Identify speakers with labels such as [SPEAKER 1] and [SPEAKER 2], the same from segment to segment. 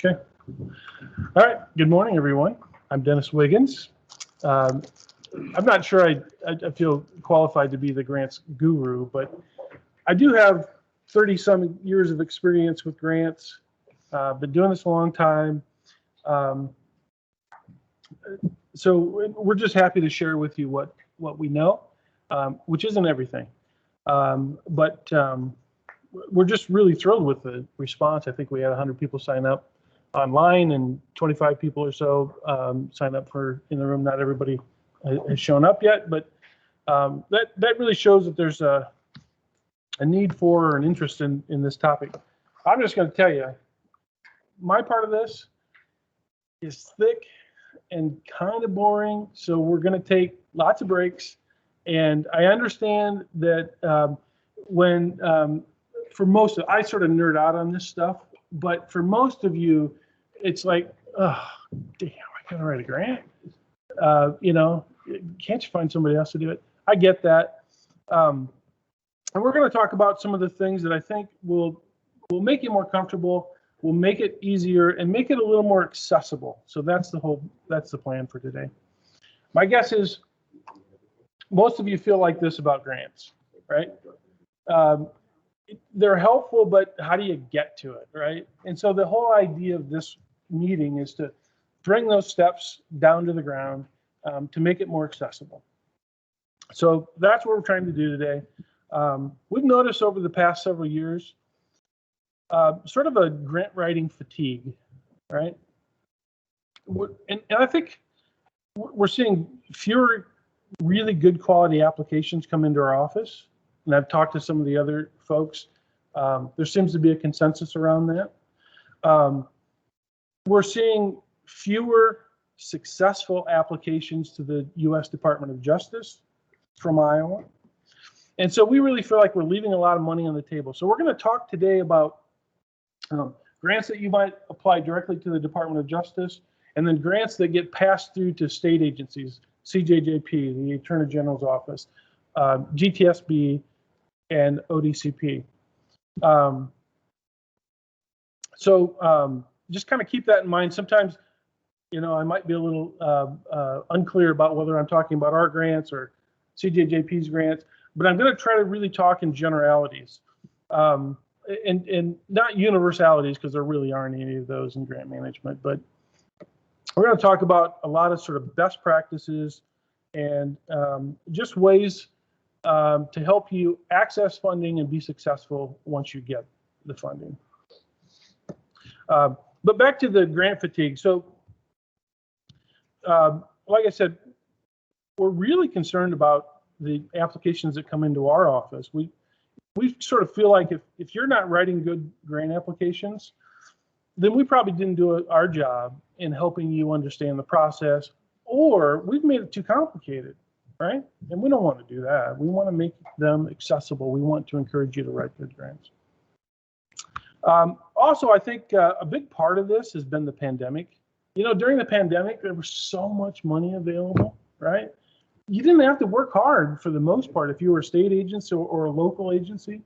[SPEAKER 1] Okay. All right. Good morning, everyone. I'm Dennis Wiggins. I'm not sure I feel qualified to be the grants guru, but I do have 30-some years of experience with grants. Been doing this a long time. So we're just happy to share with you what we know, which isn't everything. But we're just really thrilled with the response. I think we had 100 people sign up online and 25 people or so sign up for in the room. Not everybody has shown up yet, but that really shows that there's a need for or an interest in this topic. I'm just going to tell you, my part of this is thick and kind of boring, so we're going to take lots of breaks. And I understand that when for most of, I sort of nerd out on this stuff, but for most of you, it's like, oh, damn, I gotta write a grant. Can't you find somebody else to do it? I get that. And we're going to talk about some of the things that I think will make you more comfortable, will make it easier, and make it a little more accessible. So that's the plan for today. My guess is most of you feel like this about grants, right? They're helpful, but how do you get to it, right? And so the whole idea of this meeting is to bring those steps down to the ground to make it more accessible. So that's what we're trying to do today. We've noticed over the past several years sort of a grant writing fatigue, right? And I think we're seeing fewer really good quality applications come into our office. And I've talked to some of the other folks. There seems to be a consensus around that. We're seeing fewer successful applications to the U.S. Department of Justice from Iowa. And so we really feel like we're leaving a lot of money on the table. So we're going to talk today about grants that you might apply directly to the Department of Justice, and then grants that get passed through to state agencies, CJJP, the Attorney General's Office, GTSB, and ODCP. Just kind of keep that in mind. Sometimes, I might be a little unclear about whether I'm talking about our grants or CJJP's grants, but I'm going to try to really talk in generalities and not universalities, because there really aren't any of those in grant management. But we're going to talk about a lot of sort of best practices and just ways to help you access funding and be successful once you get the funding. But back to the grant fatigue. So, like I said, we're really concerned about the applications that come into our office. We sort of feel like if you're not writing good grant applications, then we probably didn't do our job in helping you understand the process, or we've made it too complicated. Right? And we don't want to do that. We want to make them accessible. We want to encourage you to write good grants. Also, I think a big part of this has been the pandemic. During the pandemic, there was so much money available, right? You didn't have to work hard for the most part if you were a state agency or a local agency.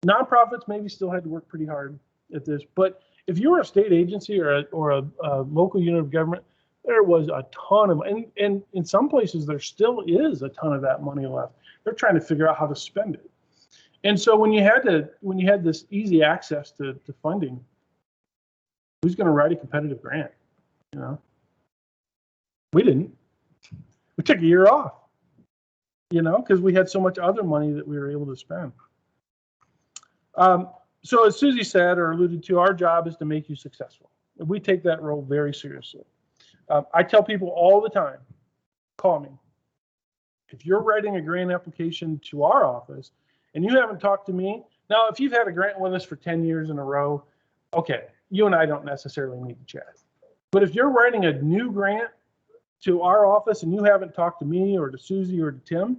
[SPEAKER 1] Nonprofits maybe still had to work pretty hard at this, but if you were a state agency or a local unit of government, there was a ton of, and in some places there still is a ton of that money left. They're trying to figure out how to spend it. And so when you had this easy access to funding, who's going to write a competitive grant? We didn't. We took a year off, because we had so much other money that we were able to spend. So as Susie said or alluded to, our job is to make you successful. And we take that role very seriously. I tell people all the time, call me. If you're writing a grant application to our office and you haven't talked to me, now if you've had a grant with us for 10 years in a row, okay, you and I don't necessarily need to chat. But if you're writing a new grant to our office and you haven't talked to me or to Susie or to Tim,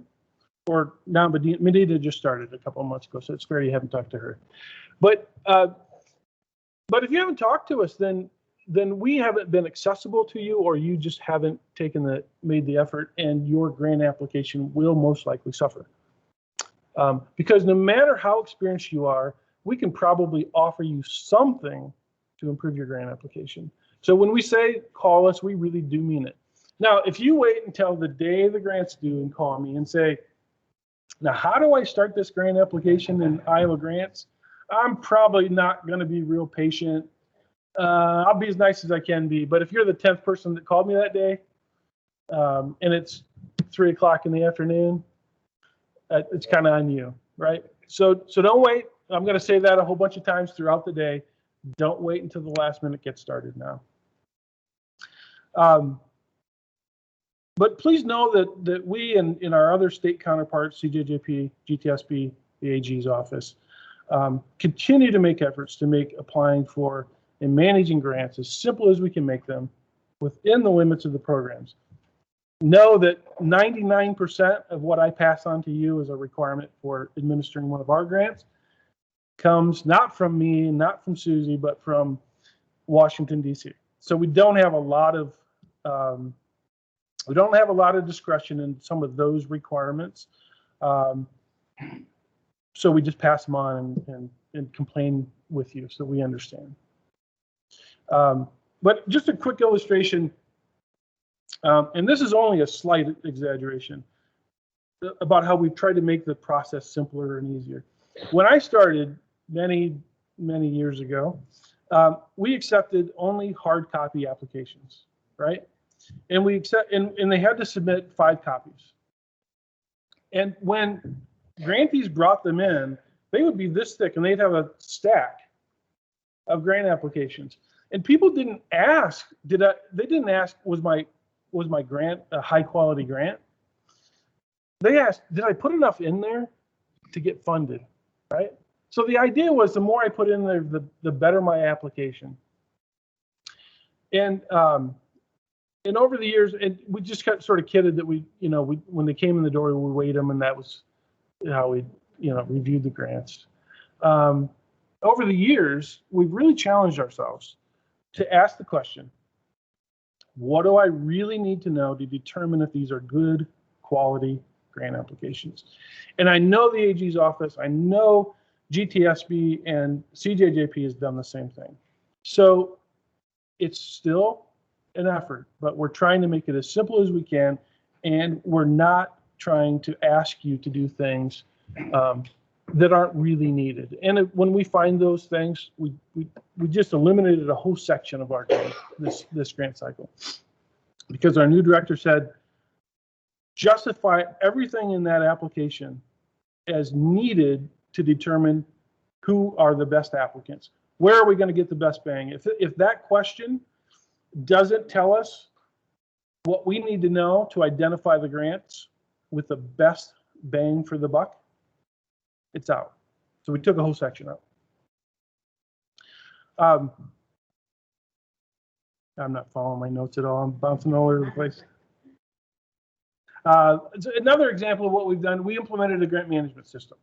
[SPEAKER 1] or now Medina just started a couple of months ago, so it's fair you haven't talked to her. But if you haven't talked to us, then we haven't been accessible to you, or you just haven't made the effort, and your grant application will most likely suffer. Because no matter how experienced you are, we can probably offer you something to improve your grant application. So when we say call us, we really do mean it. Now, if you wait until the day the grant's due and call me and say, now, how do I start this grant application in Iowa Grants? I'm probably not going to be real patient. I'll be as nice as I can be. But if you're the 10th person that called me that day, and it's 3 o'clock in the afternoon, it's kind of on you, right? So don't wait. I'm going to say that a whole bunch of times throughout the day. Don't wait until the last minute. Get started now. But please know that we and in our other state counterparts, CJJP, GTSB, the AG's office, continue to make efforts to make applying for and managing grants as simple as we can make them within the limits of the programs. Know that 99% of what I pass on to you as a requirement for administering one of our grants comes not from me, not from Susie, but from Washington, D.C. So we don't have a lot of discretion in some of those requirements. So we just pass them on and complain with you so we understand. But just a quick illustration, and this is only a slight exaggeration about how we've tried to make the process simpler and easier. When I started many years ago, we accepted only hard copy applications, right? And they had to submit 5 copies. And when grantees brought them in, they would be this thick, and they'd have a stack of grant applications. And people didn't ask, they didn't ask, was my grant a high quality grant? They asked, did I put enough in there to get funded, right? So the idea was the more I put in there, the better my application. And over the years, and we just got sort of kidded that when they came in the door, we would weigh them, and that was how we, reviewed the grants. Over the years, we've really challenged ourselves to ask the question, what do I really need to know to determine if these are good quality grant applications? And I know the AG's office, I know GTSB and CJJP has done the same thing. So it's still an effort, but we're trying to make it as simple as we can, and we're not trying to ask you to do things that aren't really needed. And when we find those things, we just eliminated a whole section of our grant, this grant cycle, because our new director said, justify everything in that application as needed to determine who are the best applicants. Where are we going to get the best bang? If that question doesn't tell us what we need to know to identify the grants with the best bang for the buck, it's out. So we took a whole section out. I'm not following my notes at all. I'm bouncing all over the place. Another example of what we've done, we implemented a grant management system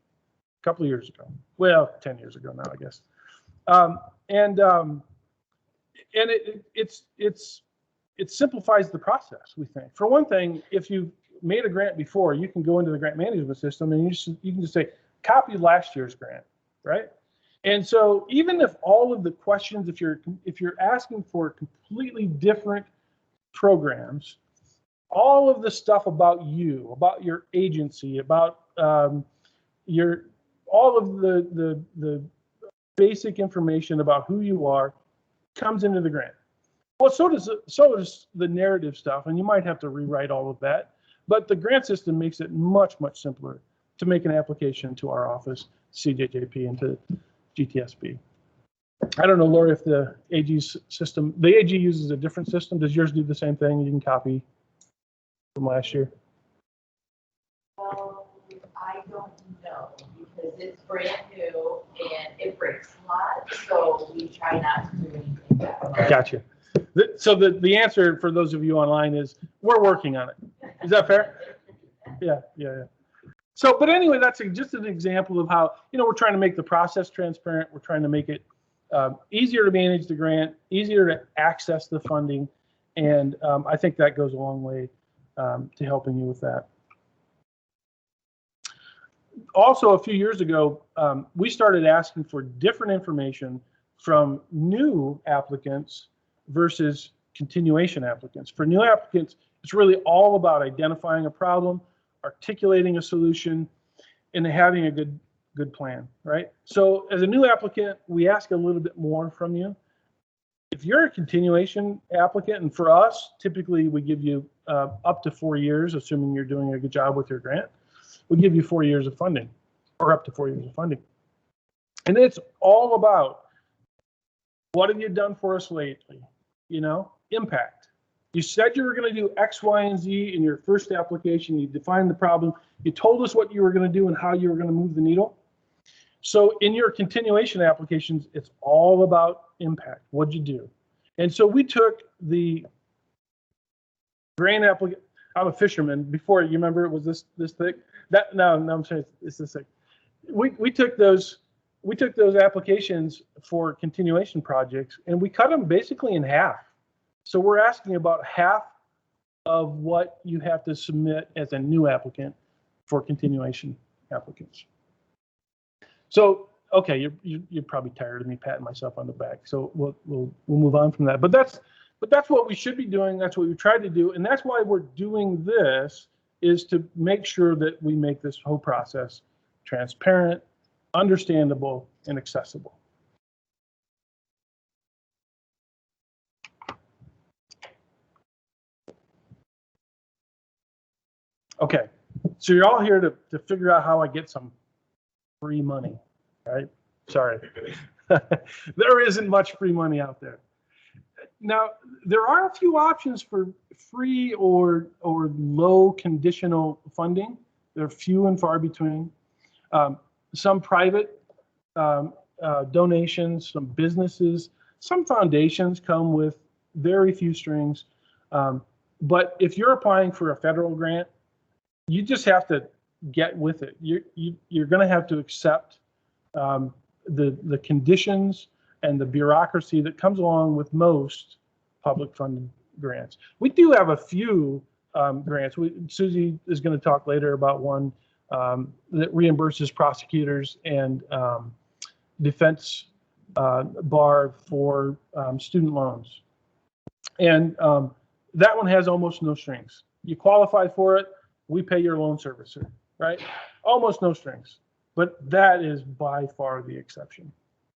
[SPEAKER 1] a couple of years ago. Well, 10 years ago now, I guess. It simplifies the process, we think. For one thing, if you made a grant before, you can go into the grant management system and you can just say, copy last year's grant, right? And so even if all of the questions, if you're asking for completely different programs, all of the stuff about you, about your agency, about all of the basic information about who you are comes into the grant. Well, so does the narrative stuff, and you might have to rewrite all of that. But the grant system makes it much simpler to make an application to our office, CJJP, and to GTSB. I don't know, Lori, if the AG's system, the AG uses a different system. Does yours do the same thing? You can copy from last year?
[SPEAKER 2] Well, I don't know because it's brand new and it breaks a lot, so we try not to do anything that way.
[SPEAKER 1] Gotcha. So the answer for those of you online is we're working on it. Is that fair? Yeah. So, but anyway, that's just an example of how, we're trying to make the process transparent. We're trying to make it easier to manage the grant, easier to access the funding. And I think that goes a long way to helping you with that. Also, a few years ago, we started asking for different information from new applicants versus continuation applicants. For new applicants, it's really all about identifying a problem, articulating a solution, and having a good plan, right? So as a new applicant, we ask a little bit more from you. If you're a continuation applicant, and for us, typically we give you up to 4 years, assuming you're doing a good job with your grant, we give you 4 years of funding, or up to 4 years of funding. And it's all about, what have you done for us lately? You know, impact. You said you were going to do X, Y, and Z in your first application. You defined the problem. You told us what you were going to do and how you were going to move the needle. So in your continuation applications, it's all about impact. What'd you do? And so we took the grant applicant. I'm a fisherman. Before, you remember it was this thick. No, I'm sorry, it's this thick. We took those applications for continuation projects, and we cut them basically in half. So we're asking about half of what you have to submit as a new applicant for continuation applicants. So, okay, you're probably tired of me patting myself on the back. So we'll move on from that. But that's what we should be doing. That's what we tried to do, and that's why we're doing this, is to make sure that we make this whole process transparent, understandable, and accessible. Okay, so you're all here to figure out how I get some free money, right? Sorry. There isn't much free money out there. Now, there are a few options for free or low conditional funding. They're few and far between. Some private donations, some businesses, some foundations come with very few strings. But if you're applying for a federal grant, you just have to get with it. You're going to have to accept the conditions and the bureaucracy that comes along with most public funded grants. We do have a few grants. Susie is going to talk later about one that reimburses prosecutors and defense bar for student loans. And that one has almost no strings. You qualify for it, we pay your loan servicer, right? Almost no strings. But that is by far the exception.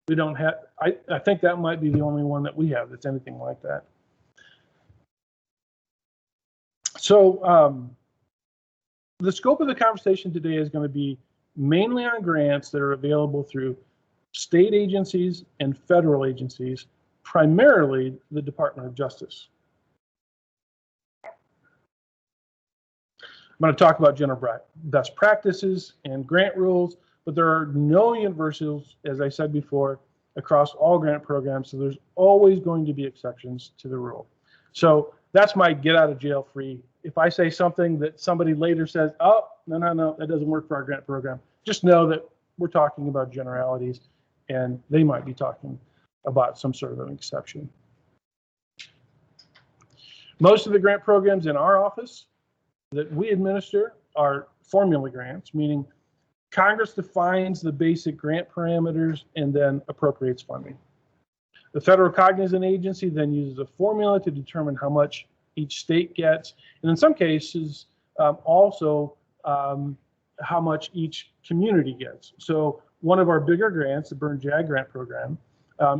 [SPEAKER 1] We don't have, I think that might be the only one that we have that's anything like that. So the scope of the conversation today is going to be mainly on grants that are available through state agencies and federal agencies, primarily the Department of Justice. I'm going to talk about general best practices and grant rules, but there are no universals, as I said before, across all grant programs, so there's always going to be exceptions to the rule. So that's my get out of jail free. If I say something that somebody later says, oh, no, that doesn't work for our grant program, just know that we're talking about generalities, and they might be talking about some sort of an exception. Most of the grant programs in our office that we administer are formula grants, meaning Congress defines the basic grant parameters and then appropriates funding. The Federal Cognizant Agency then uses a formula to determine how much each state gets, and in some cases also how much each community gets. So one of our bigger grants, the Burn JAG grant program,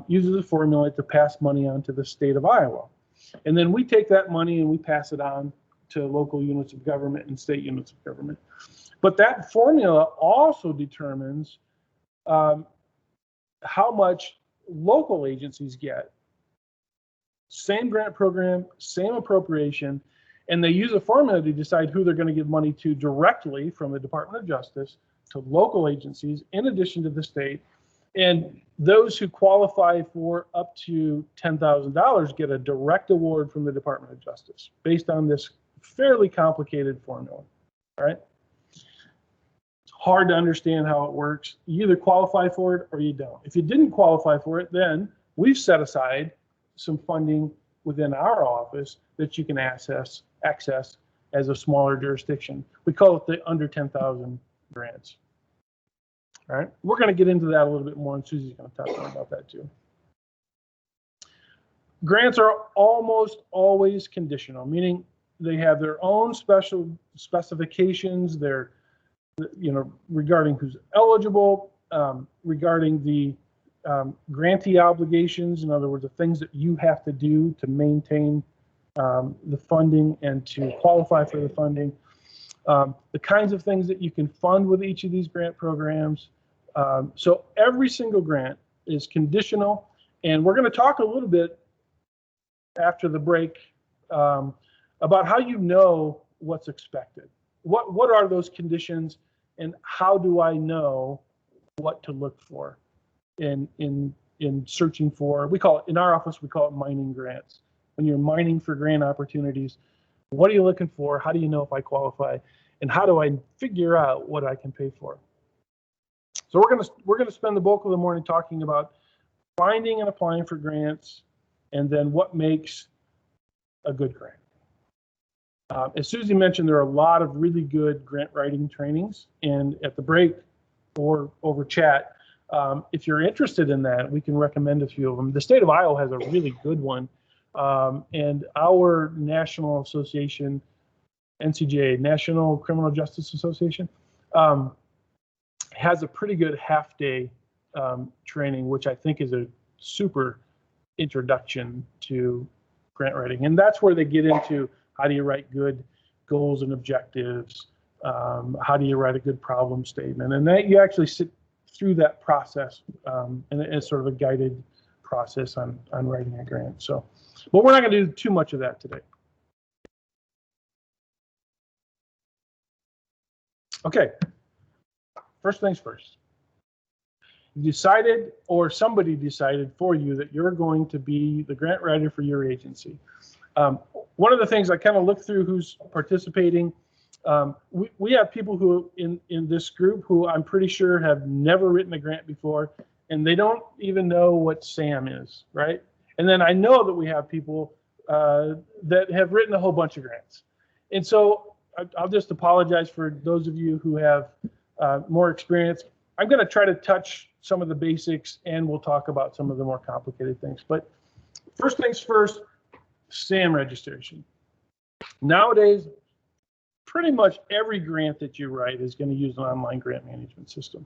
[SPEAKER 1] uses a formula to pass money on to the state of Iowa. And then we take that money and we pass it on to local units of government and state units of government. But that formula also determines how much local agencies get. Same grant program, same appropriation, and they use a formula to decide who they're going to give money to directly from the Department of Justice to local agencies in addition to the state. And those who qualify for up to $10,000 get a direct award from the Department of Justice based on this fairly complicated formula, all right? It's hard to understand how it works. You either qualify for it or you don't. If you didn't qualify for it, then we've set aside some funding within our office that you can access as a smaller jurisdiction. We call it the under 10,000 grants. All right, we're going to get into that a little bit more, and Susie's going to talk more about that too. Grants are almost always conditional, meaning they have their own special specifications. They're, regarding who's eligible, regarding the grantee obligations. In other words, the things that you have to do to maintain the funding and to qualify for the funding. The kinds of things that you can fund with each of these grant programs. So every single grant is conditional, and we're going to talk a little bit after the break about how you know what's expected. What are those conditions, and how do I know what to look for in searching for? We call it, in our office, we call it mining grants. When you're mining for grant opportunities, what are you looking for? How do you know if I qualify? And how do I figure out what I can pay for? So we're gonna spend the bulk of the morning talking about finding and applying for grants, and then what makes a good grant. As Susie mentioned, there are a lot of really good grant writing trainings, and at the break or over chat, if you're interested in that, we can recommend a few of them. The state of Iowa has a really good one, and our national association, NCJA, National Criminal Justice Association, has a pretty good half-day training, which I think is a super introduction to grant writing. And that's where they get into how do you write good goals and objectives, how do you write a good problem statement, and that you actually sit through that process, and it's sort of a guided process on writing a grant. So, but we're not going to do too much of that today. Okay, first things first. You decided, or somebody decided for you, that you're going to be the grant writer for your agency. One of the things I kind of look through who's participating, we have people who in this group who I'm pretty sure have never written a grant before, and they don't even know what SAM is, right? And then I know that we have people that have written a whole bunch of grants. And so I'll just apologize for those of you who have more experience. I'm going to try to touch some of the basics, and we'll talk about some of the more complicated things. But first things first, SAM registration. Nowadays, pretty much every grant that you write is going to use an online grant management system,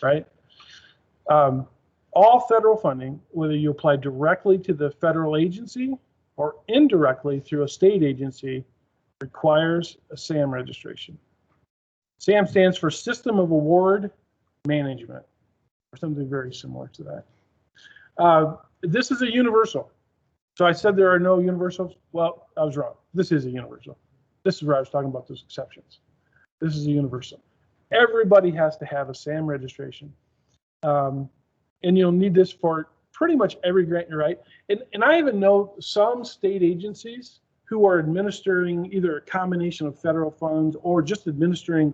[SPEAKER 1] right? All federal funding, whether you apply directly to the federal agency or indirectly through a state agency, requires a SAM registration. SAM stands for System of Award Management, or something very similar to that. This is a universal. So I said there are no universals. Well, I was wrong. This is a universal. This is where I was talking about those exceptions. This is a universal. Everybody has to have a SAM registration. And you'll need this for pretty much every grant you write. And I even know some state agencies who are administering either a combination of federal funds or just administering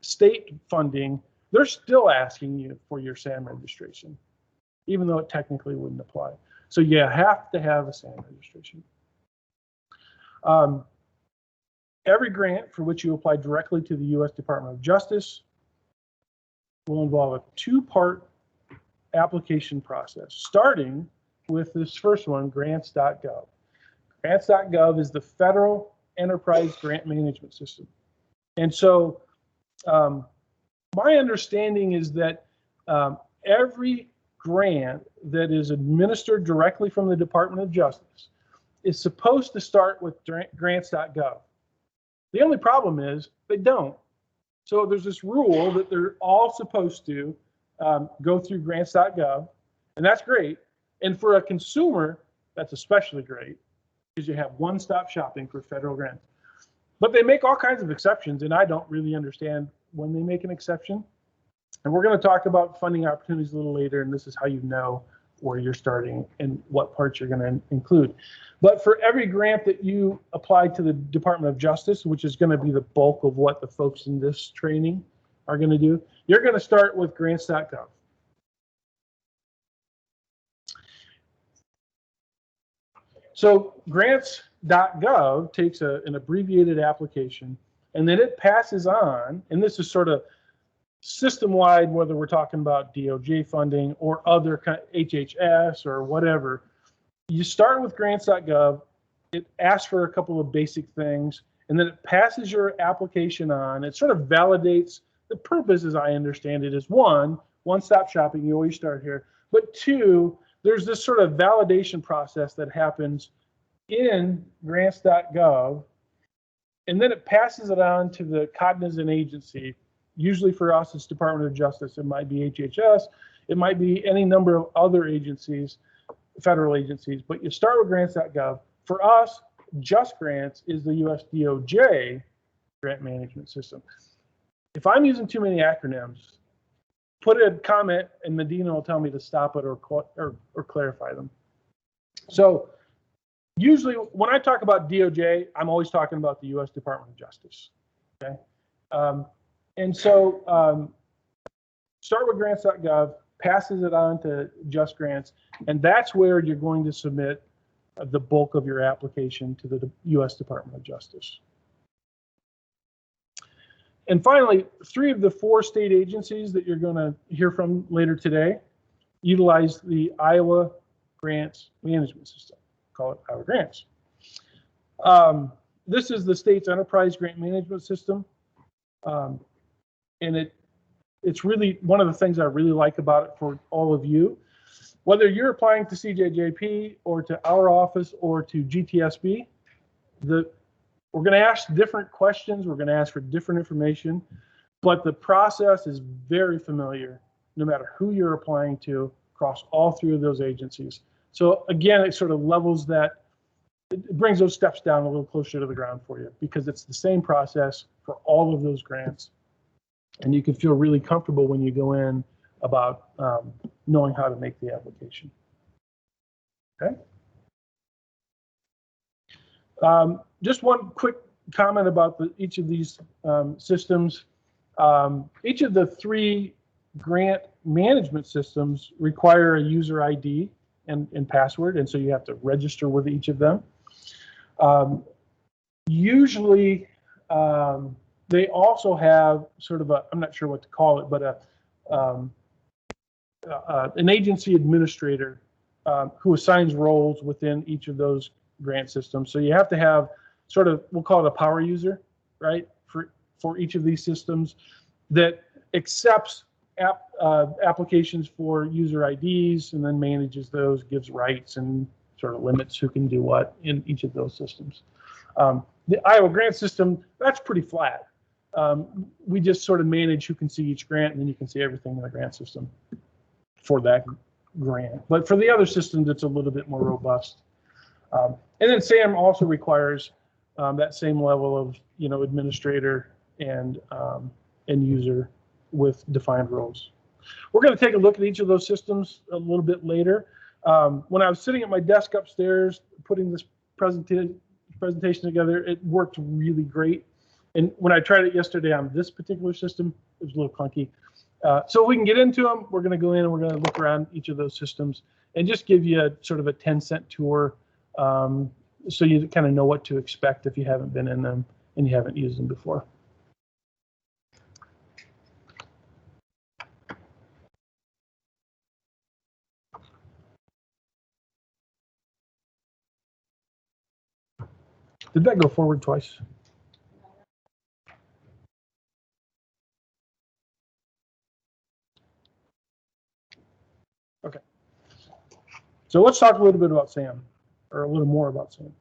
[SPEAKER 1] state funding. They're still asking you for your SAM registration, even though it technically wouldn't apply. So you have to have a SAM registration. Every grant for which you apply directly to the U.S. Department of Justice will involve a two-part application process, starting with this first one, grants.gov. Grants.gov is the federal enterprise grant management system. And so my understanding is that every grant that is administered directly from the Department of Justice is supposed to start with grants.gov. The only problem is they don't. So there's this rule that they're all supposed to go through grants.gov, and that's great. And for a consumer, that's especially great because you have one-stop shopping for federal grants. But they make all kinds of exceptions, and I don't really understand when they make an exception. And we're going to talk about funding opportunities a little later, and this is how you know where you're starting and what parts you're going to include. But for every grant that you apply to the Department of Justice, which is going to be the bulk of what the folks in this training are going to do, you're going to start with grants.gov. So grants.gov takes an abbreviated application, and then it passes on, and this is sort of system-wide, whether we're talking about DOJ funding or other kind of HHS or whatever, you start with grants.gov. It asks for a couple of basic things, and then it passes your application on. It sort of validates the purpose, as I understand it, is one-stop shopping. You always start here. But two, there's this sort of validation process that happens in grants.gov, and then it passes it on to the cognizant agency. Usually for us, it's Department of Justice. It might be HHS. It might be any number of other agencies, federal agencies. But you start with grants.gov. For us, Just Grants is the US DOJ grant management system. If I'm using too many acronyms, put a comment and Medina will tell me to stop it or clarify them. So usually when I talk about DOJ, I'm always talking about the US Department of Justice. Okay. And so start with grants.gov, passes it on to Just Grants, and that's where you're going to submit the bulk of your application to the US Department of Justice. And finally, 3 of the 4 state agencies that you're going to hear from later today utilize the Iowa Grants Management System. Call it Iowa Grants. This is the state's enterprise grant management system. And it's really one of the things I really like about it for all of you. Whether you're applying to CJJP or to our office or to GTSB, we're going to ask different questions. We're going to ask for different information, but the process is very familiar no matter who you're applying to across all 3 of those agencies. So again, it sort of levels that, it brings those steps down a little closer to the ground for you because it's the same process for all of those grants. And you can feel really comfortable when you go in about knowing how to make the application. Okay. Just one quick comment about each of these systems. Each of the 3 grant management systems require a user ID and password, and so you have to register with each of them. Usually, they also have sort of I'm not sure what to call it, but an agency administrator who assigns roles within each of those grant systems. So you have to have sort of, we'll call it a power user, right, for each of these systems that accepts applications for user IDs and then manages those, gives rights and sort of limits who can do what in each of those systems. The Iowa grant system, that's pretty flat. We just sort of manage who can see each grant, and then you can see everything in the grant system for that grant. But for the other systems, it's a little bit more robust. And then SAM also requires that same level of, administrator and user with defined roles. We're going to take a look at each of those systems a little bit later. When I was sitting at my desk upstairs putting this presentation together, it worked really great. And when I tried it yesterday on this particular system, it was a little clunky. So we can get into them. We're going to go in and we're going to look around each of those systems and just give you a sort of a 10-cent tour so you kind of know what to expect if you haven't been in them and you haven't used them before. Did that go forward twice? Okay. So let's talk a little bit about SAM, or a little more about SAM.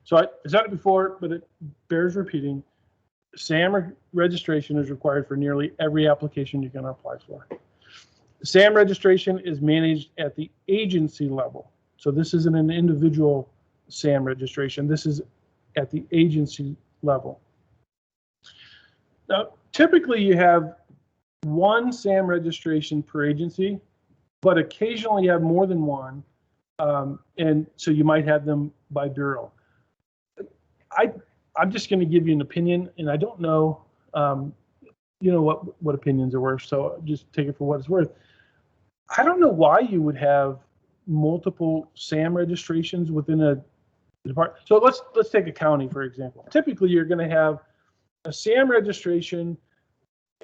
[SPEAKER 1] So I said it before, but it bears repeating. SAM registration is required for nearly every application you're going to apply for. SAM registration is managed at the agency level. So this isn't an individual SAM registration. This is at the agency level. Now, typically you have one SAM registration per agency, but occasionally you have more than one. And so you might have them by bureau. I'm just going to give you an opinion, and I don't know, what opinions are worth. So just take it for what it's worth. I don't know why you would have multiple SAM registrations within a department. So let's take a county, for example. Typically, you're going to have a SAM registration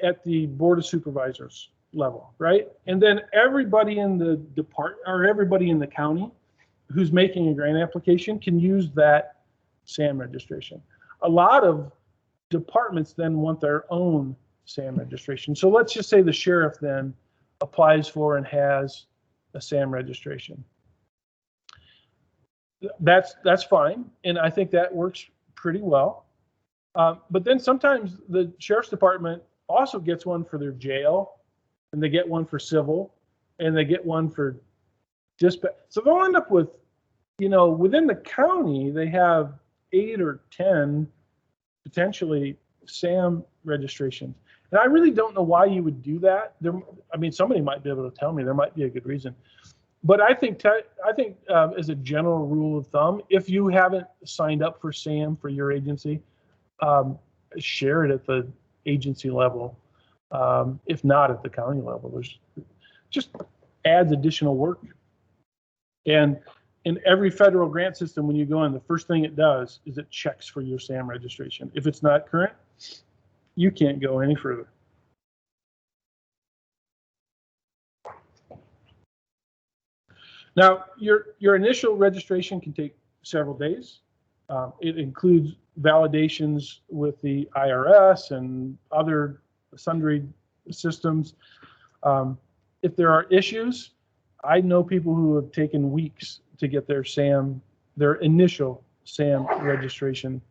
[SPEAKER 1] at the Board of Supervisors level, right? And then everybody in the department or everybody in the county who's making a grant application can use that SAM registration. A lot of departments then want their own SAM registration. So let's just say the sheriff then applies for and has a SAM registration. That's fine, and I think that works pretty well. But then sometimes the sheriff's department also gets one for their jail, and they get one for civil, and they get one for dispatch. So they'll end up with, you know, within the county, they have 8 or 10 potentially SAM registrations. And I really don't know why you would do that. I mean, somebody might be able to tell me. There might be a good reason. But I think as a general rule of thumb, if you haven't signed up for SAM for your agency, share it at the agency level. If not at the county level, there's just adds additional work. And in every federal grant system, when you go in, the first thing it does is it checks for your SAM registration. If it's not current, you can't go any further. Now, your initial registration can take several days. It includes validations with the IRS and other sundry systems. If there are issues, I know people who have taken weeks to get their initial SAM registration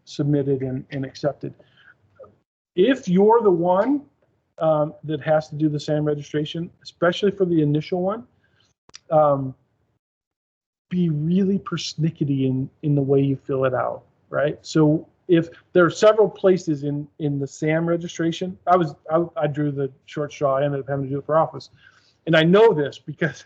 [SPEAKER 1] submitted and accepted. If you're the one that has to do the SAM registration, especially for the initial one, be really persnickety in the way you fill it out, right? So if there are several places in the SAM registration, I drew the short straw. I ended up having to do it for office, and I know this because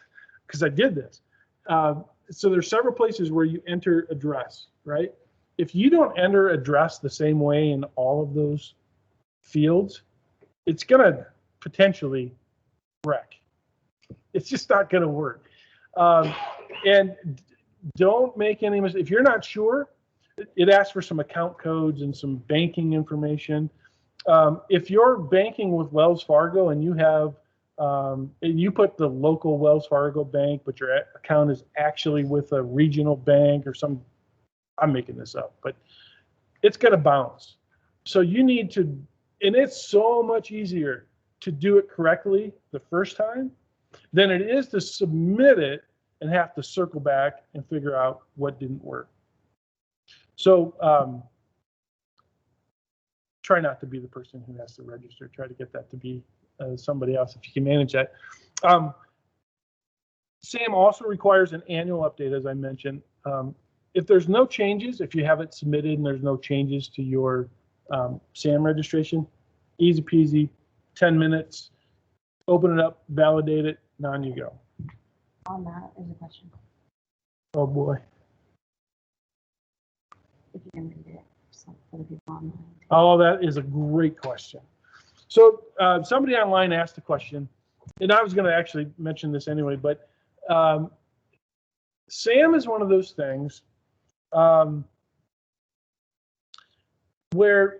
[SPEAKER 1] I did this. So there's several places where you enter address, right? If you don't enter address the same way in all of those fields, it's gonna potentially wreck. It's just not gonna work. And don't make any mistakes. If you're not sure, it asks for some account codes and some banking information. If you're banking with Wells Fargo and you have, and you put the local Wells Fargo bank, but your account is actually with a regional bank or some, I'm making this up, but it's going to bounce. So you need to, and it's so much easier to do it correctly the first time than it is to submit it and have to circle back and figure out what didn't work. So try not to be the person who has to register. Try to get that to be somebody else if you can manage that. SAM also requires an annual update, as I mentioned. If there's no changes, if you have it submitted and there's no changes to your SAM registration, easy peasy, 10 minutes, open it up, validate it, and on you go.
[SPEAKER 3] On that is a question.
[SPEAKER 1] Oh boy.
[SPEAKER 3] If you can read it for the people online.
[SPEAKER 1] Oh, that is a great question. So somebody online asked a question, and I was going to actually mention this anyway, but SAM is one of those things where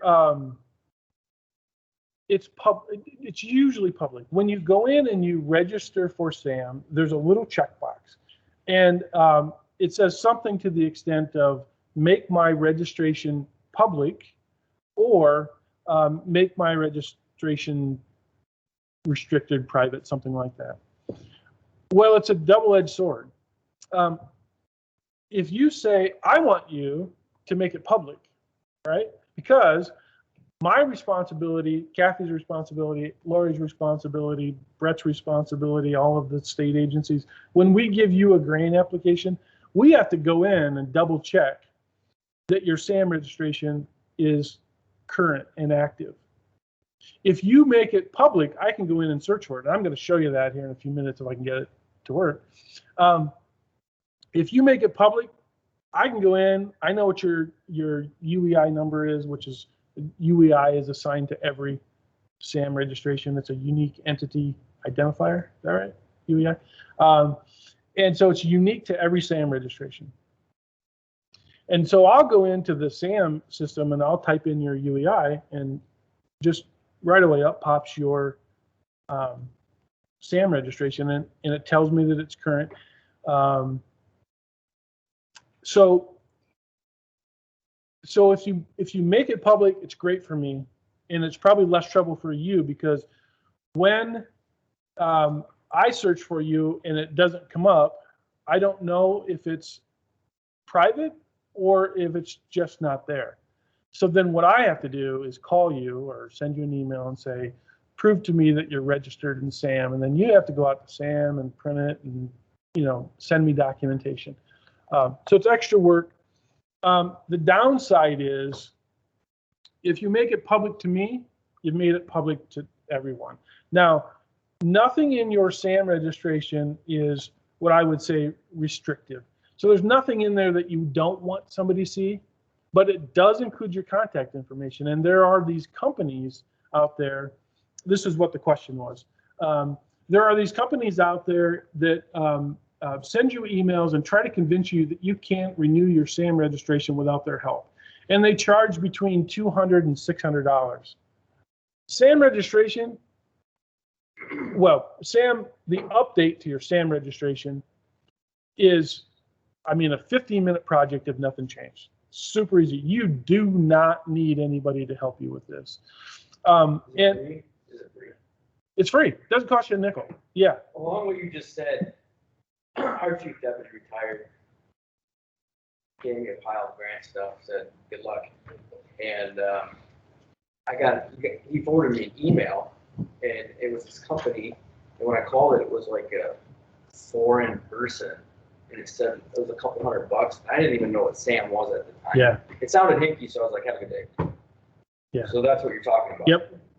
[SPEAKER 1] it's usually public. When you go in and you register for SAM, there's a little checkbox, and it says something to the extent of make my registration public or make my registration restricted, private, something like that. Well, it's a double-edged sword. If you say, I want you to make it public, right? Because my responsibility, Kathy's responsibility, Lori's responsibility, Brett's responsibility, all of the state agencies, when we give you a grant application, we have to go in and double check that your SAM registration is current and active. If you make it public, I can go in and search for it. And I'm going to show you that here in a few minutes if I can get it to work. If you make it public, I can go in. I know what your UEI number is, which is UEI is assigned to every SAM registration. It's a unique entity identifier. Is that right? UEI. And so it's unique to every SAM registration. And so I'll go into the SAM system and I'll type in your UEI, and just right away up pops your SAM registration, and it tells me that it's current. So if you make it public, it's great for me, and it's probably less trouble for you, because when I search for you and it doesn't come up, I don't know if it's private or if it's just not there. So then what I have to do is call you or send you an email and say, prove to me that you're registered in SAM, and then you have to go out to SAM and print it and, you know, send me documentation. So it's extra work. The downside is, if you make it public to me, you've made it public to everyone. Now, nothing in your SAM registration is what I would say restrictive. So there's nothing in there that you don't want somebody to see, but it does include your contact information. And there are these companies out there. This is what the question was. There are these companies out there that send you emails and try to convince you that you can't renew your SAM registration without their help. And they charge between $200 and $600. SAM registration, well, the update to your SAM registration is, I mean, a 15-minute project if nothing changed. Super easy. You do not need anybody to help you with this. And
[SPEAKER 4] Is it free?
[SPEAKER 1] it's free. Doesn't cost you a nickel. Yeah.
[SPEAKER 4] Along what you just said, our chief deputy retired, gave me a pile of grant stuff, said, good luck. And he forwarded me an email, and it was this company, and when I called it, it was like a foreign person, and it said it was a couple $100. I didn't even know what SAM was at the time.
[SPEAKER 1] Yeah.
[SPEAKER 4] It sounded hinky, so I was like, have a good day.
[SPEAKER 1] Yeah.
[SPEAKER 4] So that's what you're talking about.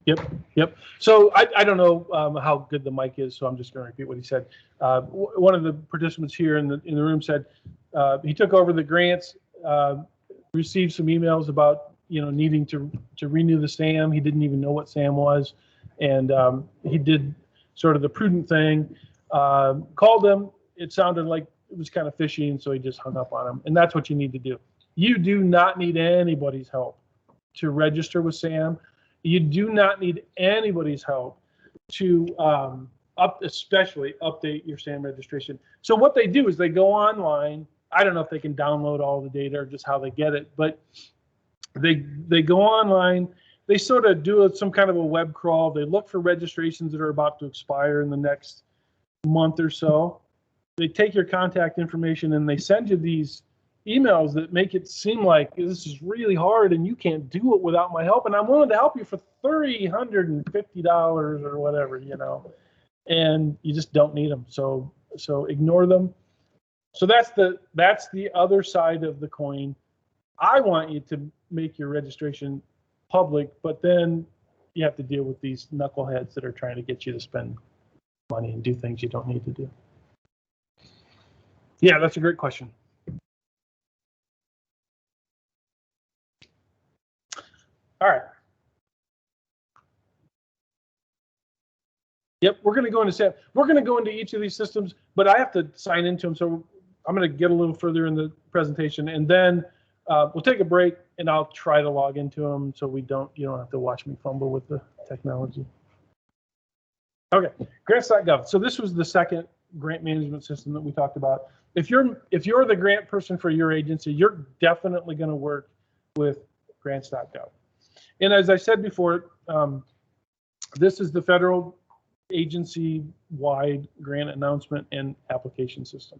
[SPEAKER 1] Yep. So I don't know how good the mic is, so I'm just going to repeat what he said. One of the participants here in the room said he took over the grants, received some emails about, you know, needing to renew the SAM. He didn't even know what SAM was, and he did sort of the prudent thing. Called them. It sounded like it was kind of fishy, and so he just hung up on him. And that's what you need to do. You do not need anybody's help to register with SAM. You do not need anybody's help to especially update your SAM registration. So what they do is they go online. I don't know if they can download all the data or just how they get it, but they go online. They sort of do some kind of a web crawl. They look for registrations that are about to expire in the next month or so. They take your contact information and they send you these emails that make it seem like this is really hard and you can't do it without my help, and I'm willing to help you for $350 or whatever, you know, and you just don't need them. So ignore them. So that's the other side of the coin. I want you to make your registration public, but then you have to deal with these knuckleheads that are trying to get you to spend money and do things you don't need to do. Yeah, that's a great question. All right. Yep, we're going to go into SAM. We're going to go into each of these systems, but I have to sign into them. So I'm going to get a little further in the presentation, and then we'll take a break, and I'll try to log into them so you don't have to watch me fumble with the technology. Okay, grants.gov. So this was the second grant management system that we talked about. If you're the grant person for your agency, you're definitely going to work with grants.gov. And as I said before, this is the federal agency-wide grant announcement and application system.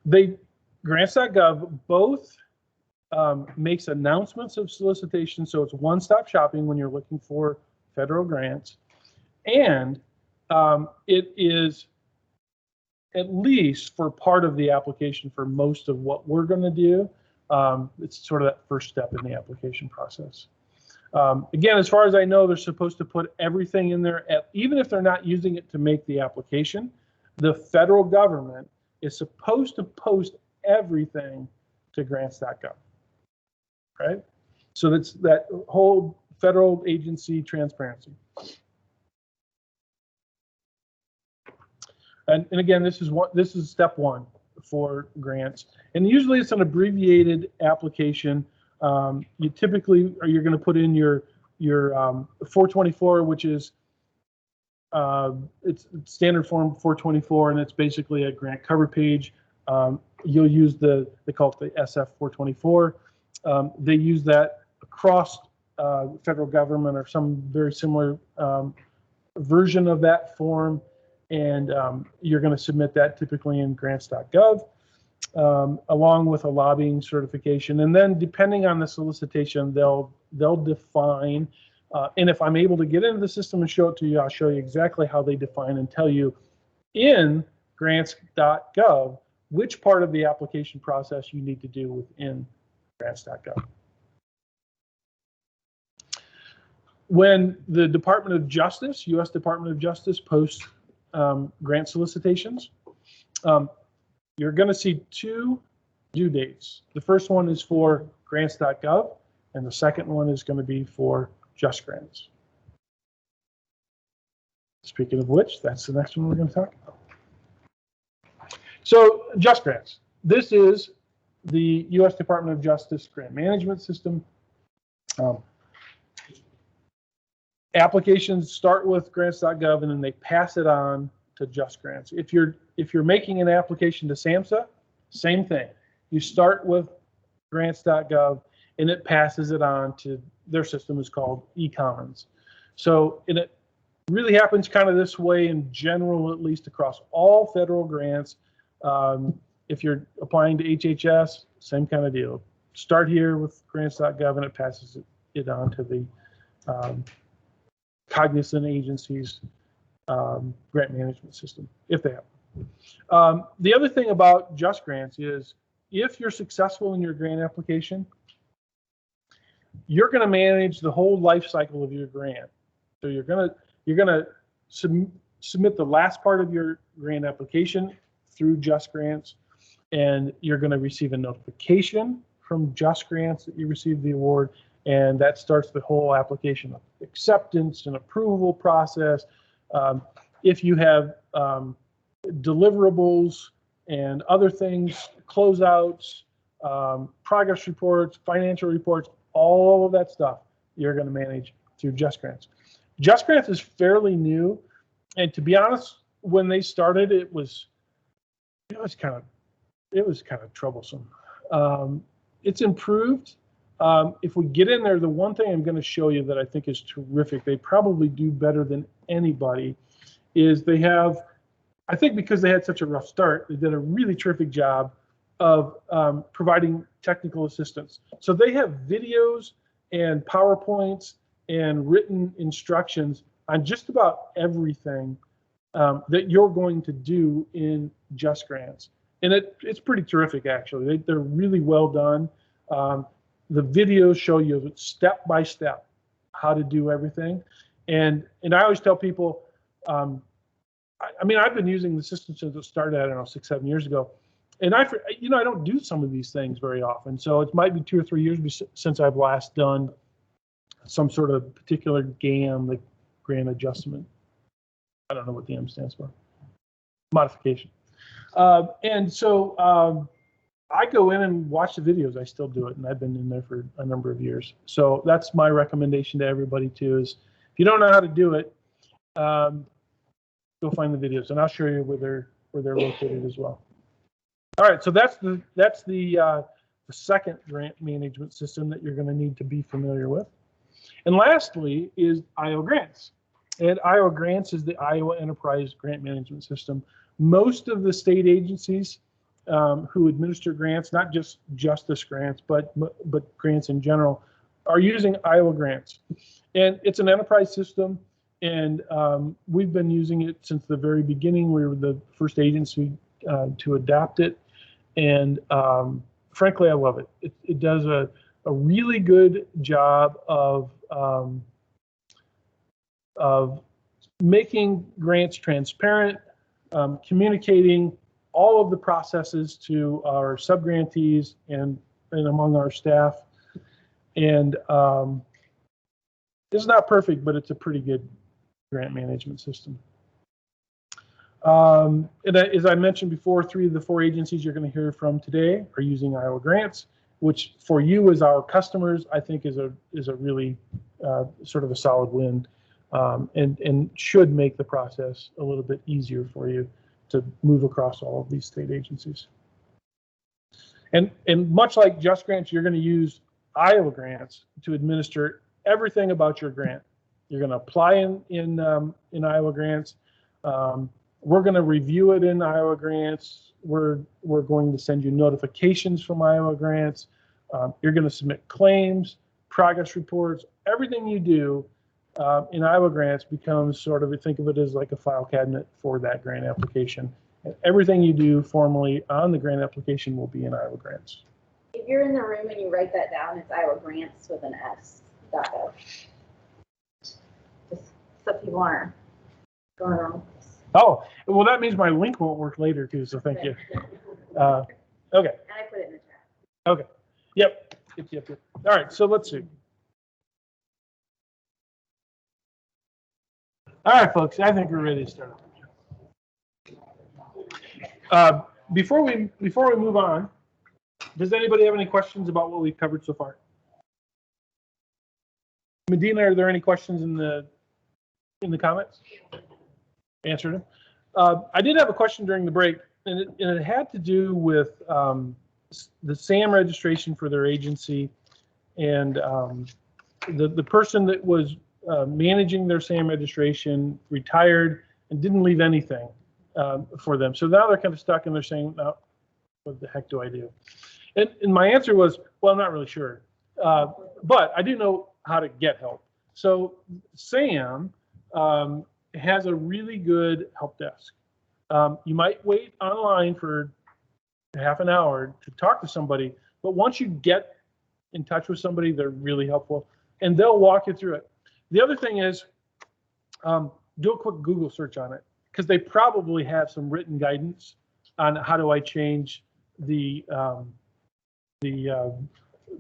[SPEAKER 1] Grants.gov both makes announcements of solicitation, so it's one-stop shopping when you're looking for federal grants, and it is at least for part of the application for most of what we're going to do. It's sort of that first step in the application process. Again, as far as I know, they're supposed to put everything in there, even if they're not using it to make the application. The federal government is supposed to post everything to grants.gov, right? So that's that whole federal agency transparency. And again, this is step one for grants. And usually it's an abbreviated application. You typically, or you're going to put in your 424, which is it's standard form 424, and it's basically a grant cover page. You'll use they call it the SF 424. They use that across federal government or some very similar version of that form, and you're going to submit that typically in grants.gov along with a lobbying certification. And then depending on the solicitation, they'll define, and if I'm able to get into the system and show it to you, I'll show you exactly how they define and tell you in grants.gov which part of the application process you need to do within grants.gov. When the Department of Justice, U.S. Department of Justice, posts grant solicitations, you're going to see two due dates. The first one is for grants.gov, and the second one is going to be for Just Grants. Speaking of which, that's the next one we're going to talk about. So, Just Grants. This is the U.S. Department of Justice grant management system. Applications start with grants.gov and then they pass it on to Just Grants. If you're making an application to SAMHSA, same thing. You start with grants.gov and it passes it on to their system is called eCommons. So it really happens kind of this way in general, at least across all federal grants. If you're applying to HHS, same kind of deal. Start here with grants.gov and it passes it on to the cognizant agencies grant management system, if they have. The other thing about Just Grants is if you're successful in your grant application, you're going to manage the whole life cycle of your grant. So you're going to submit the last part of your grant application through Just Grants, and you're going to receive a notification from Just Grants that you received the award, and that starts the whole application acceptance and approval process. If you have deliverables and other things, closeouts, progress reports, financial reports, all of that stuff you're going to manage through Just Grants. Just Grants is fairly new, and to be honest, when they started, it was kind of troublesome. It's improved. If we get in there, the one thing I'm going to show you that I think is terrific, they probably do better than anybody, is they have, I think because they had such a rough start, they did a really terrific job of providing technical assistance. So they have videos and PowerPoints and written instructions on just about everything that you're going to do in Just Grants. And it's pretty terrific, actually. They're really well done. The videos show you step by step how to do everything. And I always tell people, I mean, I've been using the system since it started, I don't know, 6-7 years ago. And I don't do some of these things very often. So it might be 2 or 3 years since I've last done some sort of particular GAM, like grant adjustment. I don't know what the M stands for. Modification. And so I go in and watch the videos. I still do it, and I've been in there for a number of years. So that's my recommendation to everybody too, is if you don't know how to do it, go find the videos, and I'll show you where they're located as well. All right, so that's the second grant management system that you're going to need to be familiar with. And lastly is Iowa Grants. And Iowa Grants is the Iowa Enterprise Grant Management System. Most of the state agencies who administer grants, not just justice grants, but grants in general, are using Iowa Grants. And it's an enterprise system, and we've been using it since the very beginning. We were the first agency to adopt it, and frankly, I love it. It does a really good job of making grants transparent, communicating all of the processes to our subgrantees and among our staff. And it's not perfect, but it's a pretty good grant management system. And as I mentioned before, 3 of the 4 agencies you're going to hear from today are using Iowa grants, which for you as our customers, I think is a really sort of a solid win, and should make the process a little bit easier for you to move across all of these state agencies. And much like Just Grants, you're going to use Iowa grants to administer everything about your grant. You're going to apply in Iowa grants. We're going to review it in Iowa grants. We're going to send you notifications from Iowa grants. You're going to submit claims, progress reports. Everything you do in Iowa grants becomes sort of, think of it as like a file cabinet for that grant application. And everything you do formally on the grant application will be in Iowa grants.
[SPEAKER 5] If you're in the room and you write that down, it's Iowa grants with an S.gov. Just so people aren't going wrong.
[SPEAKER 1] Oh, well, that means my link won't work later too, so thank you. Okay.
[SPEAKER 5] And I put it in the chat.
[SPEAKER 1] Okay. Yep. All right, so let's see. All right, folks, I think we're ready to start. Before we move on, does anybody have any questions about what we've covered so far? Medina, are there any questions in the comments? Answered them. I did have a question during the break, and it had to do with the SAM registration for their agency, and the person that was managing their SAM registration retired and didn't leave anything for them. So now they're kind of stuck, and they're saying, "No, what the heck do I do?" And my answer was, "Well, I'm not really sure, but I do know how to get help." So SAM has a really good help desk. You might wait online for half an hour to talk to somebody, but once you get in touch with somebody, they're really helpful, and they'll walk you through it. The other thing is, do a quick Google search on it, because they probably have some written guidance on how do I change the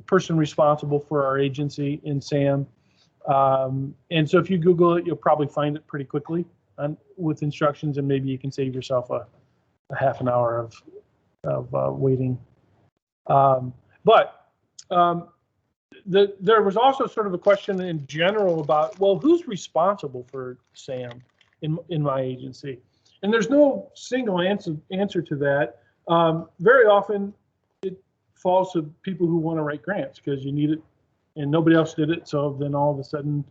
[SPEAKER 1] person responsible for our agency in SAM. And so if you Google it, you'll probably find it pretty quickly with instructions, and maybe you can save yourself a half an hour of waiting. There was also sort of a question in general about, well, who's responsible for SAM in my agency? And there's no single answer to that. Very often it falls to people who want to write grants because you need it and nobody else did it. So then all of a sudden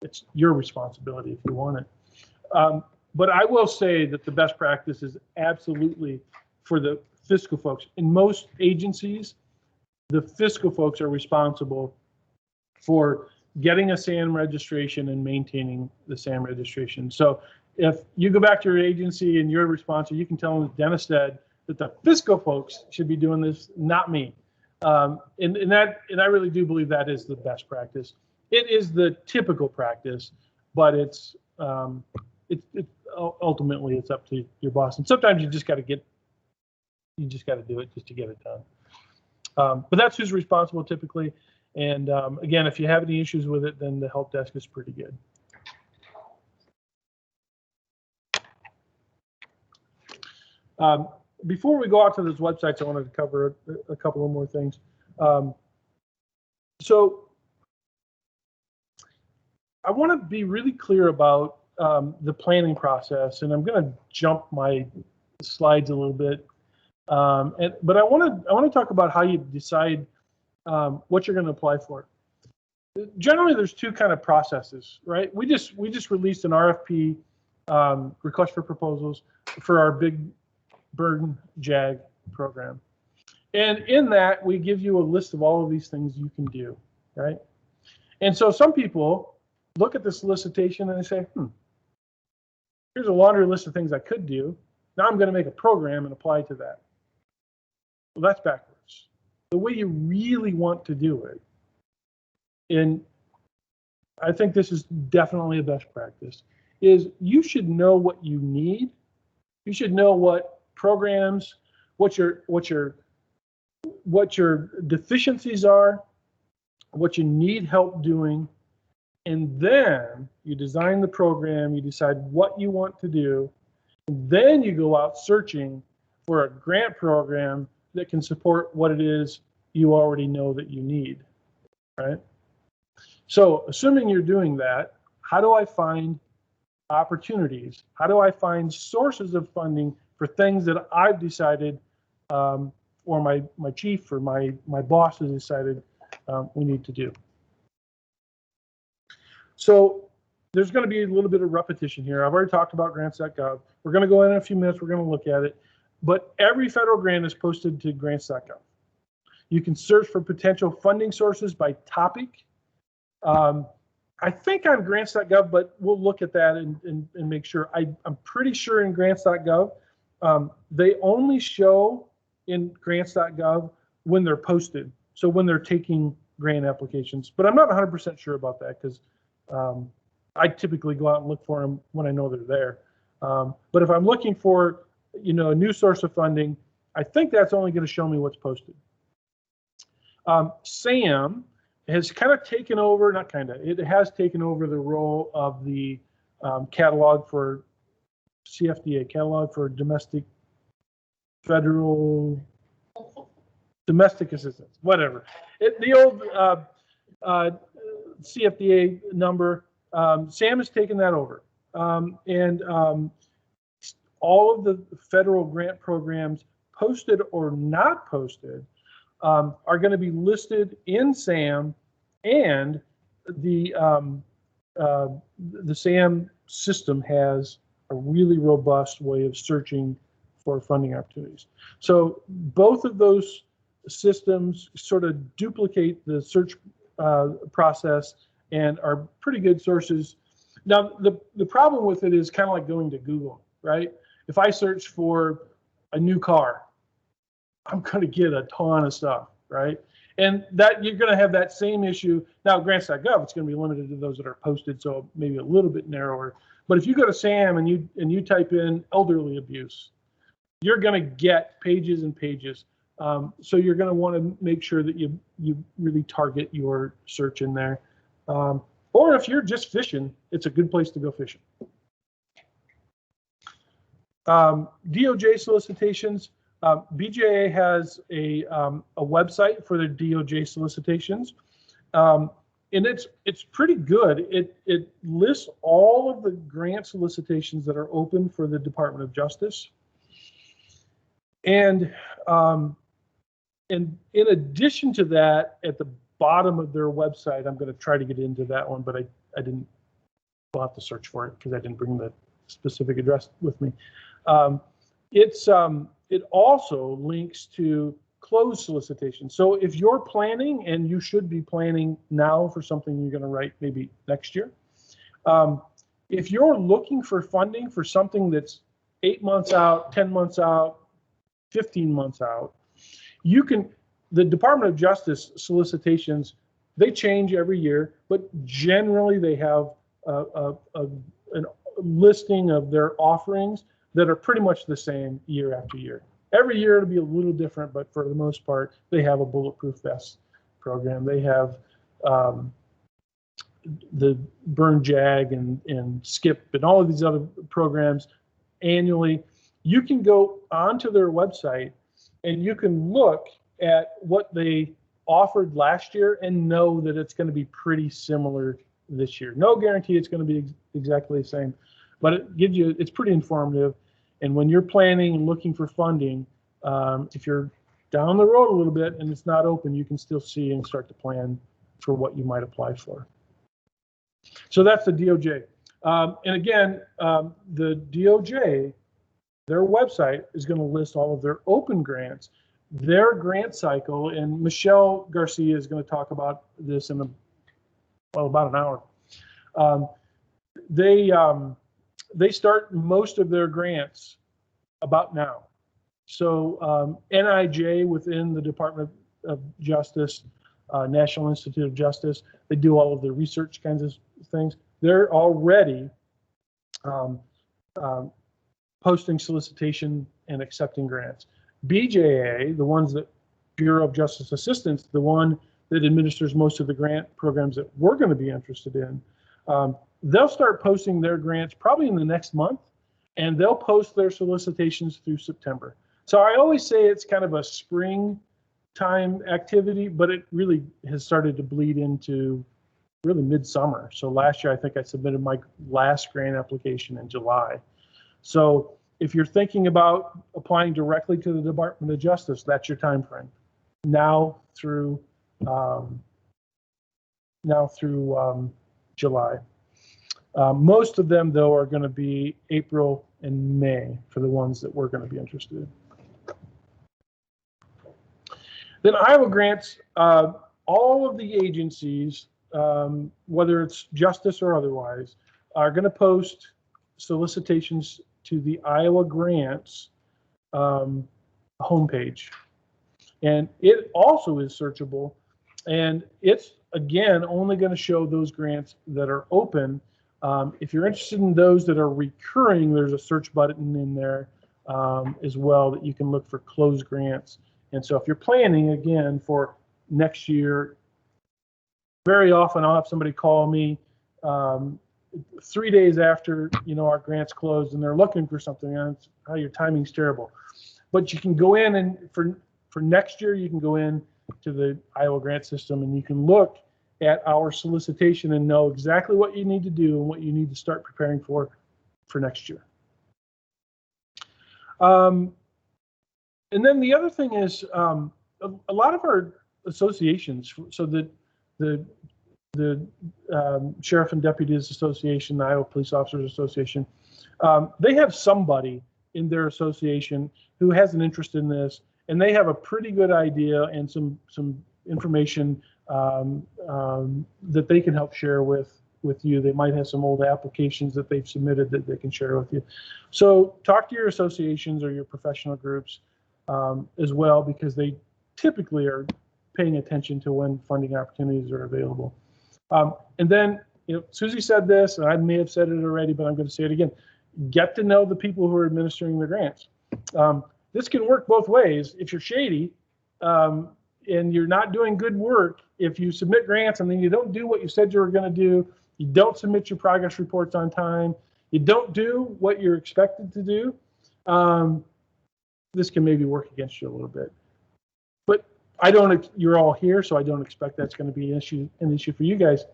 [SPEAKER 1] it's your responsibility if you want it. But I will say that the best practice is absolutely for the fiscal folks. In most agencies, the fiscal folks are responsible for getting a SAM registration and maintaining the SAM registration. So if you go back to your agency and you're responsible, you can tell them, Dennis said, that the fiscal folks should be doing this, not me. And I really do believe that is the best practice. It is the typical practice, but it's ultimately it's up to your boss. And sometimes you just got to do it just to get it done. But that's who's responsible typically. And again, if you have any issues with it, then the help desk is pretty good. Before we go out to those websites, I wanted to cover a couple of more things. So I want to be really clear about the planning process, and I'm going to jump my slides a little bit. But I want to talk about how you decide what you're going to apply for. Generally, there's two kind of processes, right? We just released an RFP, request for proposals, for our Big Burn JAG program. And in that, we give you a list of all of these things you can do, right? And so some people look at this solicitation and they say, here's a laundry list of things I could do. Now I'm going to make a program and apply to that. Well, that's backwards. The way you really want to do it, and I think this is definitely a best practice, is you should know what you need. You should know what programs, what your deficiencies are, what you need help doing, and then you design the program, you decide what you want to do, Then you go out searching for a grant program that can support what it is you already know that you need, right? So assuming you're doing that, how do I find opportunities? How do I find sources of funding for things that I've decided, or my chief or my boss has decided we need to do? So there's going to be a little bit of repetition here. I've already talked about grants.gov. We're going to go in a few minutes. We're going to look at it. But every federal grant is posted to grants.gov. You can search for potential funding sources by topic. I think on grants.gov, but we'll look at that and make sure. I'm pretty sure in grants.gov, they only show in grants.gov when they're posted. So when they're taking grant applications. But I'm not 100% sure about that because I typically go out and look for them when I know they're there. But if I'm looking for, a new source of funding, I think that's only going to show me what's posted. SAM has kind of taken over, it has taken over the role of the catalog for CFDA, catalog for domestic assistance, whatever. The old CFDA number, SAM has taken that over. All of the federal grant programs, posted or not posted, are going to be listed in SAM, and the SAM system has a really robust way of searching for funding opportunities. So both of those systems sort of duplicate the search process and are pretty good sources. Now, the problem with it is kind of like going to Google, right? If I search for a new car, I'm going to get a ton of stuff, right? And that you're going to have that same issue. Now, grants.gov, it's going to be limited to those that are posted, so maybe a little bit narrower. But if you go to SAM and you type in elderly abuse, you're going to get pages and pages. So you're going to want to make sure that you really target your search in there. Or if you're just fishing, it's a good place to go fishing. DOJ solicitations. BJA has a website for their DOJ solicitations, and it's pretty good. It lists all of the grant solicitations that are open for the Department of Justice, and in addition to that, at the bottom of their website, I'm going to try to get into that one, but I didn't. We'll have to search for it because I didn't bring the specific address with me. It also links to closed solicitations. So if you're planning, and you should be planning now for something you're going to write maybe next year, if you're looking for funding for something that's 8 months out, 10 months out, 15 months out, the Department of Justice solicitations, they change every year, but generally they have a listing of their offerings that are pretty much the same year after year. Every year it'll be a little different, but for the most part, they have a bulletproof vest program. They have the Burn Jag and Skip and all of these other programs annually. You can go onto their website and you can look at what they offered last year and know that it's going to be pretty similar this year. No guarantee it's going to be exactly the same, but it's pretty informative. And when you're planning and looking for funding, if you're down the road a little bit and it's not open, you can still see and start to plan for what you might apply for. So that's the DOJ. And again, the DOJ, their website is going to list all of their open grants, their grant cycle, and Michelle Garcia is going to talk about this in about an hour. They start most of their grants about now. So NIJ within the Department of Justice, National Institute of Justice, they do all of the research kinds of things. They're already posting solicitation and accepting grants. BJA, the ones that Bureau of Justice Assistance, the one that administers most of the grant programs that we're going to be interested in, they'll start posting their grants probably in the next month, and they'll post their solicitations through September. So I always say it's kind of a spring time activity, but it really has started to bleed into really midsummer. So last year, I think I submitted my last grant application in July. So if you're thinking about applying directly to the Department of Justice, that's your time frame. Now through July. Most of them, though, are going to be April and May for the ones that we're going to be interested in. Then Iowa grants, all of the agencies, whether it's justice or otherwise, are going to post solicitations to the Iowa grants homepage. And it also is searchable. And it's, again, only going to show those grants that are open. If you're interested in those that are recurring, there's a search button in there as well that you can look for closed grants. And so if you're planning, again, for next year, very often I'll have somebody call me 3 days after, our grants closed, and they're looking for something, and it's, oh, your timing's terrible. But you can go in, and for next year, you can go in to the Iowa grant system, and you can look at our solicitation and know exactly what you need to do and what you need to start preparing for next year. And then the other thing is a lot of our associations, so the Sheriff and Deputies Association, the Iowa Police Officers Association, they have somebody in their association who has an interest in this, and they have a pretty good idea and some information that they can help share with you. They might have some old applications that they've submitted that they can share with you. So talk to your associations or your professional groups as well, because they typically are paying attention to when funding opportunities are available. And then, Susie said this, and I may have said it already, but I'm going to say it again. Get to know the people who are administering the grants. This can work both ways. If you're shady and you're not doing good work, if you submit grants and then you don't do what you said you were going to do, you don't submit your progress reports on time, you don't do what you're expected to do, this can maybe work against you a little bit. But you're all here, so I don't expect that's going to be an issue for you guys.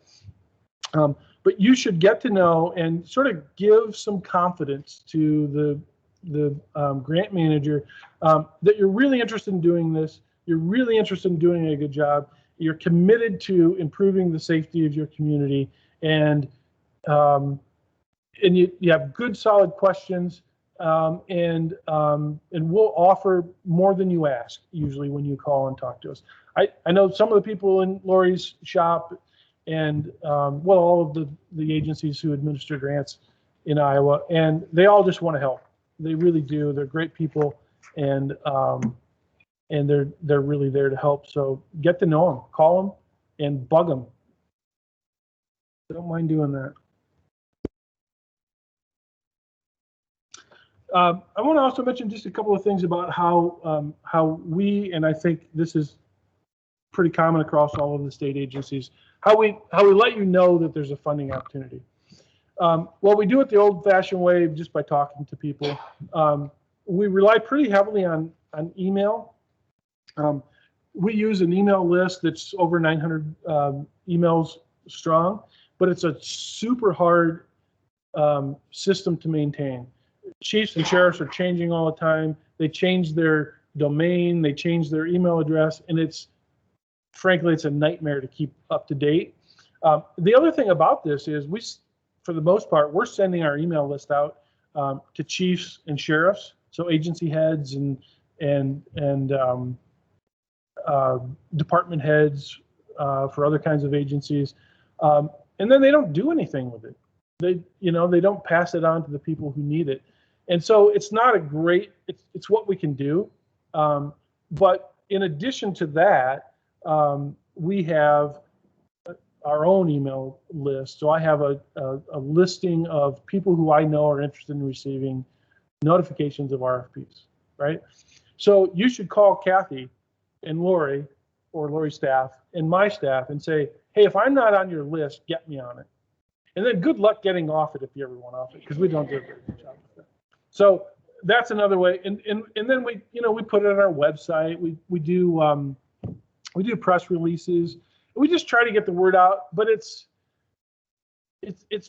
[SPEAKER 1] But you should get to know and sort of give some confidence to the grant manager that you're really interested in doing this. You're really interested in doing a good job. You're committed to improving the safety of your community, and you have good, solid questions, and we'll offer more than you ask usually when you call and talk to us. I know some of the people in Lori's shop, and all of the agencies who administer grants in Iowa, and they all just want to help. They really do. They're great people, and they're really there to help. So get to know them, call them, and bug them. Don't mind doing that. I want to also mention just a couple of things about how we, and I think this is pretty common across all of the state agencies, how we let you know that there's a funding opportunity. Well, we do it the old-fashioned way, just by talking to people. We rely pretty heavily on email. We use an email list that's over 900 emails strong, but it's a super hard system to maintain. Chiefs and sheriffs are changing all the time. They change their domain, they change their email address, and frankly, it's a nightmare to keep up to date. The other thing about this is for the most part, we're sending our email list out to chiefs and sheriffs, so agency heads and department heads for other kinds of agencies, and then they don't do anything with it. They don't pass it on to the people who need it, and so it's not a great. It's what we can do, but in addition to that, we have our own email list. So I have a listing of people who I know are interested in receiving notifications of RFPs, right? So you should call Kathy and Lori, or Lori's staff, and my staff, and say, hey, if I'm not on your list, get me on it. And then good luck getting off it if you ever want off it, because we don't do a very good job with So that's another way. And then we, we put it on our website. We do press releases. We just try to get the word out, but it's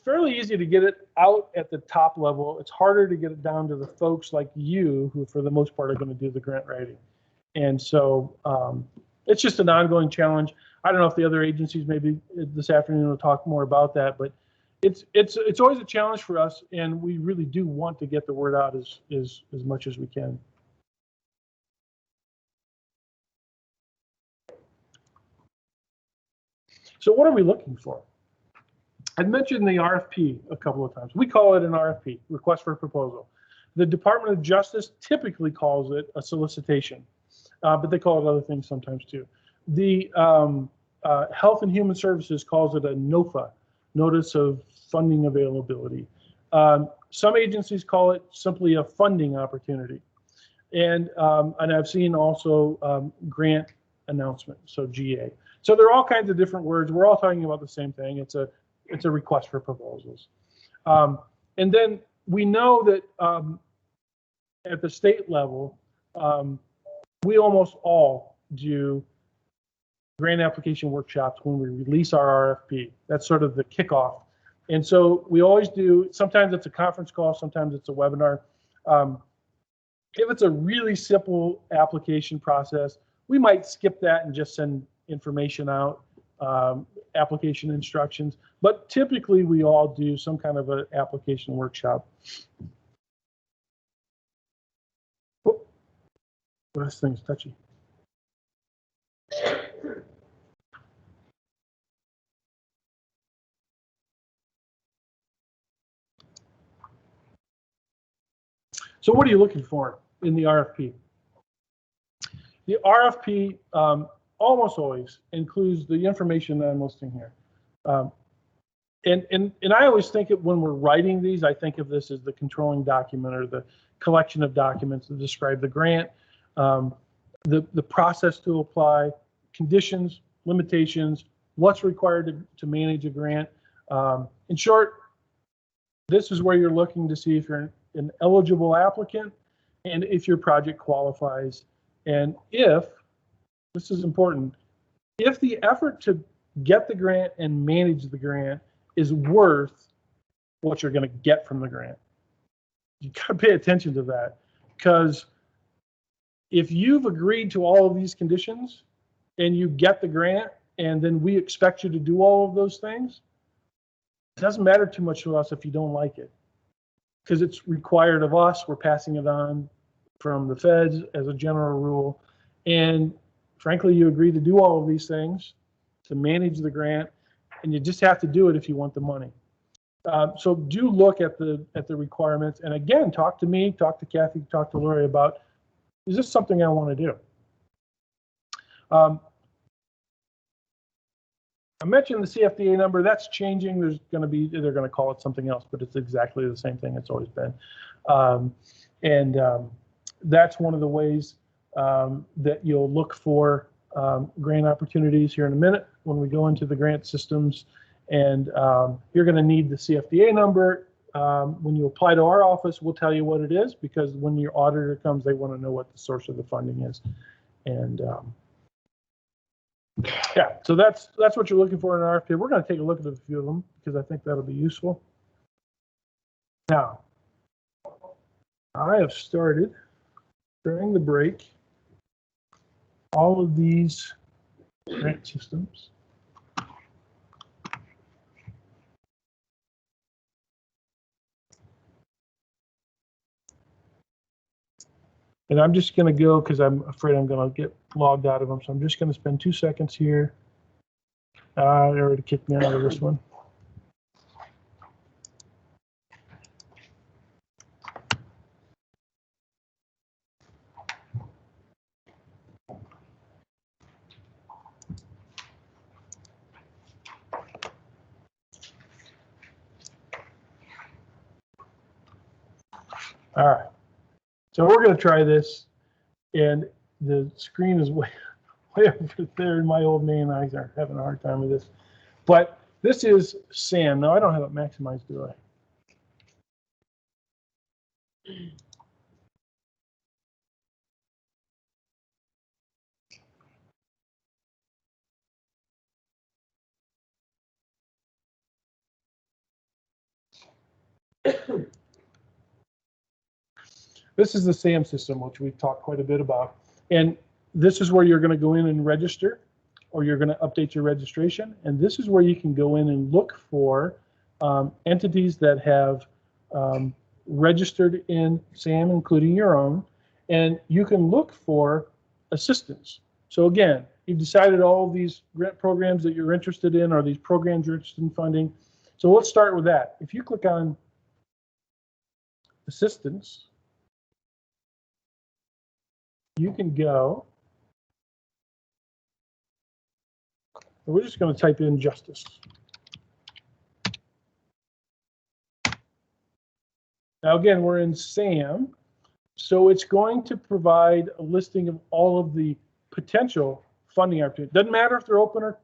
[SPEAKER 1] fairly easy to get it out at the top level. It's harder to get it down to the folks like you, who for the most part are going to do the grant writing. And so it's just an ongoing challenge. I don't know if the other agencies maybe this afternoon will talk more about that, but it's always a challenge for us, and we really do want to get the word out as much as we can. So what are we looking for? I mentioned the RFP a couple of times. We call it an RFP, request for proposal. The Department of Justice typically calls it a solicitation, but they call it other things sometimes too. The Health and Human Services calls it a NOFA, Notice of Funding Availability. Some agencies call it simply a funding opportunity. And I've seen also grant announcement, so GA. So there are all kinds of different words. We're all talking about the same thing. It's a request for proposals. And then we know that at the state level, we almost all do grant application workshops when we release our RFP. That's sort of the kickoff. And so we always do, sometimes it's a conference call, sometimes it's a webinar. If it's a really simple application process, we might skip that and just send information out, application instructions. But typically we all do some kind of an application workshop. Oh, this thing's touchy. So what are you looking for in the RFP? The RFP almost always includes the information that I'm listing here. And I always think it when we're writing these, I think of this as the controlling document or the collection of documents that describe the grant, the process to apply, conditions, limitations, what's required to manage a grant. In short, this is where you're looking to see if you're an eligible applicant and if your project qualifies. And if, this is important, if the effort to get the grant and manage the grant is worth what you're going to get from the grant. You got to pay attention to that, because if you've agreed to all of these conditions and you get the grant and then we expect you to do all of those things, it doesn't matter too much to us if you don't like it, because it's required of us. We're passing it on from the feds as a general rule. And frankly, you agree to do all of these things to manage the grant, and you just have to do it if you want the money. So do look at the requirements, and again, talk to me, talk to Kathy, talk to Lori about, is this something I want to do? I mentioned the CFDA number. That's changing. They're going to call it something else, but it's exactly the same thing it's always been. That's one of the ways that you'll look for grant opportunities here in a minute when we go into the grant systems. And you're going to need the CFDA number. When you apply to our office, we'll tell you what it is, because when your auditor comes, they want to know what the source of the funding is. And yeah, so that's what you're looking for in an RFP. We're going to take a look at a few of them because I think that'll be useful. Now, I have started during the break all of these grant systems. And I'm just going to go, because I'm afraid I'm going to get logged out of them. So I'm just going to spend 2 seconds here. They already kicked me out of this one. All right. So we're going to try this, and the screen is way over there, and my old man and I are having a hard time with this. But this is SAM. Now, I don't have it maximized, do I? This is the SAM system, which we've talked quite a bit about. And this is where you're going to go in and register, or you're going to update your registration. And this is where you can go in and look for entities that have registered in SAM, including your own. And you can look for assistance. So again, you've decided all these grant programs that you're interested in, or these programs you're interested in funding. So let's start with that. If you click on assistance, you can go, and we're just going to type in justice. Now again, we're in SAM, so it's going to provide a listing of all of the potential funding opportunities. Doesn't matter if they're open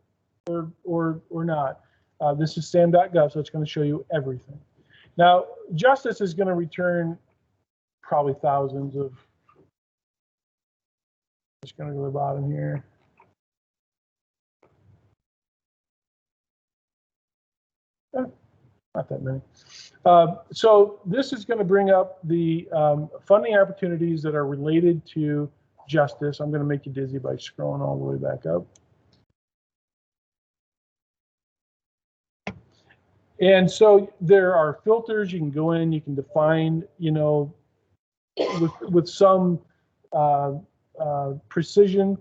[SPEAKER 1] or not. This is sam.gov, so it's going to show you everything. Now, justice is going to return probably thousands of. Just going to go to the bottom here. Not that many. So this is going to bring up the funding opportunities that are related to justice. I'm going to make you dizzy by scrolling all the way back up. And so there are filters you can go in, you can define, you know, with some precision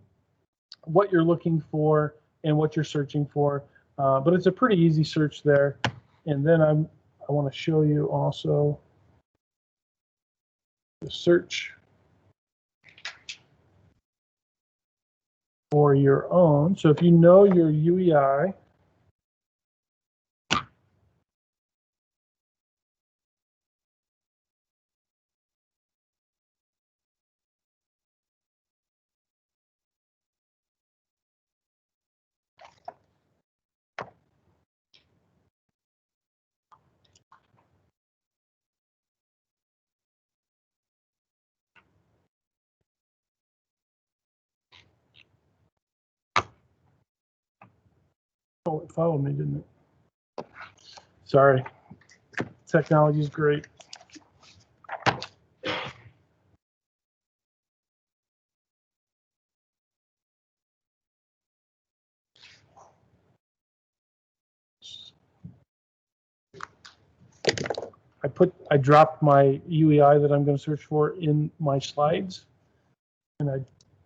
[SPEAKER 1] what you're looking for and what you're searching for. But it's a pretty easy search there. And then I want to show you also the search for your own. So if you know your UEI, oh, it followed me, didn't it? Sorry. Technology is great. I dropped my UEI that I'm going to search for in my slides, and I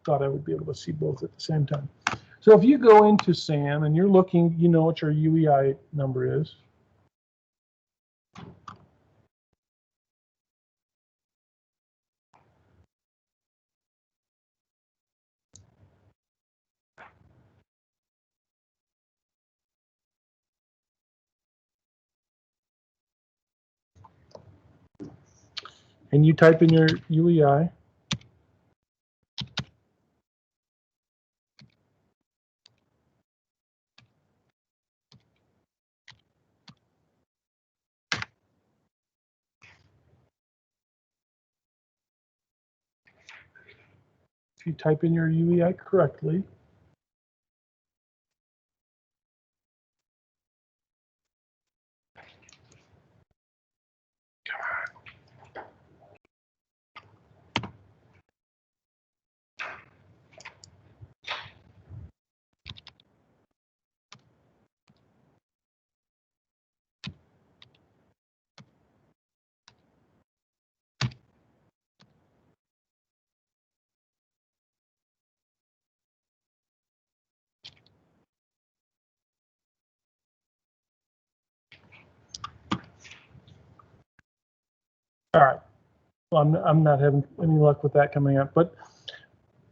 [SPEAKER 1] thought I would be able to see both at the same time. So if you go into SAM and you're looking, you know what your UEI number is. And you type in your UEI. If you type in your UEI correctly, all right. Well, I'm not having any luck with that coming up, but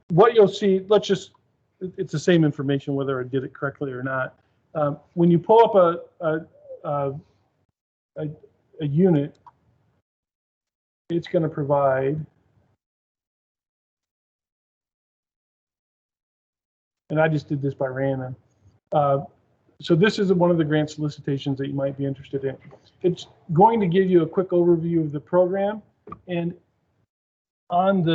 [SPEAKER 1] what you'll see, it's the same information whether I did it correctly or not. When you pull up a unit, it's going to provide, and I just did this by random. So this is one of the grant solicitations that you might be interested in. It's going to give you a quick overview of the program, And on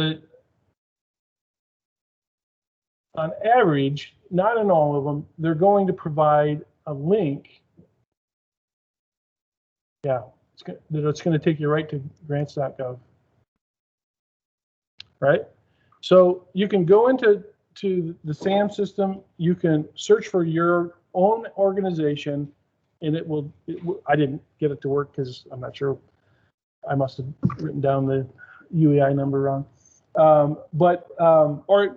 [SPEAKER 1] average, not in all of them, they're going to provide a link. Yeah, it's going to take you right to grants.gov. Right? So you can go into the SAM system, you can search for your own organization, and I didn't get it to work because I'm not sure, I must have written down the UEI number wrong. Or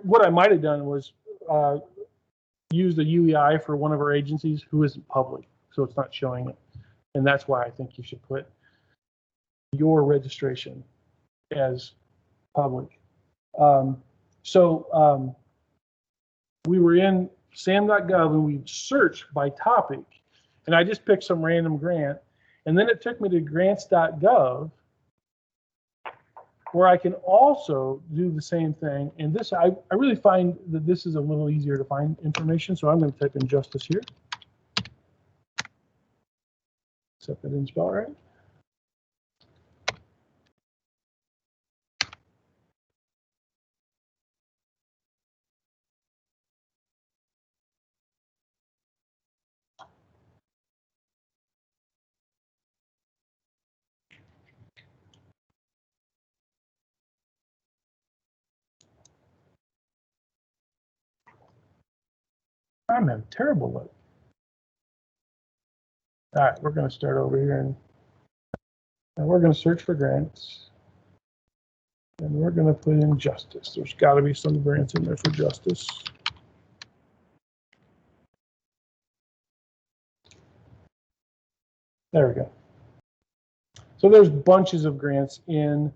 [SPEAKER 1] what I might have done was use the UEI for one of our agencies who isn't public, so it's not showing it. And that's why I think you should put your registration as public. We were in sam.gov and we searched by topic, and I just picked some random grant, and then it took me to grants.gov, where I can also do the same thing. And this, I really find that this is a little easier to find information, so I'm going to type in justice here. Except I didn't spell it right. I'm having terrible luck. All right, we're going to start over here, and we're going to search for grants, and we're going to put in justice. There's got to be some grants in there for justice. There we go. So there's bunches of grants in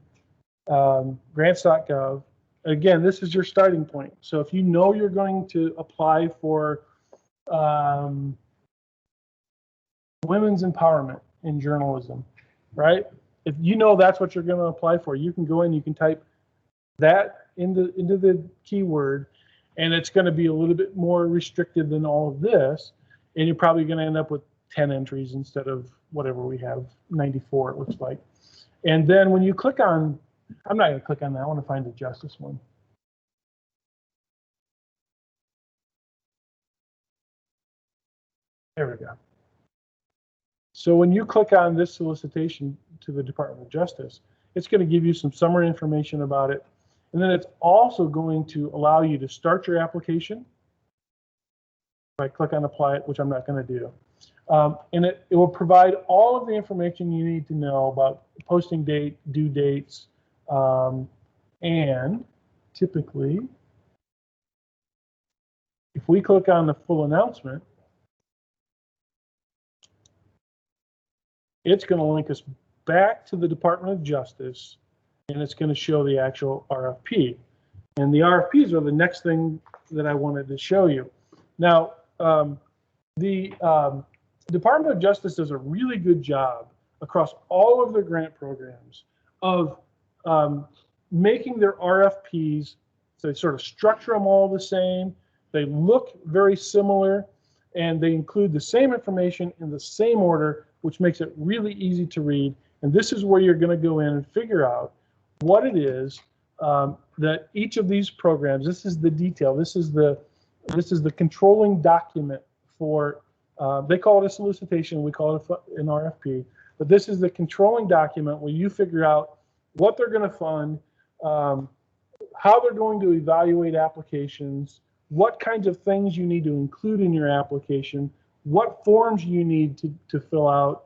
[SPEAKER 1] grants.gov. Again, this is your starting point. So if you know you're going to apply for women's empowerment in journalism, right? If you know that's what you're going to apply for, you can go in, you can type that into the keyword, and it's going to be a little bit more restricted than all of this, and you're probably going to end up with 10 entries instead of whatever we have, 94 it looks like. And then when you click on, I'm not going to click on that, I want to find the justice one. There we go. So when you click on this solicitation to the Department of Justice, it's going to give you some summary information about it. And then it's also going to allow you to start your application. If I click on apply it, which I'm not going to do. And it will provide all of the information you need to know about posting date, due dates, and typically, if we click on the full announcement, it's going to link us back to the Department of Justice, and it's going to show the actual RFP. And the RFPs are the next thing that I wanted to show you. Now, the Department of Justice does a really good job across all of their grant programs of making their RFPs, so they sort of structure them all the same, they look very similar, and they include the same information in the same order, which makes it really easy to read. And this is where you're going to go in and figure out what it is that each of these programs, this is the detail, this is the controlling document for, they call it a solicitation, we call it an RFP, but this is the controlling document where you figure out what they're going to fund, how they're going to evaluate applications, what kinds of things you need to include in your application, what forms you need to fill out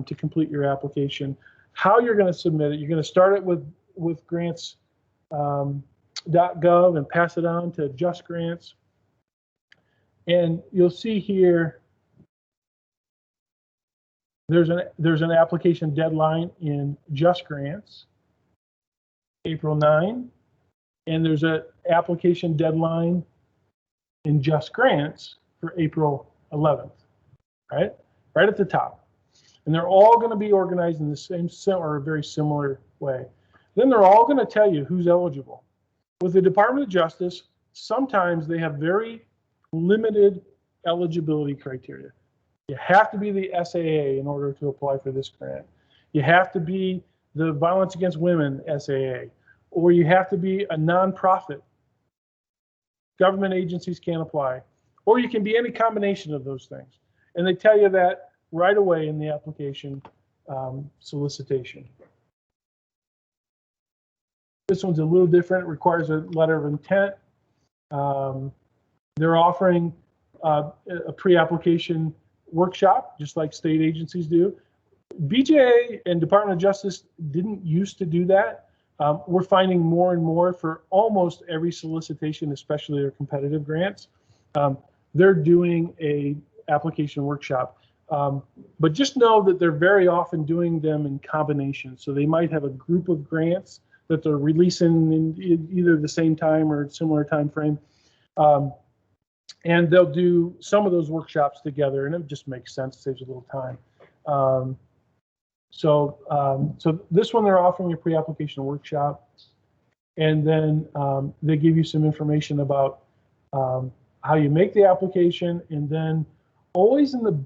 [SPEAKER 1] to complete your application, how you're going to submit it. You're going to start it with grants.gov and pass it on to Just Grants. And you'll see here, there's an application deadline in Just Grants, April 9, and there's an application deadline in Just Grants for April 11th, right at the top. And they're all going to be organized in the same or a very similar way. Then they're all going to tell you who's eligible. With the Department of Justice, sometimes they have very limited eligibility criteria. You have to be the SAA in order to apply for this grant. You have to be the Violence Against Women SAA, or you have to be a nonprofit. Government agencies can't apply, or you can be any combination of those things. And they tell you that right away in the application solicitation. This one's a little different. It requires a letter of intent. They're offering a pre-application workshop, just like state agencies do. BJA and Department of Justice didn't used to do that. We're finding more and more for almost every solicitation, especially their competitive grants. They're doing a application workshop. But just know that they're very often doing them in combination. So they might have a group of grants that they're releasing in either the same time or similar time frame. And they'll do some of those workshops together, and it just makes sense, saves a little time. So this one, they're offering a pre-application workshop, and then they give you some information about how you make the application, and then always in the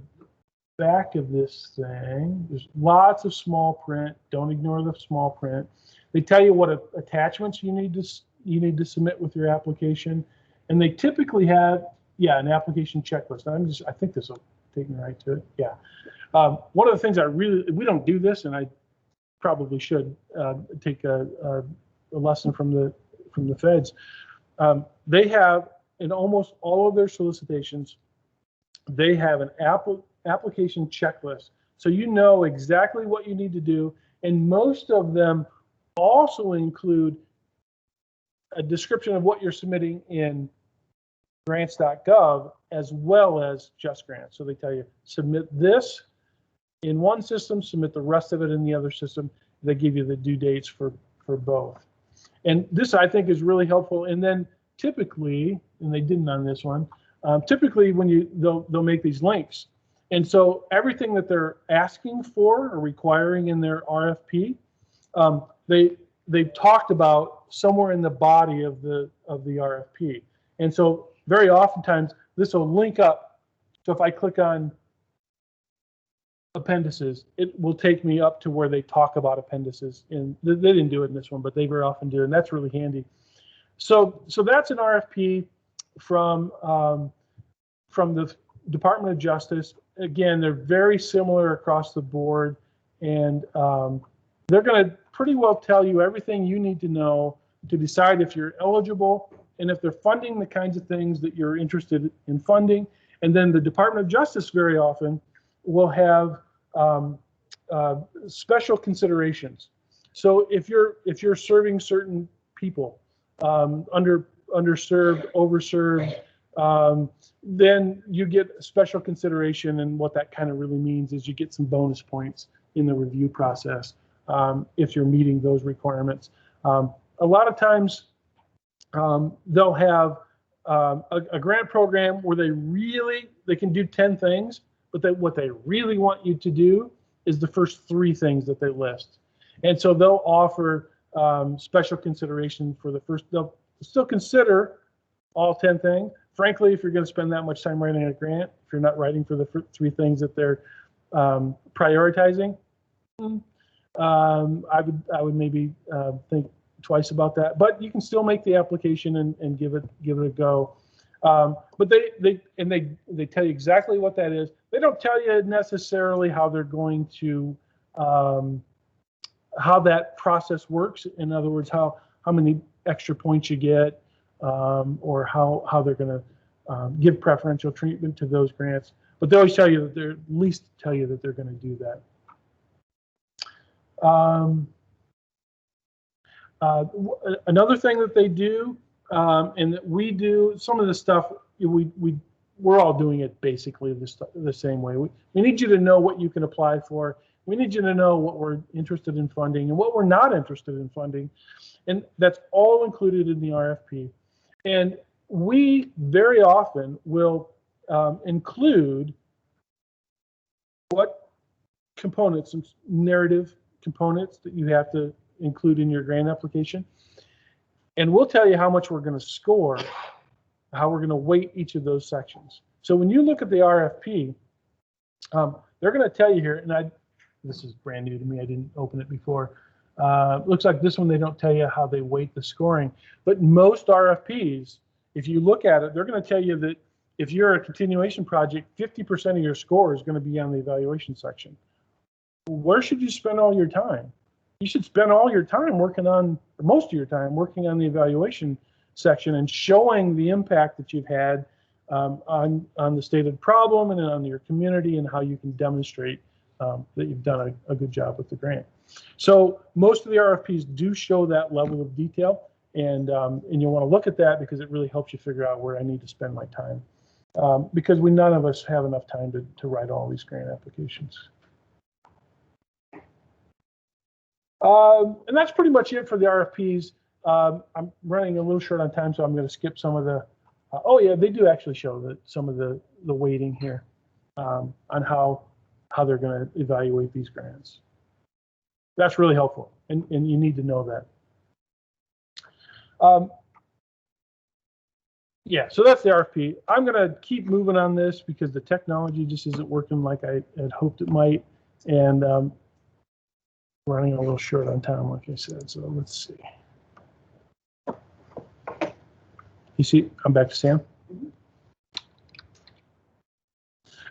[SPEAKER 1] back of this thing, there's lots of small print. Don't ignore the small print. They tell you what attachments you need to submit with your application, and they typically have an application checklist. I think this will take me right to it. Yeah. One of the things we don't do this, and I probably should take a lesson from the feds. They have, in almost all of their solicitations, they have an application checklist. So you know exactly what you need to do, and most of them also include a description of what you're submitting in grants.gov as well as Just Grants. So they tell you, submit this in one system, submit the rest of it in the other system. They give you the due dates for both. And this, I think, is really helpful. And then typically, and they didn't on this one, typically when they'll make these links. And so everything that they're asking for or requiring in their RFP, they've talked about somewhere in the body of the RFP. And so very oftentimes this will link up. So if I click on appendices, it will take me up to where they talk about appendices. And they didn't do it in this one, but they very often do, and that's really handy. So that's an RFP from the Department of Justice. Again, they're very similar across the board, and they're going to pretty well tell you everything you need to know to decide if you're eligible and if they're funding the kinds of things that you're interested in funding. And then the Department of Justice very often will have special considerations. So if you're serving certain people, underserved, overserved, then you get special consideration, and what that kind of really means is you get some bonus points in the review process if you're meeting those requirements. A lot of times they'll have a grant program where they can do 10 things, but what they really want you to do is the first 3 things that they list. And so they'll offer special consideration for the first. They'll still consider all 10 things. Frankly, if you're going to spend that much time writing a grant, if you're not writing for the 3 things that they're prioritizing, I would maybe think twice about that. But you can still make the application and give it a go. But they tell you exactly what that is. They don't tell you necessarily how they're going to how that process works. In other words, how many extra points you get, or how they're going to give preferential treatment to those grants. But they always tell you that they're at least tell you that they're going to do that. Another thing that they do, and that we do, some of the stuff we're all doing it basically the same way. We need you to know what you can apply for. We need you to know what we're interested in funding and what we're not interested in funding, and that's all included in the RFP. And we very often will include what components, some narrative components that you have to include in your grant application. And we'll tell you how much we're going to score, how we're going to weight each of those sections. So when you look at the RFP, they're going to tell you here, and this is brand new to me, I didn't open it before. Looks like this one, they don't tell you how they weight the scoring, but most RFPs, if you look at it, they're going to tell you that if you're a continuation project, 50% of your score is going to be on the evaluation section. Where should you spend all your time? You should spend all your time working on, or most of your time working on the evaluation section and showing the impact that you've had on the stated problem and on your community, and how you can demonstrate that you've done a good job with the grant. So most of the RFPs do show that level of detail, and you'll want to look at that because it really helps you figure out where I need to spend my time, because none of us have enough time to write all these grant applications. And that's pretty much it for the RFPs. I'm running a little short on time, so I'm going to skip some of the. Oh yeah, they do actually show some of the weighting here on how they're going to evaluate these grants. That's really helpful, and you need to know that. Yeah, so that's the RFP. I'm going to keep moving on this because the technology just isn't working like I had hoped it might, and running a little short on time, like I said. So let's see. You see, I'm back to Sam.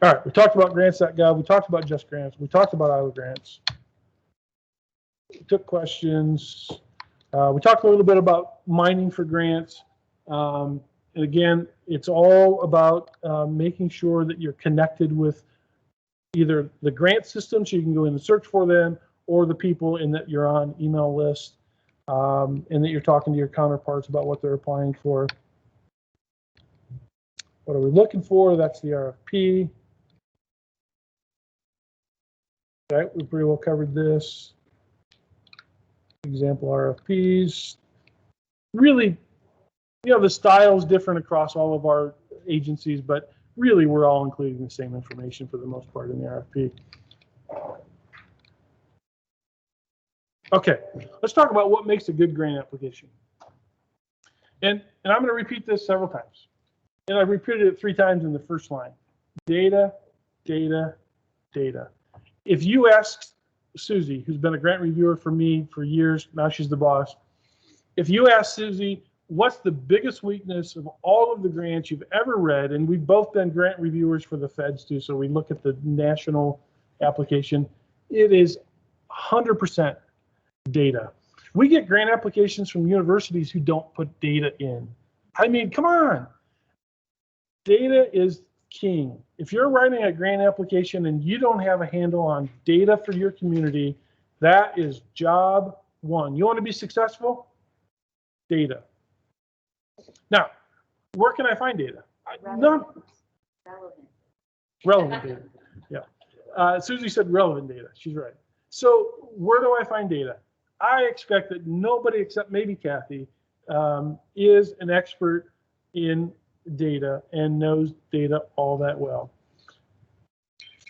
[SPEAKER 1] All right, we talked about grants.gov. We talked about Just Grants. We talked about Iowa Grants. We took questions. We talked a little bit about mining for grants. And again, it's all about making sure that you're connected with either the grant system, so you can go in and search for them, or the people in that you're on email list, and that you're talking to your counterparts about what they're applying for. What are we looking for? That's the RFP. Okay, we pretty well covered this. Example RFPs. Really, the style is different across all of our agencies, but really we're all including the same information for the most part in the RFP. Okay, let's talk about what makes a good grant application. And I'm going to repeat this several times. And I repeated it 3 times in the first line. Data, data, data. If you ask Susie, who's been a grant reviewer for me for years, now she's the boss. If you ask Susie, what's the biggest weakness of all of the grants you've ever read, and we've both been grant reviewers for the feds too, so we look at the national application, it is 100% data. We get grant applications from universities who don't put data in. I mean, come on. Data is king. If you're writing a grant application and you don't have a handle on data for your community, that is job one. You want to be successful? Data. Now, where can I find data? Relevant data. Yeah. Susie said relevant data. She's right. So where do I find data? I expect that nobody except maybe Kathy is an expert in data and knows data all that well.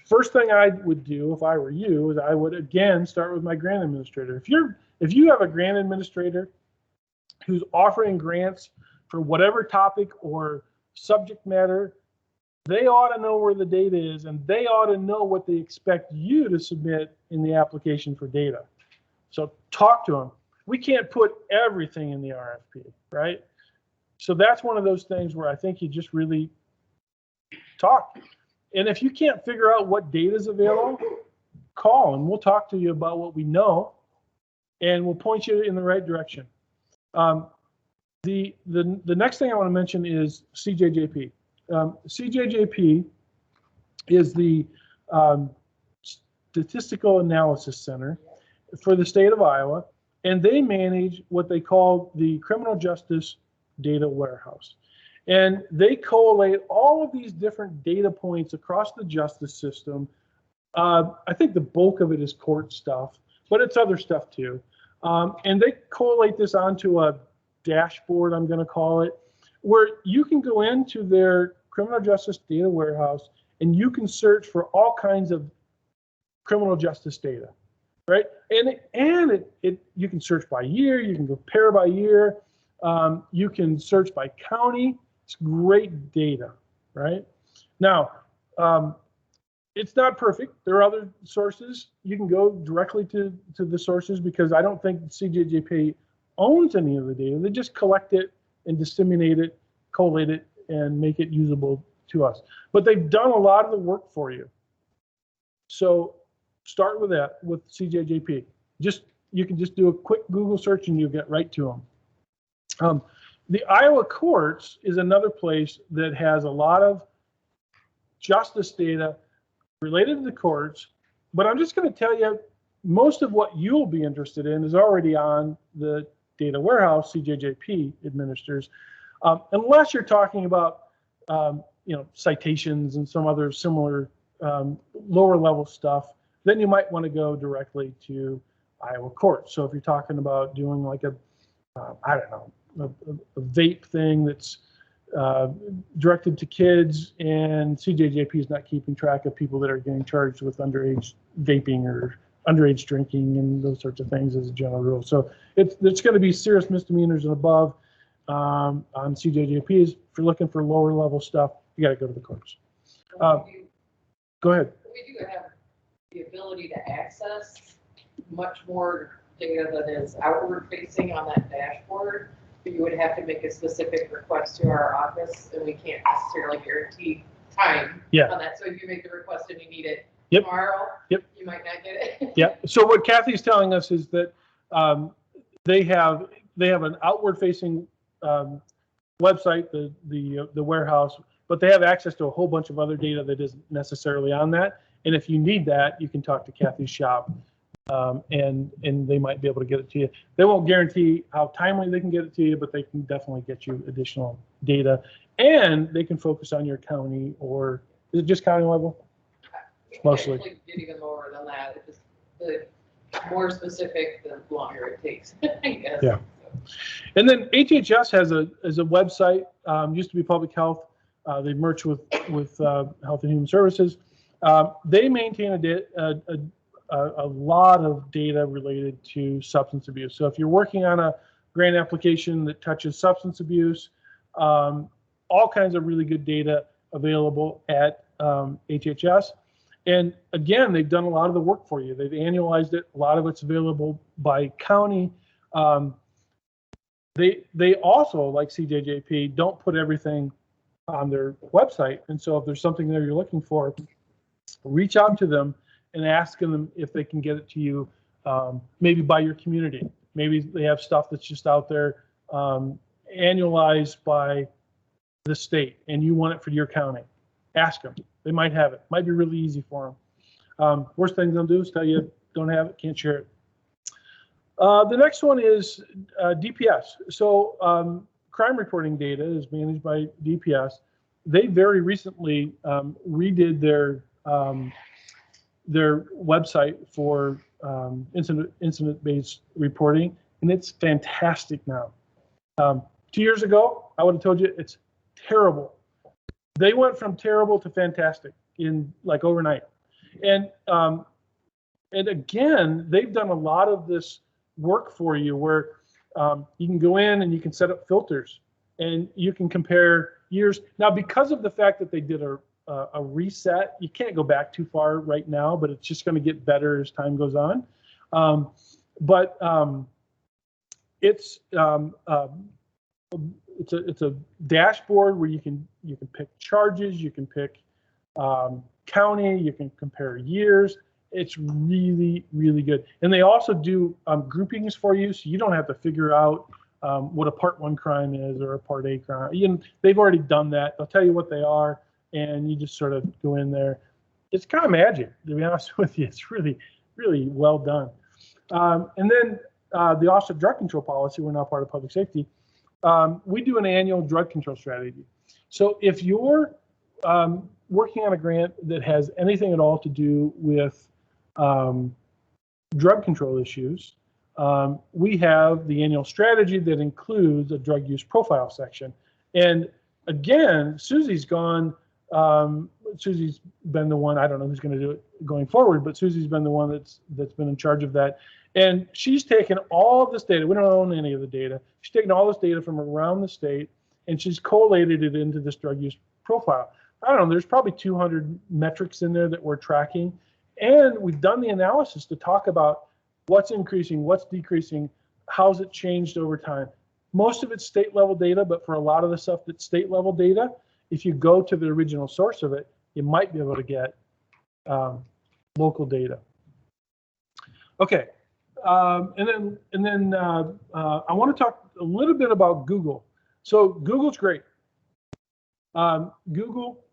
[SPEAKER 1] First thing I would do if I were you is I would again start with my grant administrator. If you have a grant administrator who's offering grants for whatever topic or subject matter, they ought to know where the data is, and they ought to know what they expect you to submit in the application for data. So talk to them. We can't put everything in the RFP, right? So that's one of those things where I think you just really talk. And if you can't figure out what data is available, call and we'll talk to you about what we know, and we'll point you in the right direction. The next thing I want to mention is CJJP. CJJP is the Statistical Analysis Center for the state of Iowa, and they manage what they call the Criminal Justice Data Warehouse. And they collate all of these different data points across the justice system. I think the bulk of it is court stuff, but it's other stuff too. And they collate this onto a dashboard, I'm going to call it, where you can go into their Criminal Justice Data Warehouse and you can search for all kinds of criminal justice data, right? And you can search by year, you can compare by year, you can search by county. It's great data, right? Now, It's not perfect. There are other sources. You can go directly to the sources because I don't think CJJP owns any of the data. They just collect it and disseminate it, collate it, and make it usable to us. But they've done a lot of the work for you. So start with that, with CJJP. You can just do a quick Google search and you'll get right to them. The Iowa courts is another place that has a lot of justice data related to the courts, but I'm just going to tell you, most of what you'll be interested in is already on the data warehouse CJJP administers, unless you're talking about citations and some other similar lower level stuff. Then you might want to go directly to Iowa courts. So if you're talking about doing like a vape thing that's directed to kids, and CJJP is not keeping track of people that are getting charged with underage vaping or underage drinking and those sorts of things as a general rule. So it's going to be serious misdemeanors and above on CJJPs. If you're looking for lower level stuff, you got to go to the courts. Go ahead.
[SPEAKER 6] We do have the ability to access much more data that is outward facing on that dashboard. But you would have to make a specific request to our office, and we can't necessarily guarantee time on that. So if you make the request and you need it tomorrow, you might not get it.
[SPEAKER 1] So what Kathy's telling us is that they have an outward facing website, the warehouse, but they have access to a whole bunch of other data that isn't necessarily on that. And if you need that, you can talk to Kathy's shop. And they might be able to get it to you. They won't guarantee how timely they can get it to you, but they can definitely get you additional data. And they can focus on your county, or is it just county level? Mostly.
[SPEAKER 6] Get even lower than that. It's just the more specific, the longer it takes, I guess.
[SPEAKER 1] Yeah. And then HHS has a website, used to be Public Health. They merged with Health and Human Services. They maintain a lot of data related to substance abuse. So if you're working on a grant application that touches substance abuse, all kinds of really good data available at HHS. And again, they've done a lot of the work for you. They've annualized it. A lot of it's available by county. They also, like CJJP, don't put everything on their website. And so if there's something there you're looking for, reach out to them and asking them if they can get it to you, maybe by your community. Maybe they have stuff that's just out there annualized by the state, and you want it for your county. Ask them. They might have it. Might be really easy for them. Worst thing they'll do is tell you don't have it, can't share it. The next one is DPS. So crime reporting data is managed by DPS. They very recently redid their website for incident-based reporting, and it's fantastic now. 2 years ago, I would have told you it's terrible. They went from terrible to fantastic in like overnight. And again, they've done a lot of this work for you where you can go in and you can set up filters and you can compare years. Now, because of the fact that they did a reset, you can't go back too far right now, but it's just going to get better as time goes on. It's a dashboard where you can pick charges, you can pick county, you can compare years. It's really, really good. And they also do groupings for you, so you don't have to figure out what a Part 1 crime is or a Part A crime. They've already done that. They'll tell you what they are, and you just sort of go in there. It's kind of magic, to be honest with you. It's really, really well done. And then the Office of Drug Control Policy, we're now part of public safety. We do an annual drug control strategy. So if you're working on a grant that has anything at all to do with drug control issues, we have the annual strategy that includes a drug use profile section. And again, Susie's gone, Susie's been the one, I don't know who's going to do it going forward, but Susie's been the one that's been in charge of that. And she's taken all of this data. We don't own any of the data. She's taken all this data from around the state, and she's collated it into this drug use profile. I don't know, there's probably 200 metrics in there that we're tracking. And we've done the analysis to talk about what's increasing, what's decreasing, how's it changed over time. Most of it's state level data, but for a lot of the stuff that's state level data, if you go to the original source of it, you might be able to get local data. Okay, and then I want to talk a little bit about Google. So Google's great. Google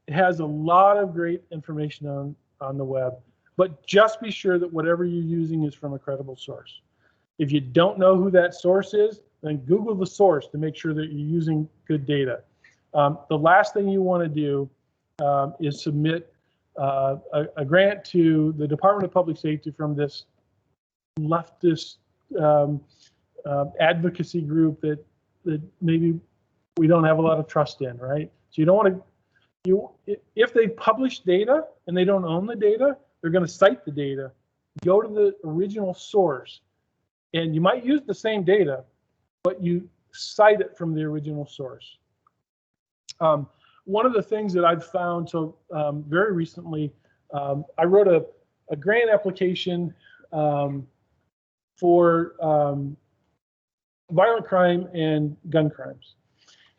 [SPEAKER 1] has a lot of great information on the web, but just be sure that whatever you're using is from a credible source. If you don't know who that source is, then Google the source to make sure that you're using good data. The last thing you want to do is submit a grant to the Department of Public Safety from this leftist advocacy group that maybe we don't have a lot of trust in, right? So you don't want to, if they publish data and they don't own the data, they're going to cite the data. Go to the original source, and you might use the same data, but you cite it from the original source. One of the things that I've found, so very recently, I wrote a grant application for violent crime and gun crimes.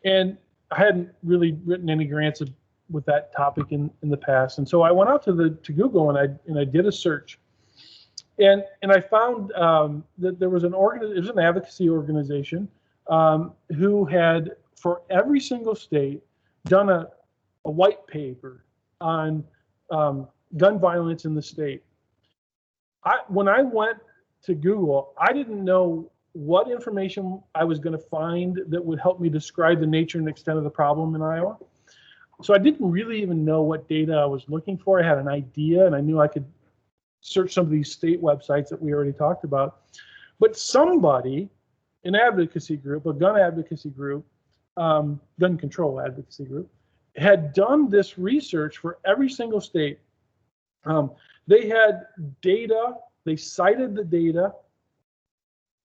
[SPEAKER 1] And I hadn't really written any grants with that topic in the past. And so I went out to Google and I did a search. And I found that there was an advocacy organization who had, for every single state, done a white paper on gun violence in the state. When I went to Google, I didn't know what information I was going to find that would help me describe the nature and extent of the problem in Iowa. So I didn't really even know what data I was looking for. I had an idea, and I knew I could search some of these state websites that we already talked about. But somebody, an advocacy group, a gun advocacy group, gun control advocacy group, had done this research for every single state. They had data, they cited the data,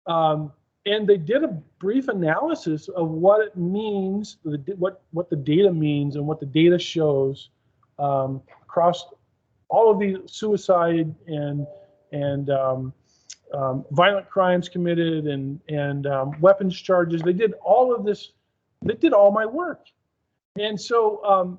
[SPEAKER 1] and they did a brief analysis of what it means, what the data means and what the data shows across all of the suicide and violent crimes committed and weapons charges. They did all of this. They did all my work. And so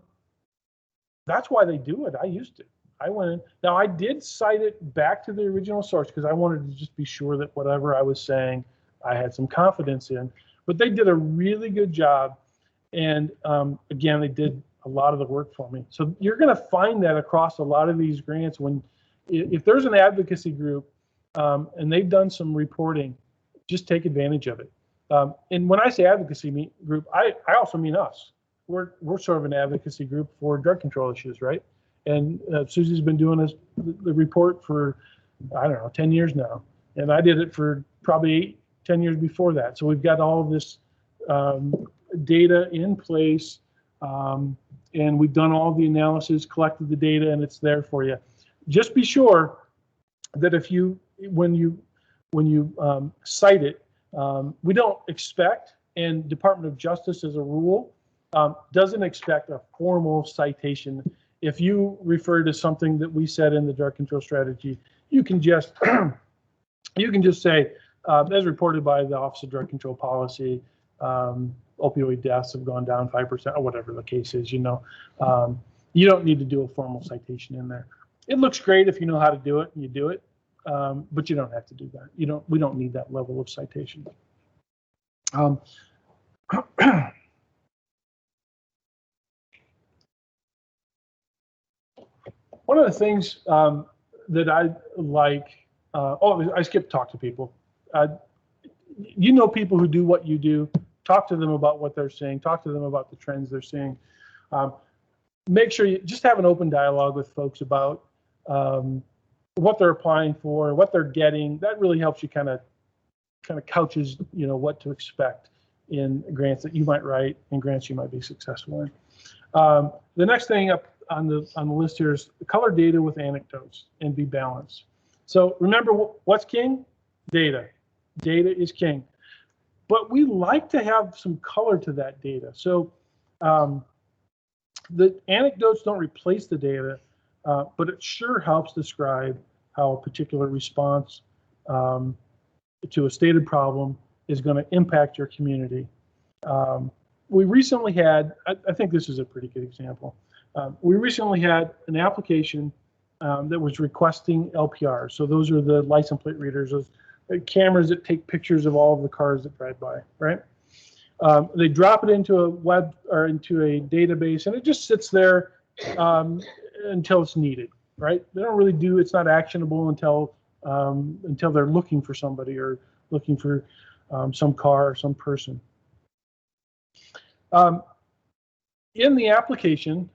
[SPEAKER 1] that's why they do it. I used to. I went in. Now, I did cite it back to the original source because I wanted to just be sure that whatever I was saying, I had some confidence in. But they did a really good job. And again, they did a lot of the work for me. So you're going to find that across a lot of these grants. If there's an advocacy group and they've done some reporting, just take advantage of it. And when I say advocacy group, I also mean us. We're sort of an advocacy group for drug control issues, right? And Susie's been doing the report for, I don't know, 10 years now. And I did it for probably 10 years before that. So we've got all of this data in place, and we've done all the analysis, collected the data, and it's there for you. Just be sure that when you cite it, we don't expect, and Department of Justice as a rule doesn't expect a formal citation. If you refer to something that we said in the drug control strategy, you can just say, as reported by the Office of Drug Control Policy, opioid deaths have gone down 5%, or whatever the case is. You don't need to do a formal citation in there. It looks great if you know how to do it and you do it, but you don't have to do that. We don't need that level of citation. One of the things that I like, I skipped talk to people. People who do what you do, talk to them about what they're seeing, talk to them about the trends they're seeing. Make sure you just have an open dialogue with folks about what they're applying for, what they're getting. That really helps you kind of couches, what to expect in grants that you might write and grants you might be successful in. The next thing up on the list here is color data with anecdotes and be balanced. So remember, what's king? Data. Data is king. But we like to have some color to that data. So The anecdotes don't replace the data, but it sure helps describe how a particular response to a stated problem is going to impact your community. We recently had, I think this is a pretty good example. We recently had an application that was requesting LPR. So those are the license plate readers, those cameras that take pictures of all of the cars that drive by, right? They drop it into a web or into a database, and it just sits there until it's needed, right? They don't really do, it's not actionable until they're looking for somebody or looking for some car or some person. In the application,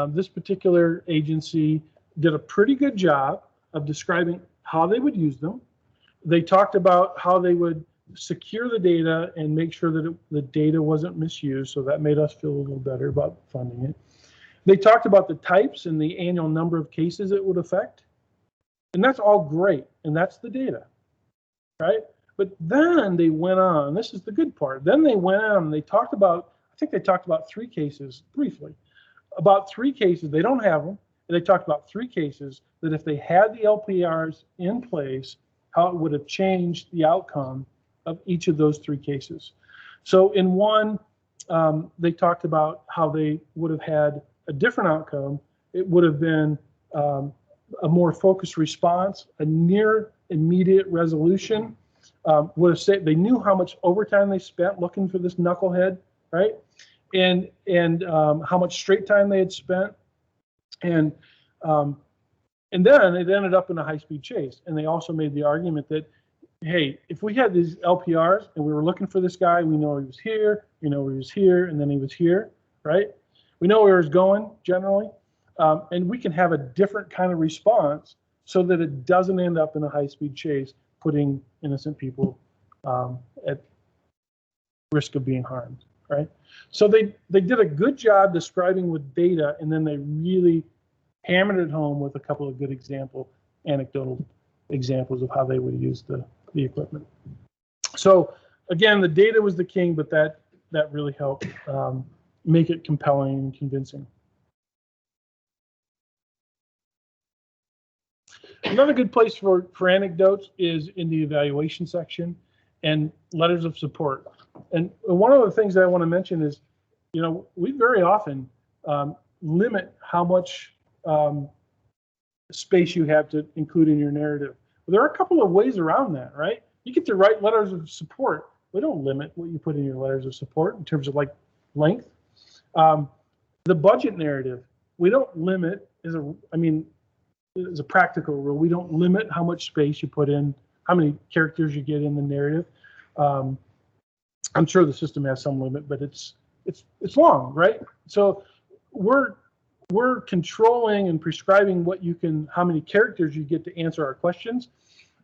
[SPEAKER 1] this particular agency did a pretty good job of describing how they would use them. They talked about how they would secure the data and make sure that the data wasn't misused, so that made us feel a little better about funding it. They talked about the types and the annual number of cases it would affect, and that's all great, and that's the data, right? But then they went on, this is the good part, then they went on and they talked about, I think they talked about 3 cases briefly, about 3 cases, they don't have them, and they talked about 3 cases that if they had the LPRs in place, how it would have changed the outcome of each of those 3 cases. So in one, they talked about how they would have had a different outcome. It would have been a more focused response, a near immediate resolution. Would have said they knew how much overtime they spent looking for this knucklehead, right? And how much straight time they had spent, and then it ended up in a high-speed chase. And they also made the argument that, hey, if we had these LPRs and we were looking for this guy, we know he was here, we know he was here, and then he was here, right? We know where he was going generally, and we can have a different kind of response so that it doesn't end up in a high-speed chase, putting innocent people at risk of being harmed, right? So they did a good job describing with data, and then they really hammered it home with a couple of good anecdotal examples of how they would use the equipment. So again, the data was the king, but that really helped make it compelling and convincing. Another good place for anecdotes is in the evaluation section and letters of support. And one of the things that I want to mention is, you know, we very often limit how much space you have to include in your narrative. But there are a couple of ways around that, right? You get to write letters of support. We don't limit what you put in your letters of support in terms of like length. The budget narrative, we don't limit as a practical rule. We don't limit how much space you put in, how many characters you get in the narrative. I'm sure the system has some limit, but it's long, right? So we're controlling and prescribing how many characters you get to answer our questions.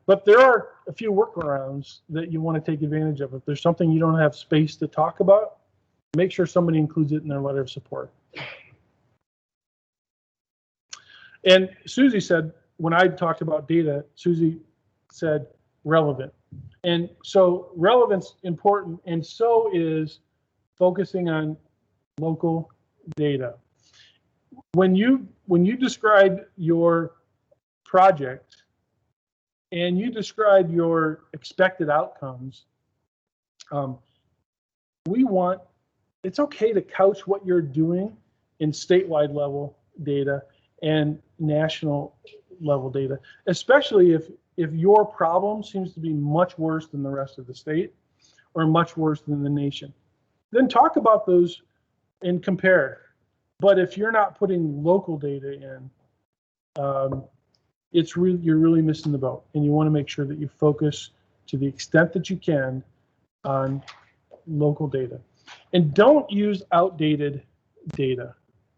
[SPEAKER 1] But there are a few workarounds that you want to take advantage of. If there's something you don't have space to talk about, make sure somebody includes it in their letter of support. And Susie said, when I talked about data, Susie said relevant. And so relevance important, and so is focusing on local data. When you describe your project and you describe your expected outcomes, it's okay to couch what you're doing in statewide level data and national level data, especially if your problem seems to be much worse than the rest of the state or much worse than the nation. Then talk about those and compare. But if you're not putting local data in, you're really missing the boat, and you want to make sure that you focus to the extent that you can on local data. And don't use outdated data.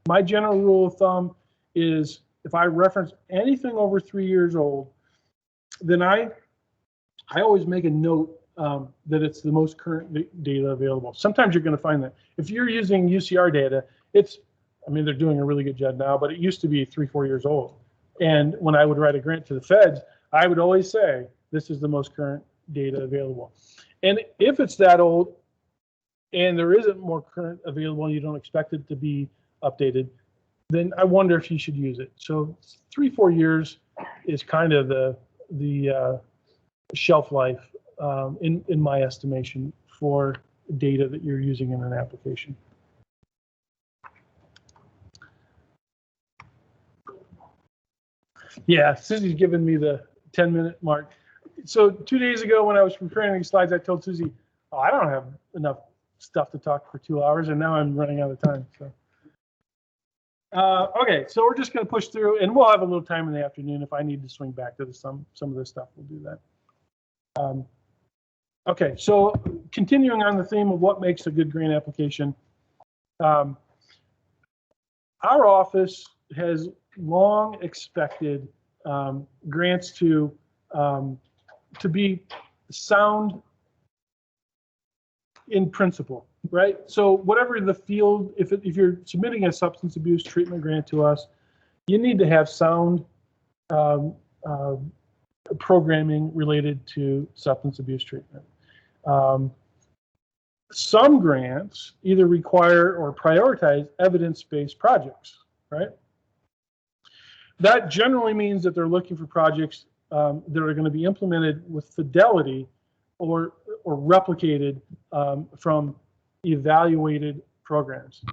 [SPEAKER 1] My general rule of thumb is if I reference anything over 3 years old, then I always make a note that it's the most current data available. Sometimes you're going to find that. If you're using UCR data, they're doing a really good job now, but it used to be 3-4 years old. And when I would write a grant to the feds, I would always say, this is the most current data available. And if it's that old and there isn't more current available and you don't expect it to be updated, then I wonder if you should use it. So 3-4 years is kind of the shelf life in my estimation for data that you're using in an application. Yeah, Susie's given me the 10-minute mark. So 2 days ago when I was preparing these slides, I told Susie, oh, I don't have enough stuff to talk for 2 hours, and now I'm running out of time. So, okay, so we're just going to push through, and we'll have a little time in the afternoon. If I need to swing back to some of this stuff, we'll do that. Okay, so continuing on the theme of what makes a good grant application, our office has long expected grants to be sound in principle, right? So whatever the field, if you're submitting a substance abuse treatment grant to us, you need to have sound programming related to substance abuse treatment. Some grants either require or prioritize evidence-based projects, right? That generally means that they're looking for projects that are going to be implemented with fidelity or replicated from evaluated programs.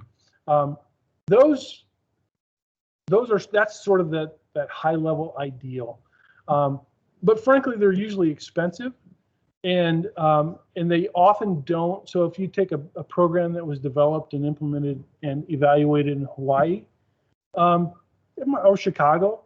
[SPEAKER 1] That's sort of that high-level ideal. But frankly, they're usually expensive, and they often don't. So if you take a program that was developed and implemented and evaluated in Hawaii or Chicago,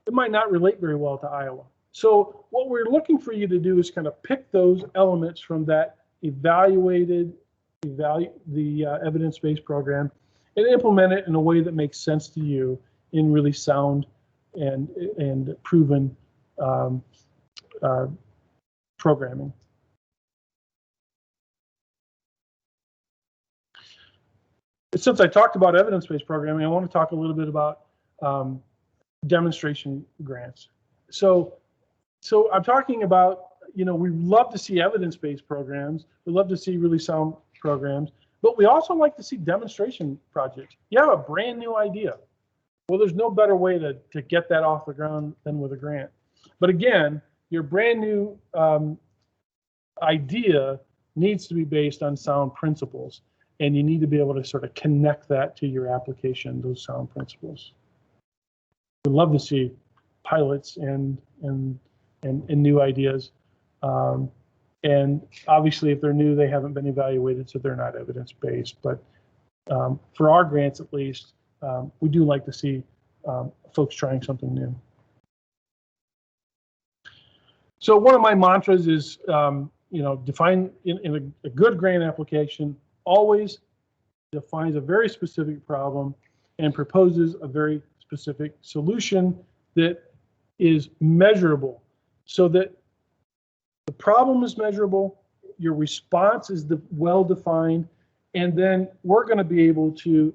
[SPEAKER 1] it might not relate very well to Iowa. So what we're looking for you to do is kind of pick those elements from that evidence-based program and implement it in a way that makes sense to you in really sound and proven programming. Since I talked about evidence-based programming, I want to talk a little bit about demonstration grants. So I'm talking about, we love to see evidence-based programs. We love to see really sound programs, but we also like to see demonstration projects. You have a brand new idea. Well, there's no better way to get that off the ground than with a grant. But again, your brand new idea needs to be based on sound principles, and you need to be able to sort of connect that to your application, those sound principles. We'd love to see pilots and new ideas. And obviously, if they're new, they haven't been evaluated, so they're not evidence-based. But for our grants, at least, we do like to see folks trying something new. So one of my mantras is, define in a good grant application, always defines a very specific problem and proposes a very specific solution that is measurable, so that the problem is measurable, your response is well defined, and then you're going to be able to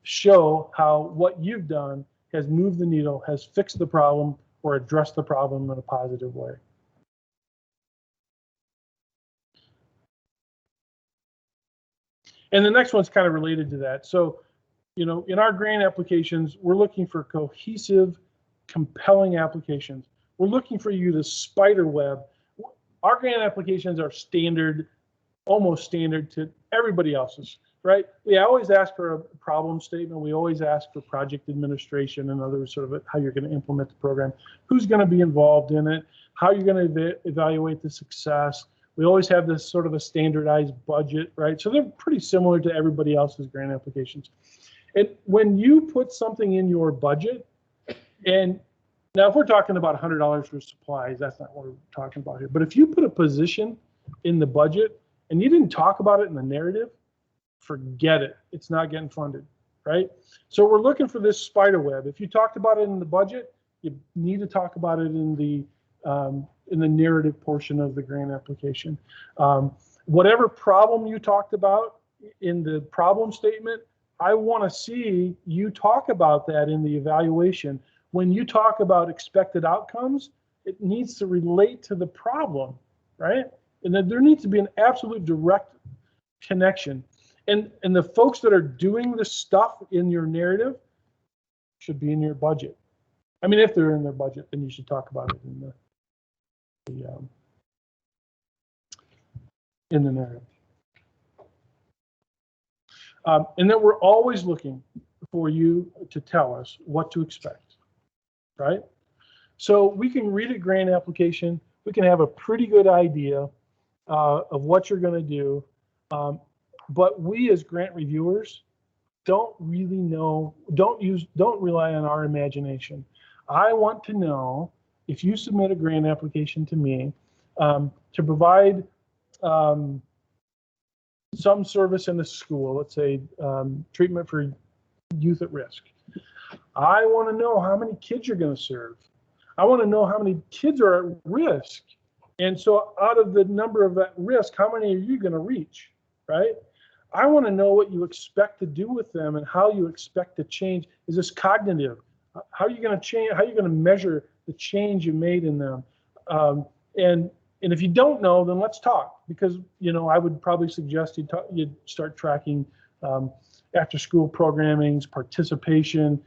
[SPEAKER 1] show how what you've done has moved the needle, has fixed the problem, or addressed the problem in a positive way. And the next one's kind of related to that. So, in our grant applications, we're looking for cohesive, compelling applications. We're looking for you to spider web. Our grant applications are standard, almost standard to everybody else's, right? We always ask for a problem statement. We always ask for project administration and other sort of how you're going to implement the program, who's going to be involved in it, how you're going to evaluate the success. We always have this sort of a standardized budget, right? So they're pretty similar to everybody else's grant applications. And when you put something in your budget, and now if we're talking about $100 for supplies, that's not what we're talking about here. But if you put a position in the budget and you didn't talk about it in the narrative, forget it. It's not getting funded, right? So we're looking for this spider web. If you talked about it in the budget, you need to talk about it in the narrative portion of the grant application. Whatever problem you talked about in the problem statement, I want to see you talk about that in the evaluation. When you talk about expected outcomes, it needs to relate to the problem, right? And then there needs to be an absolute direct connection. And the folks that are doing this stuff in your narrative should be in your budget. I mean, if they're in their budget, then you should talk about it in the narrative. And then we're always looking for you to tell us what to expect, right? So we can read a grant application. We can have a pretty good idea of what you're going to do. But we as grant reviewers don't really know, don't rely on our imagination. I want to know if you submit a grant application to me to provide some service in the school, let's say treatment for youth at risk. I want to know how many kids you're going to serve. I want to know how many kids are at risk. And so out of the number of at risk, how many are you going to reach, right? I want to know what you expect to do with them and how you expect to change. Is this cognitive? How are you going to change? How are you going to measure the change you made in them? And if you don't know, then let's talk, because, you know, I would probably suggest you'd start tracking after school programmings, participation,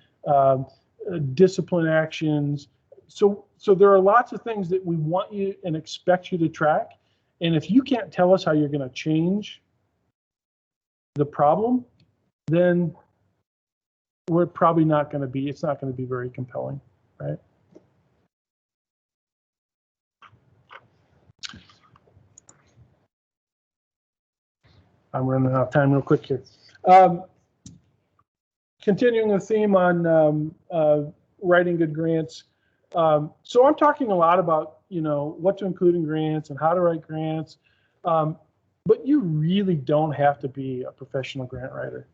[SPEAKER 1] discipline actions. So there are lots of things that we want you and expect you to track. And if you can't tell us how you're going to change the problem, then we're probably not going to be, it's not going to be very compelling, right? I'm running out of time real quick here. Continuing the theme on writing good grants. So I'm talking a lot about, you know, what to include in grants and how to write grants. But you really don't have to be a professional grant writer.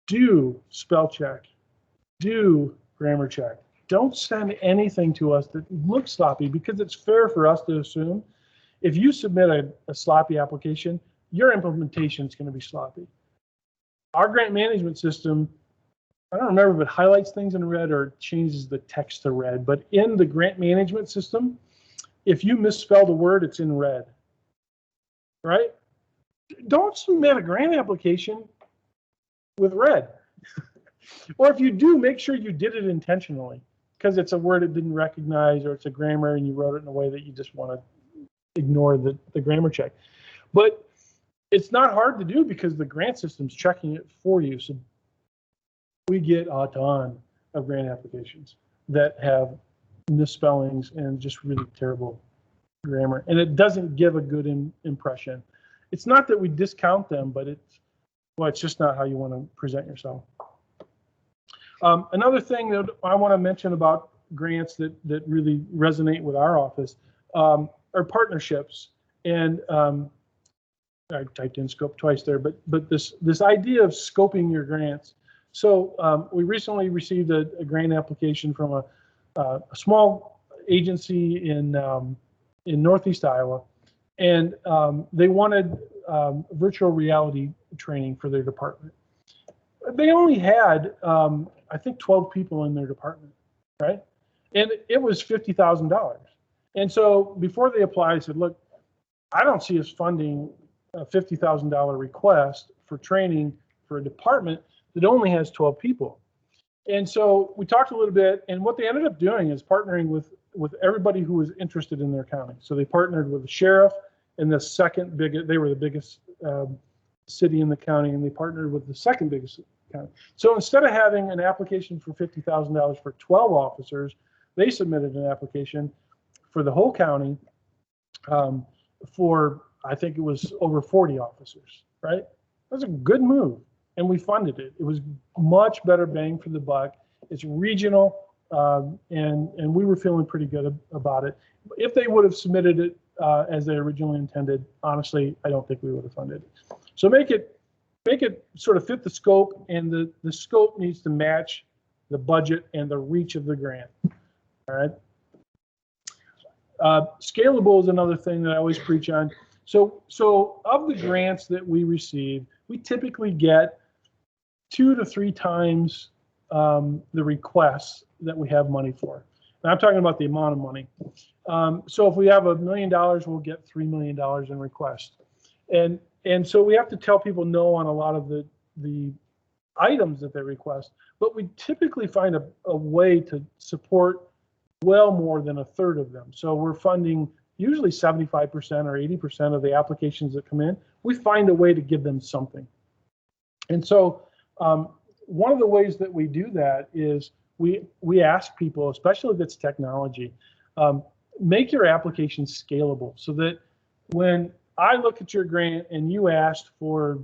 [SPEAKER 1] Do spell check, do grammar check. Don't send anything to us that looks sloppy, because it's fair for us to assume if you submit a sloppy application, your implementation is going to be sloppy. Our grant management system, I don't remember if it highlights things in red or changes the text to red, but in the grant management system, if you misspelled a word, it's in red, right? Don't submit a grant application with red. Or if you do, make sure you did it intentionally, because it's a word it didn't recognize, or it's a grammar and you wrote it in a way that you just want to ignore the grammar check. But it's not hard to do, because the grant system's checking it for you. So we get a ton of grant applications that have misspellings and just really terrible grammar, and it doesn't give a good impression. It's not that we discount them, but it's just not how you want to present yourself. Another thing that I want to mention about grants that really resonate with our office are partnerships. And I typed in scope twice there, but this idea of scoping your grants. So we recently received a grant application from a small agency in Northeast Iowa, and they wanted virtual reality training for their department. They only had, I think, 12 people in their department, right? And it was $50,000. And so before they applied, I said, look, I don't see us funding a $50,000 request for training for a department that only has 12 people. And so we talked a little bit, and what they ended up doing is partnering with everybody who was interested in their county. So they partnered with the sheriff and the second biggest, they were the biggest city in the county, and they partnered with the second biggest county. So instead of having an application for $50,000 for 12 officers, they submitted an application for the whole county for, I think it was over 40 officers, right? That was a good move, and we funded it. It was much better bang for the buck. It's regional, and we were feeling pretty good about it. If they would have submitted it as they originally intended, honestly, I don't think we would have funded it. So make it sort of fit the scope, and the scope needs to match the budget and the reach of the grant. All right. Scalable is another thing that I always preach on. So of the grants that we receive, we typically get 2 to 3 times the requests that we have money for. And I'm talking about the amount of money. So if we have $1 million, we'll get $3 million in requests. And And so we have to tell people no on a lot of the items that they request, but we typically find a way to support well more than a third of them. So we're funding usually 75% or 80% of the applications that come in. We find a way to give them something. And so one of the ways that we do that is we ask people, especially if it's technology, make your application scalable so that when I look at your grant and you asked for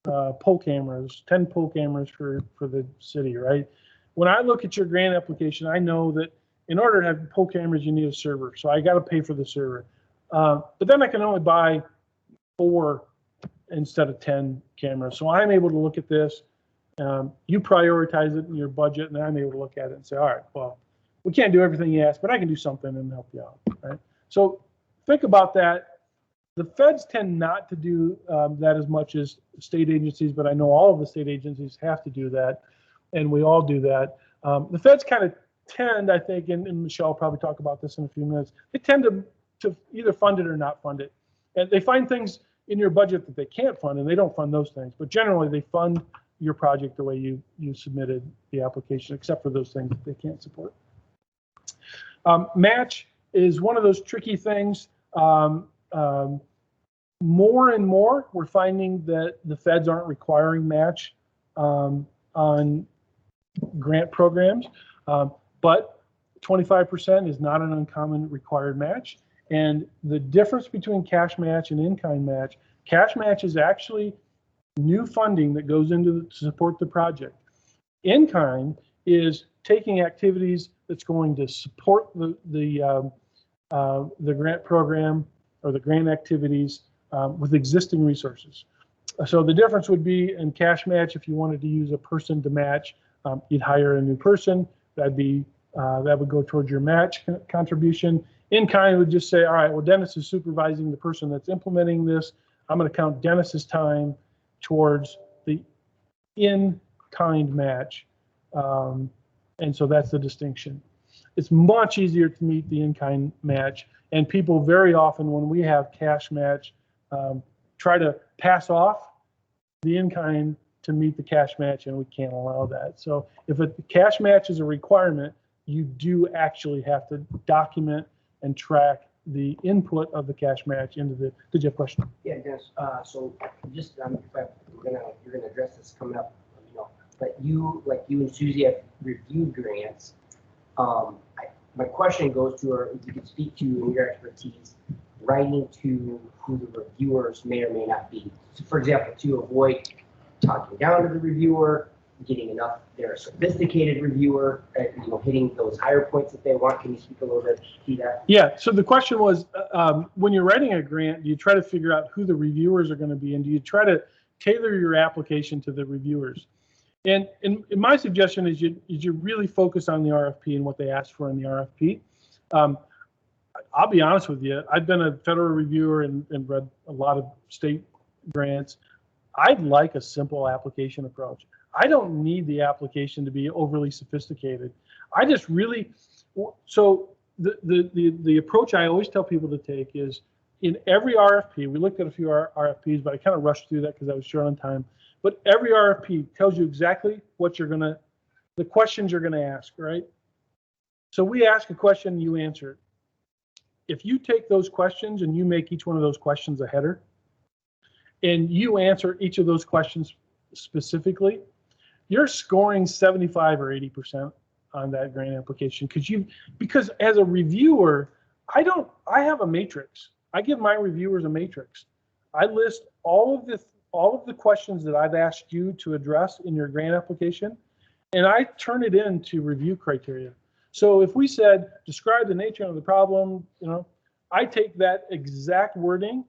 [SPEAKER 1] pole cameras, 10 pole cameras for the city, right? When I look at your grant application, I know that in order to have pole cameras, you need a server. So I got to pay for the server. But then I can only buy 4 instead of 10 cameras. So I'm able to look at this. You prioritize it in your budget, and I'm able to look at it and say, all right, well, we can't do everything you asked, but I can do something and help you out, right? So think about that. The feds tend not to do that as much as state agencies, but I know all of the state agencies have to do that, and we all do that. The feds kind of tend, I think, and Michelle will probably talk about this in a few minutes, they tend to either fund it or not fund it. And they find things in your budget that they can't fund, and they don't fund those things. But generally, they fund your project the way you submitted the application, except for those things that they can't support. Match is one of those tricky things. More and more, we're finding that the feds aren't requiring match on grant programs, but 25% is not an uncommon required match. And the difference between cash match and in-kind match, cash match is actually new funding that goes into to support the project. In-kind is taking activities that's going to support the grant program or the grant activities with existing resources. So the difference would be in cash match, if you wanted to use a person to match, you'd hire a new person. That would go towards your match contribution. In-kind would just say, all right, well, Dennis is supervising the person that's implementing this. I'm going to count Dennis's time towards the in-kind match. And so that's the distinction. It's much easier to meet the in-kind match. And people very often, when we have cash match, try to pass off the in-kind to meet the cash match, and we can't allow that. So if a cash match is a requirement, you do actually have to document and track the input of the cash match into the. Did you have a question?
[SPEAKER 7] Yeah, Dennis. So just you're gonna address this coming up, but you and Susie have reviewed grants. My question goes to, or if you could speak to in your expertise, writing to who the reviewers may or may not be. So for example, to avoid talking down to the reviewer, getting enough, they're a sophisticated reviewer, hitting those higher points that they want. Can you speak a little bit to that?
[SPEAKER 1] Yeah, so the question was, when you're writing a grant, do you try to figure out who the reviewers are going to be, and do you try to tailor your application to the reviewers? And my suggestion is you really focus on the RFP and what they asked for in the RFP. I'll be honest with you, I've been a federal reviewer and read a lot of state grants. I'd like a simple application approach. I don't need the application to be overly sophisticated. I just really, so the approach I always tell people to take is in every RFP, we looked at a few RFPs, but I kind of rushed through that because I was short on time. But every RFP tells you exactly what the questions you're gonna ask, right? So we ask a question, you answer it. If you take those questions and you make each one of those questions a header, and you answer each of those questions specifically, you're scoring 75 or 80% on that grant application because as a reviewer, I have a matrix. I give my reviewers a matrix. I list all of the questions that I've asked you to address in your grant application, and I turn it into review criteria. So if we said, describe the nature of the problem, I take that exact wording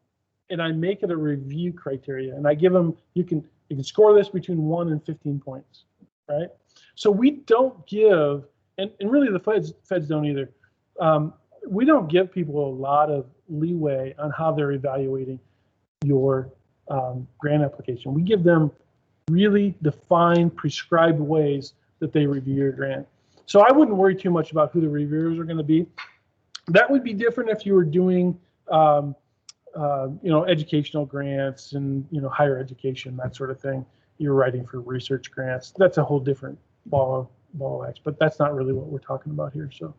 [SPEAKER 1] and I make it a review criteria, and I give them, you can score this between 1 and 15 points, right? So we don't give, and really the feds don't either. We don't give people a lot of leeway on how they're evaluating your grant application. We give them really defined, prescribed ways that they review your grant. So I wouldn't worry too much about who the reviewers are going to be. That would be different if you were doing educational grants and, higher education, that sort of thing. You're writing for research grants. That's a whole different ball of wax, but that's not really what we're talking about here. So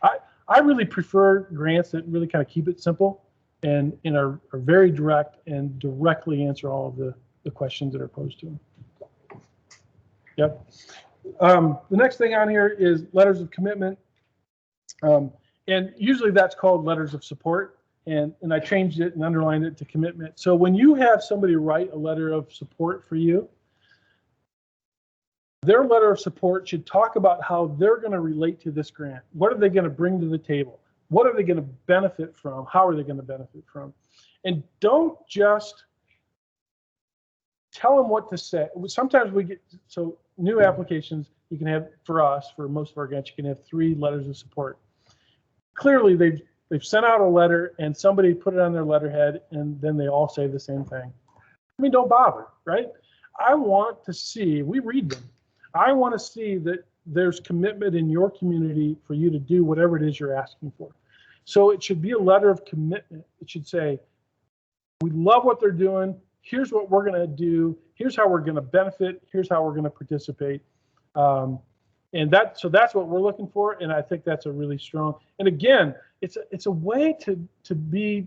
[SPEAKER 1] I really prefer grants that really kind of keep it simple and are very direct and directly answer all of the questions that are posed to them. Yep. The next thing on here is letters of commitment. And usually that's called letters of support. And I changed it and underlined it to commitment. So when you have somebody write a letter of support for you, their letter of support should talk about how they're going to relate to this grant. What are they going to bring to the table? What are they going to benefit from? How are they going to benefit from? And don't just tell them what to say. Sometimes we get, so new applications, you can have, for us, for most of our grants, you can have 3 letters of support. Clearly, they've sent out a letter and somebody put it on their letterhead and then they all say the same thing. I mean, don't bother, right? I want to see, we read them. I want to see that there's commitment in your community for you to do whatever it is you're asking for. So it should be a letter of commitment. It should say, we love what they're doing. Here's what we're going to do. Here's how we're going to benefit. Here's how we're going to participate. And so that's what we're looking for. And I think that's a really strong, and again, it's a way to be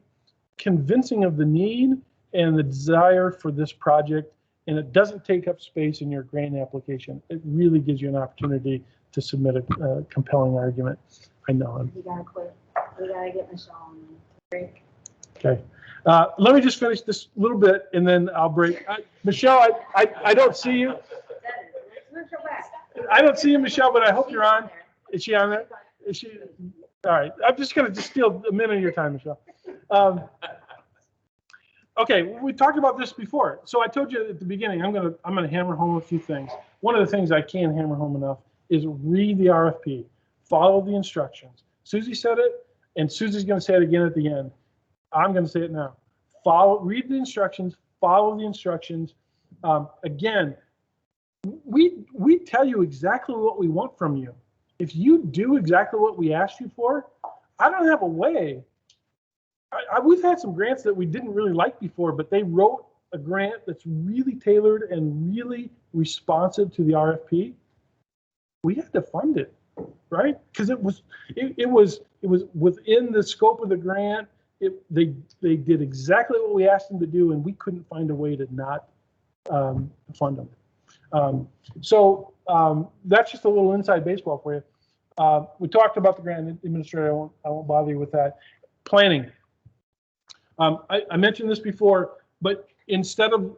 [SPEAKER 1] convincing of the need and the desire for this project. And it doesn't take up space in your grant application. It really gives you an opportunity to submit a compelling argument. I know.
[SPEAKER 5] We gotta quit. We gotta get Michelle on the break.
[SPEAKER 1] Okay. Let me just finish this little bit and then I'll break. Michelle, I don't see you. I don't see you, Michelle, but I hope you're on. Is she on there? Is she? All right. I'm just going to just steal a minute of your time, Michelle. Okay, we talked about this before. So I told you at the beginning, I'm gonna hammer home a few things. One of the things I can't hammer home enough is read the RFP, follow the instructions. Susie said it, and Susie's going to say it again at the end. I'm going to say it now. Read the instructions, follow the instructions. Again, we tell you exactly what we want from you. If you do exactly what we asked you for, I don't have a way. We've had some grants that we didn't really like before, but they wrote a grant that's really tailored and really responsive to the RFP. We had to fund it, right? Because it was within the scope of the grant. They did exactly what we asked them to do, and we couldn't find a way to not fund them. So that's just a little inside baseball for you. We talked about the grant administrator. I won't bother you with that. Planning. I mentioned this before, but instead of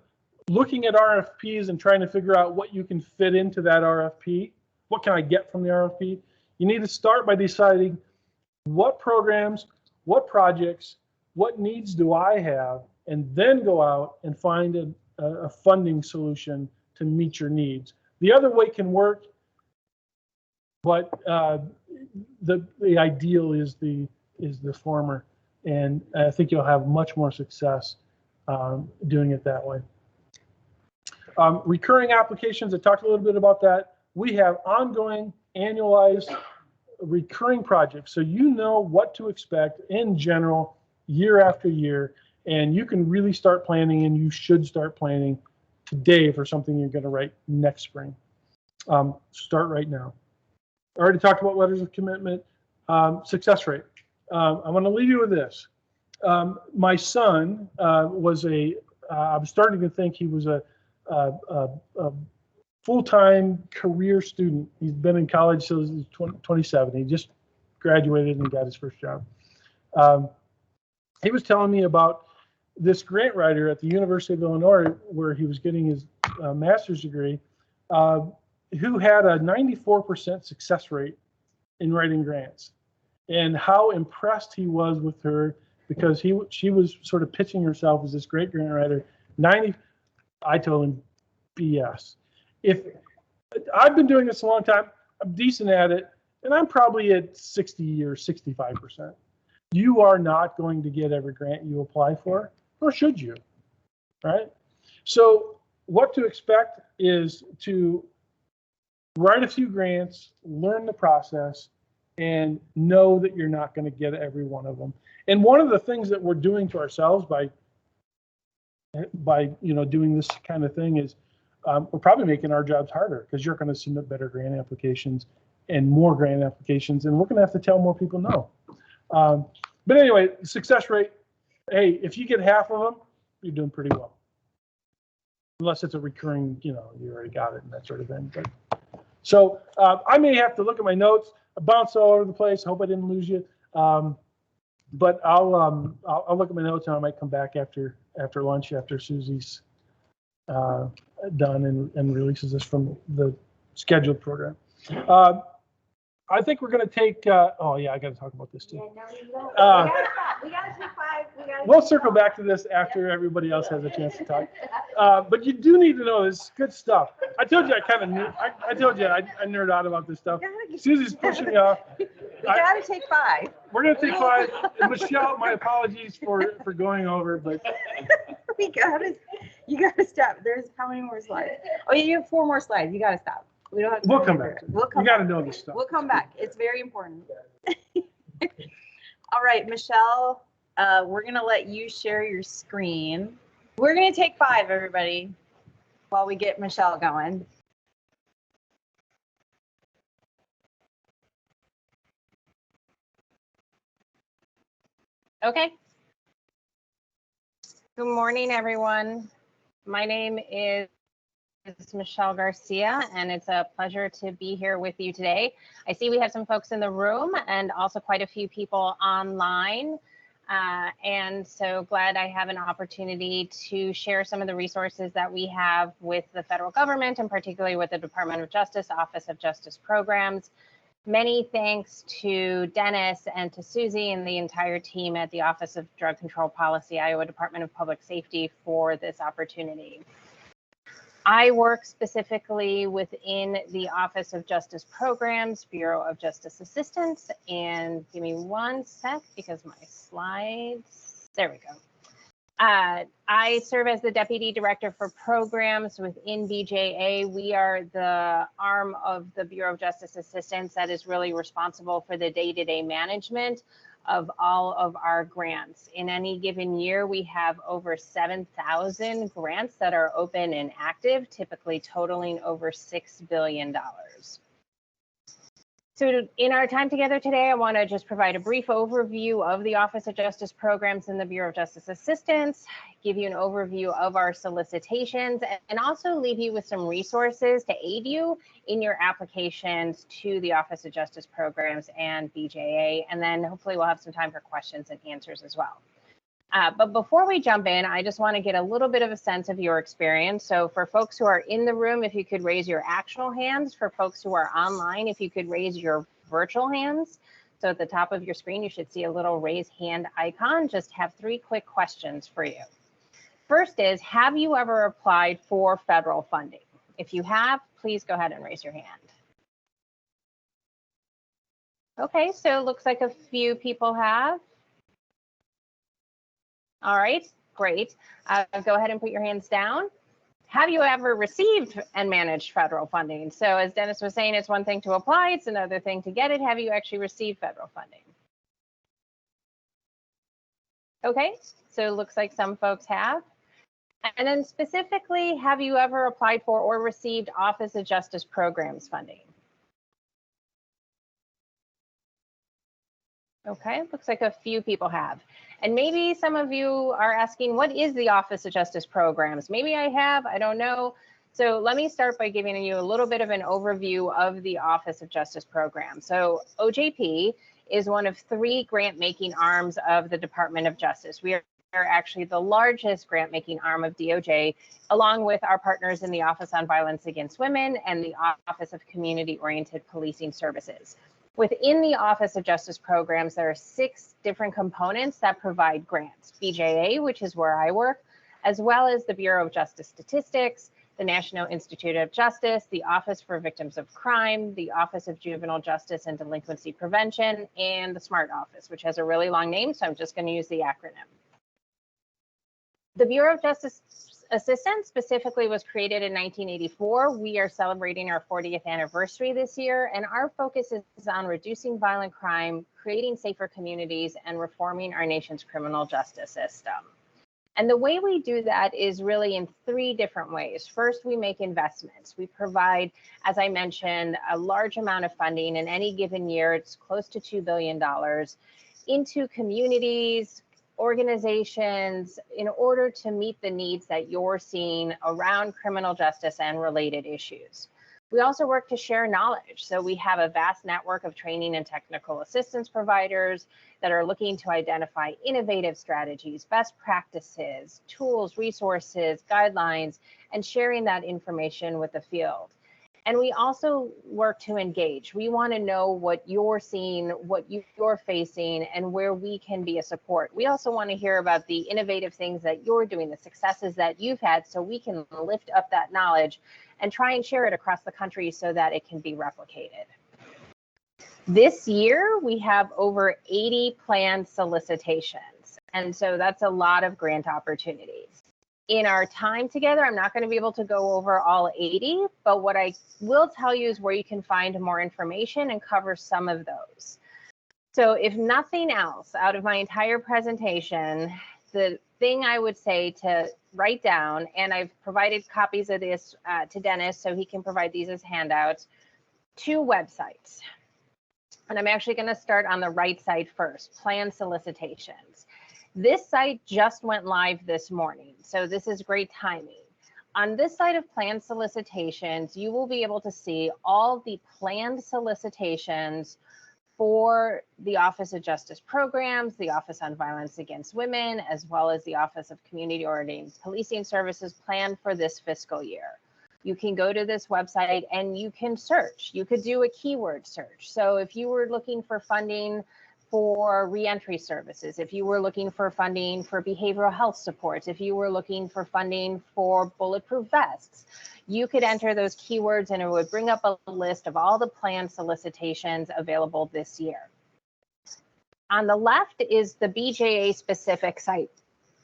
[SPEAKER 1] looking at RFPs and trying to figure out what you can fit into that RFP, what can I get from the RFP? You need to start by deciding what programs, what projects, what needs do I have, and then go out and find a funding solution to meet your needs. The other way can work, but the ideal is the former. And I think you'll have much more success doing it that way. Recurring applications, I talked a little bit about that. We have ongoing, annualized, recurring projects. So you know what to expect in general, year after year, and you can really start planning, and you should start planning today for something you're going to write next spring. Start right now. I already talked about letters of commitment. Success rate. I want to leave you with this. My son I'm starting to think he was a full-time career student. He's been in college since he's 27. He just graduated and got his first job. He was telling me about this grant writer at the University of Illinois, where he was getting his master's degree, who had a 94% success rate in writing grants. And how impressed he was with her, because she was sort of pitching herself as this great grant writer. I told him, BS. If I've been doing this a long time, I'm decent at it, and I'm probably at 60 or 65%. You are not going to get every grant you apply for, nor should you, right? So what to expect is to write a few grants, learn the process, and know that you're not going to get every one of them. And one of the things that we're doing to ourselves by doing this kind of thing is we're probably making our jobs harder, because you're going to submit better grant applications and more grant applications, and we're going to have to tell more people no. But anyway, success rate, hey, if you get half of them, you're doing pretty well. Unless it's a recurring, you already got it and that sort of thing. But so I may have to look at my notes. I bounced all over the place. I hope I didn't lose you. But I'll look at my notes, and I might come back after lunch, after Susie's done and releases this from the scheduled program. I think we're going to take. Oh yeah, I got to talk about this too.
[SPEAKER 5] Yeah, no, we gotta stop. We gotta take 5.
[SPEAKER 1] We'll circle back to this after everybody else has a chance to talk. But you do need to know this good stuff. I told you I kind of knew. I told you I nerd out about this stuff. Susie's pushing me off.
[SPEAKER 8] We gotta take 5.
[SPEAKER 1] We're gonna take 5. And Michelle, my apologies for going over, but
[SPEAKER 8] You gotta stop. There's how many more slides? Oh, you have 4 more slides. You gotta stop. We don't have.
[SPEAKER 1] We'll come back.
[SPEAKER 8] We'll come
[SPEAKER 1] You got to
[SPEAKER 8] back.
[SPEAKER 1] know this stuff.
[SPEAKER 8] We'll come back. It's very important. All right, Michelle, we're gonna let you share your screen. We're gonna take 5, everybody, while we get Michelle going. Okay. Good morning, everyone. My name is Michelle Garcia, and it's a pleasure to be here with you today. I see we have some folks in the room and also quite a few people online. And so glad I have an opportunity to share some of the resources that we have with the federal government, and particularly with the Department of Justice, Office of Justice Programs. Many thanks to Dennis and to Susie and the entire team at the Office of Drug Control Policy, Iowa Department of Public Safety, for this opportunity. I work specifically within the Office of Justice Programs, Bureau of Justice Assistance, and give me one sec because my slides, there we go. I serve as the Deputy Director for Programs within BJA. We are the arm of the Bureau of Justice Assistance that is really responsible for the day-to-day management of all of our grants. In any given year, we have over 7,000 grants that are open and active, typically totaling over $6 billion. So in our time together today, I want to just provide a brief overview of the Office of Justice Programs and the Bureau of Justice Assistance, give you an overview of our solicitations, and also leave you with some resources to aid you in your applications to the Office of Justice Programs and BJA. And then hopefully we'll have some time for questions and answers as well. But before we jump in, I just want to get a little bit of a sense of your experience. So for folks who are in the room, if you could raise your actual hands. For folks who are online, if you could raise your virtual hands. So at the top of your screen, you should see a little raise hand icon. Just have 3 quick questions for you. First is, have you ever applied for federal funding? If you have, please go ahead and raise your hand. Okay, so it looks like a few people have. All right, great. Go ahead and put your hands down. Have you ever received and managed federal funding? So as Dennis was saying, it's one thing to apply, it's another thing to get it. Have you actually received federal funding? Okay, so it looks like some folks have. And then specifically, have you ever applied for or received Office of Justice Programs funding? Okay, looks like a few people have. And maybe some of you are asking, what is the Office of Justice Programs? Maybe I have, I don't know. So let me start by giving you a little bit of an overview of the Office of Justice Programs. So OJP is one of 3 grant-making arms of the Department of Justice. We are actually the largest grant-making arm of DOJ, along with our partners in the Office on Violence Against Women and the Office of Community-Oriented Policing Services. Within the Office of Justice Programs, there are 6 different components that provide grants. BJA, which is where I work, as well as the Bureau of Justice Statistics, the National Institute of Justice, the Office for Victims of Crime, the Office of Juvenile Justice and Delinquency Prevention, and the SMART Office, which has a really long name, so I'm just going to use the acronym. The Bureau of Justice assistance specifically was created in 1984. We are celebrating our 40th anniversary this year, and our focus is on reducing violent crime, creating safer communities, and reforming our nation's criminal justice system. And the way we do that is really in 3 different ways. First, we make investments. We provide, as I mentioned, a large amount of funding. In any given year, it's close to $2 billion into communities, organizations, in order to meet the needs that you're seeing around criminal justice and related issues. We also work to share knowledge. So we have a vast network of training and technical assistance providers that are looking to identify innovative strategies, best practices, tools, resources, guidelines, and sharing that information with the field. And we also work to engage. We want to know what you're seeing, what you're facing, and where we can be a support. We also want to hear about the innovative things that you're doing, the successes that you've had, so we can lift up that knowledge and try and share it across the country so that it can be replicated. This year, we have over 80 planned solicitations. And so that's a lot of grant opportunities. In our time together, I'm not going to be able to go over all 80, but what I will tell you is where you can find more information and cover some of those. So if nothing else out of my entire presentation, the thing I would say to write down, and I've provided copies of this to Dennis so he can provide these as handouts, 2 websites. And I'm actually going to start on the right side first, plan solicitations. This site just went live this morning, so this is great timing. On this side of planned solicitations, you will be able to see all the planned solicitations for the Office of Justice Programs, the Office on Violence Against Women, as well as the Office of Community Oriented Policing Services planned for this fiscal year. You can go to this website and you can search. You could do a keyword search. So if you were looking for funding for reentry services, if you were looking for funding for behavioral health supports, if you were looking for funding for bulletproof vests, you could enter those keywords and it would bring up a list of all the planned solicitations available this year. On the left is the BJA specific site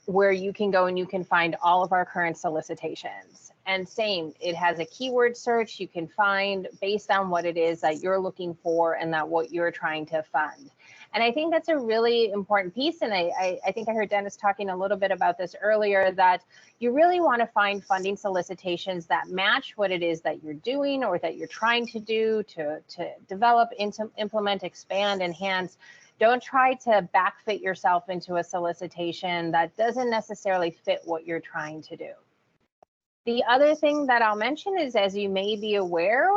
[SPEAKER 8] where you can go and you can find all of our current solicitations. And same, it has a keyword search you can find based on what it is that you're looking for and that what you're trying to fund. And I think that's a really important piece. And I think I heard Dennis talking a little bit about this earlier, that you really want to find funding solicitations that match what it is that you're doing or that you're trying to do to develop, implement, expand, enhance. Don't try to backfit yourself into a solicitation that doesn't necessarily fit what you're trying to do. The other thing that I'll mention is, as you may be aware,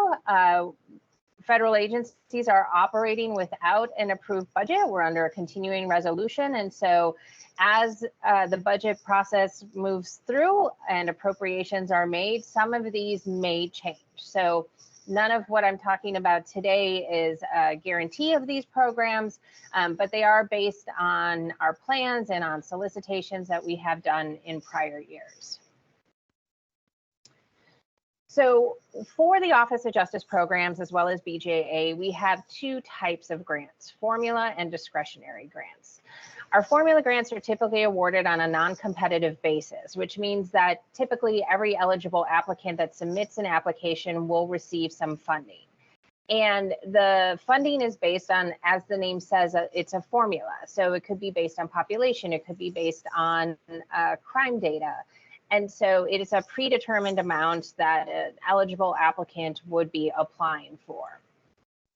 [SPEAKER 8] federal agencies are operating without an approved budget. We're under a continuing resolution. And so as the budget process moves through and appropriations are made, some of these may change. So none of what I'm talking about today is a guarantee of these programs, but they are based on our plans and on solicitations that we have done in prior years. So for the Office of Justice Programs, as well as BJA, we have 2 types of grants, formula and discretionary grants. Our formula grants are typically awarded on a non-competitive basis, which means that typically every eligible applicant that submits an application will receive some funding. And the funding is based on, as the name says, it's a formula. So it could be based on population, it could be based on crime data. And so it is a predetermined amount that an eligible applicant would be applying for.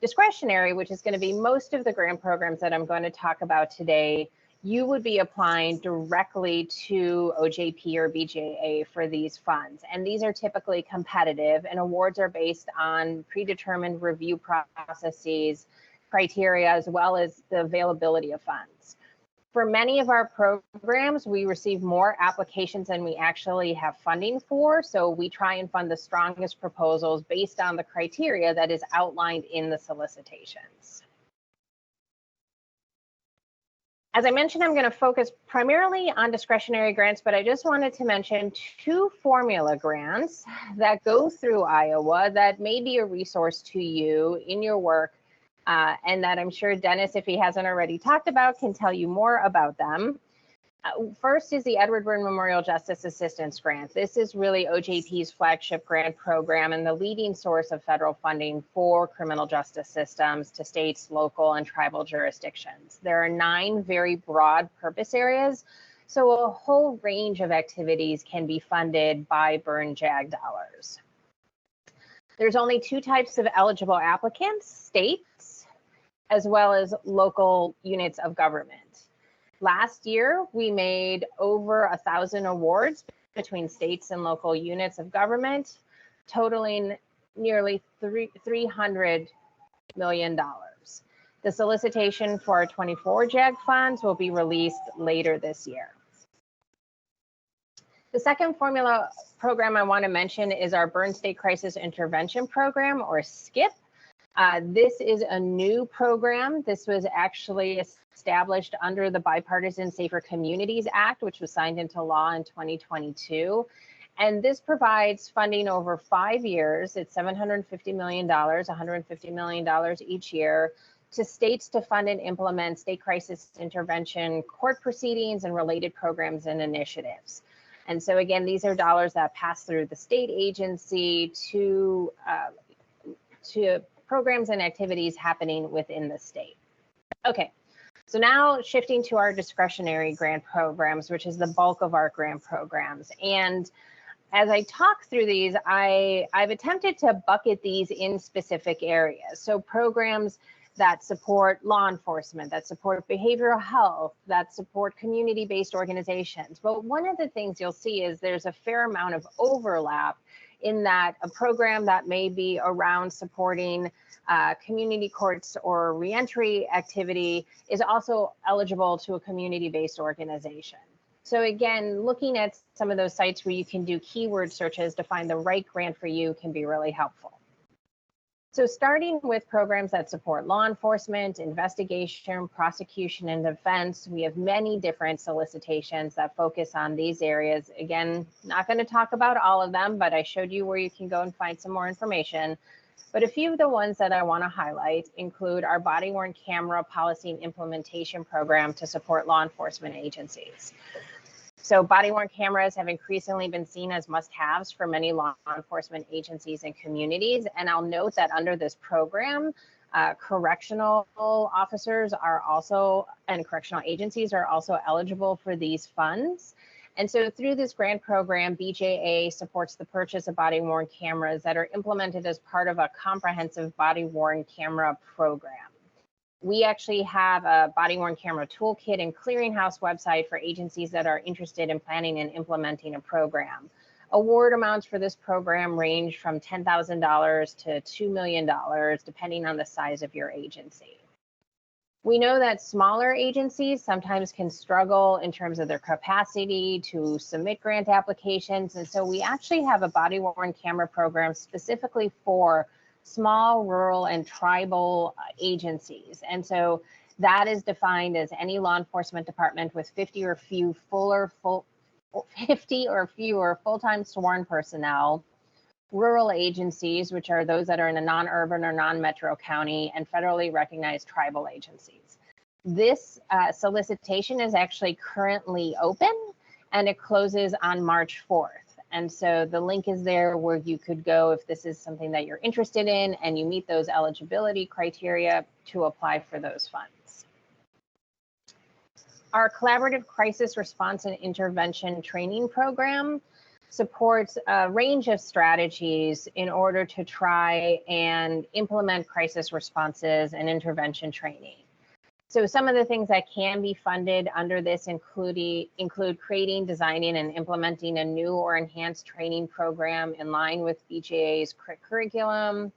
[SPEAKER 8] Discretionary, which is going to be most of the grant programs that I'm going to talk about today, you would be applying directly to OJP or BJA for these funds. And these are typically competitive, and awards are based on predetermined review processes, criteria, as well as the availability of funds. For many of our programs, we receive more applications than we actually have funding for. So we try and fund the strongest proposals based on the criteria that is outlined in the solicitations. As I mentioned, I'm going to focus primarily on discretionary grants, but I just wanted to mention 2 formula grants that go through Iowa that may be a resource to you in your work. And that I'm sure Dennis, if he hasn't already talked about, can tell you more about them. First is the Edward Byrne Memorial Justice Assistance Grant. This is really OJP's flagship grant program and the leading source of federal funding for criminal justice systems to states, local, and tribal jurisdictions. There are 9 very broad purpose areas, so a whole range of activities can be funded by Byrne JAG dollars. There's only 2 types of eligible applicants, states, as well as local units of government. Last year, we made over 1,000 awards between states and local units of government, totaling nearly $300 million. The solicitation for our 24 JAG funds will be released later this year. The second formula program I want to mention is our Byrne State Crisis Intervention Program, or SCIP. This is a new program. This was actually established under the Bipartisan Safer Communities Act, which was signed into law in 2022. And this provides funding over 5 years. It's $750 million, $150 million each year, to states to fund and implement state crisis intervention, court proceedings, and related programs and initiatives. And so again, these are dollars that pass through the state agency to programs and activities happening within the state. Okay, so now shifting to our discretionary grant programs, which is the bulk of our grant programs. And as I talk through these, I've attempted to bucket these in specific areas. So programs that support law enforcement, that support behavioral health, that support community-based organizations. But one of the things you'll see is there's a fair amount of overlap in that a program that may be around supporting community courts or reentry activity is also eligible to a community-based organization. So again, looking at some of those sites where you can do keyword searches to find the right grant for you can be really helpful. So starting with programs that support law enforcement, investigation, prosecution, and defense, we have many different solicitations that focus on these areas. Again, not going to talk about all of them, but I showed you where you can go and find some more information. But a few of the ones that I want to highlight include our body-worn camera policy and implementation program to support law enforcement agencies. So body-worn cameras have increasingly been seen as must-haves for many law enforcement agencies and communities. And I'll note that under this program, correctional officers are also, and correctional agencies are also eligible for these funds. And so through this grant program, BJA supports the purchase of body-worn cameras that are implemented as part of a comprehensive body-worn camera program. We actually have a body-worn camera toolkit and clearinghouse website for agencies that are interested in planning and implementing a program. Award amounts for this program range from $10,000 to $2 million, depending on the size of your agency. We know that smaller agencies sometimes can struggle in terms of their capacity to submit grant applications. And so we actually have a body-worn camera program specifically for small, rural, and tribal agencies. And so that is defined as any law enforcement department with 50 or fewer full-time sworn personnel, rural agencies, which are those that are in a non-urban or non-metro county, and federally recognized tribal agencies. This solicitation is actually currently open, and it closes on March 4th. And so the link is there where you could go if this is something that you're interested in and you meet those eligibility criteria to apply for those funds. Our collaborative crisis response and intervention training program supports a range of strategies in order to try and implement crisis responses and intervention training. So some of the things that can be funded under this include creating, designing, and implementing a new or enhanced training program in line with BJA's curriculum,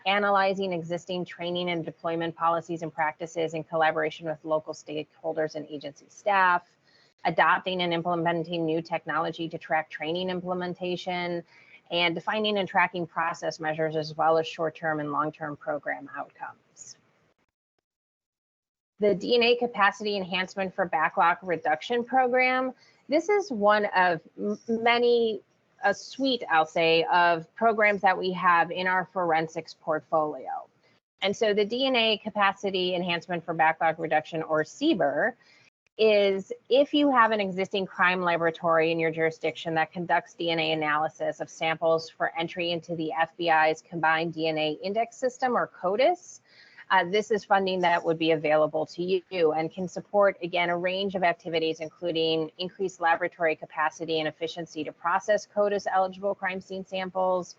[SPEAKER 8] analyzing existing training and deployment policies and practices in collaboration with local stakeholders and agency staff, adopting and implementing new technology to track training implementation, and defining and tracking process measures as well as short-term and long-term program outcomes. The DNA Capacity Enhancement for Backlog Reduction Program. This is one of many, a suite, I'll say, of programs that we have in our forensics portfolio. And so the DNA Capacity Enhancement for Backlog Reduction, or CBER, is if you have an existing crime laboratory in your jurisdiction that conducts DNA analysis of samples for entry into the FBI's Combined DNA Index System, or CODIS, this is funding that would be available to you and can support, again, a range of activities, including increased laboratory capacity and efficiency to process CODIS eligible crime scene samples,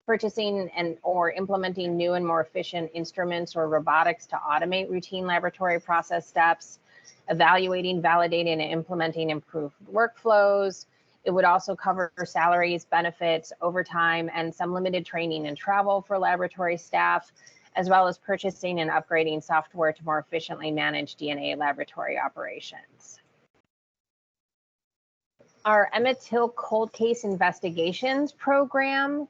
[SPEAKER 8] purchasing and or implementing new and more efficient instruments or robotics to automate routine laboratory process steps, evaluating, validating, and implementing improved workflows. It would also cover salaries, benefits, overtime, and some limited training and travel for laboratory staff, as well as purchasing and upgrading software to more efficiently manage DNA laboratory operations. Our Emmett Till Cold Case Investigations program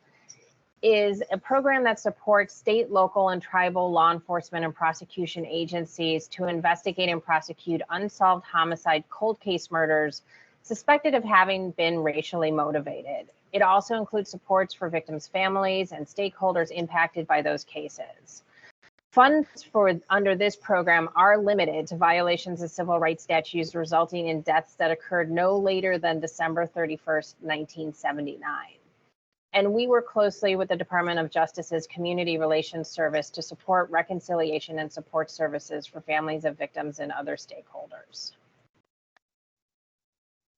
[SPEAKER 8] is a program that supports state, local, and tribal law enforcement and prosecution agencies to investigate and prosecute unsolved homicide cold case murders suspected of having been racially motivated. It also includes supports for victims' families and stakeholders impacted by those cases. Funds under this program are limited to violations of civil rights statutes resulting in deaths that occurred no later than December 31st, 1979. And we work closely with the Department of Justice's Community Relations Service to support reconciliation and support services for families of victims and other stakeholders.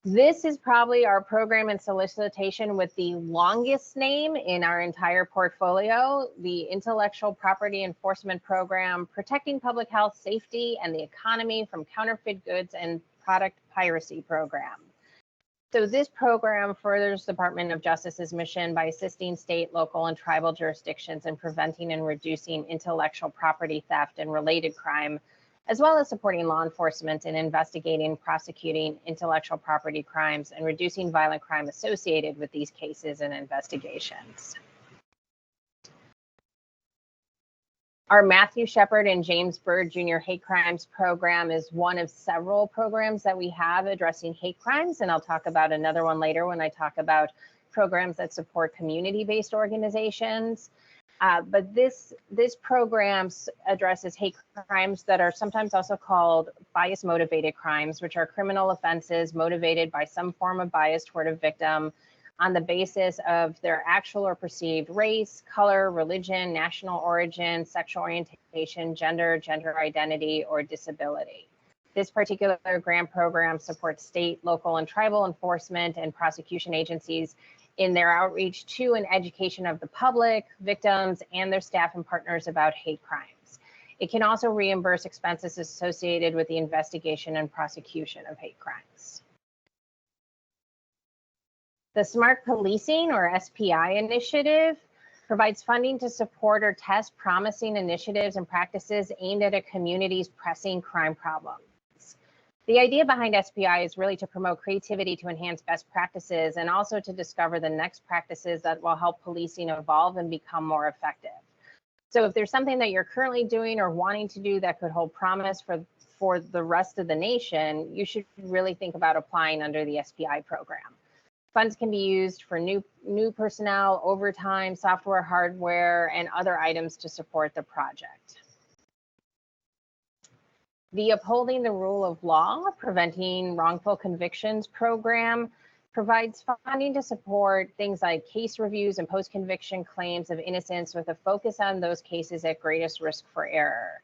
[SPEAKER 8] This is probably our program and solicitation with the longest name in our entire portfolio, the Intellectual Property Enforcement Program, Protecting Public Health, Safety, and the Economy from Counterfeit Goods and Product Piracy Program. So this program furthers the Department of Justice's mission by assisting state, local, and tribal jurisdictions in preventing and reducing intellectual property theft and related crime, as well as supporting law enforcement in investigating and prosecuting intellectual property crimes and reducing violent crime associated with these cases and investigations. Our Matthew Shepard and James Byrd Jr. Hate Crimes program is one of several programs that we have addressing hate crimes, and I'll talk about another one later when I talk about programs that support community-based organizations. But this program addresses hate crimes that are sometimes also called bias-motivated crimes, which are criminal offenses motivated by some form of bias toward a victim on the basis of their actual or perceived race, color, religion, national origin, sexual orientation, gender identity, or disability. This particular grant program supports state, local, and tribal enforcement and prosecution agencies in their outreach to and education of the public, victims, and their staff and partners about hate crimes. It can also reimburse expenses associated with the investigation and prosecution of hate crimes. The Smart Policing, or SPI initiative, provides funding to support or test promising initiatives and practices aimed at a community's pressing crime problems. The idea behind SPI is really to promote creativity to enhance best practices and also to discover the next practices that will help policing evolve and become more effective. So if there's something that you're currently doing or wanting to do that could hold promise for the rest of the nation, you should really think about applying under the SPI program. Funds can be used for new personnel, overtime, software, hardware, and other items to support the project. The Upholding the Rule of Law, Preventing Wrongful Convictions program provides funding to support things like case reviews and post-conviction claims of innocence with a focus on those cases at greatest risk for error.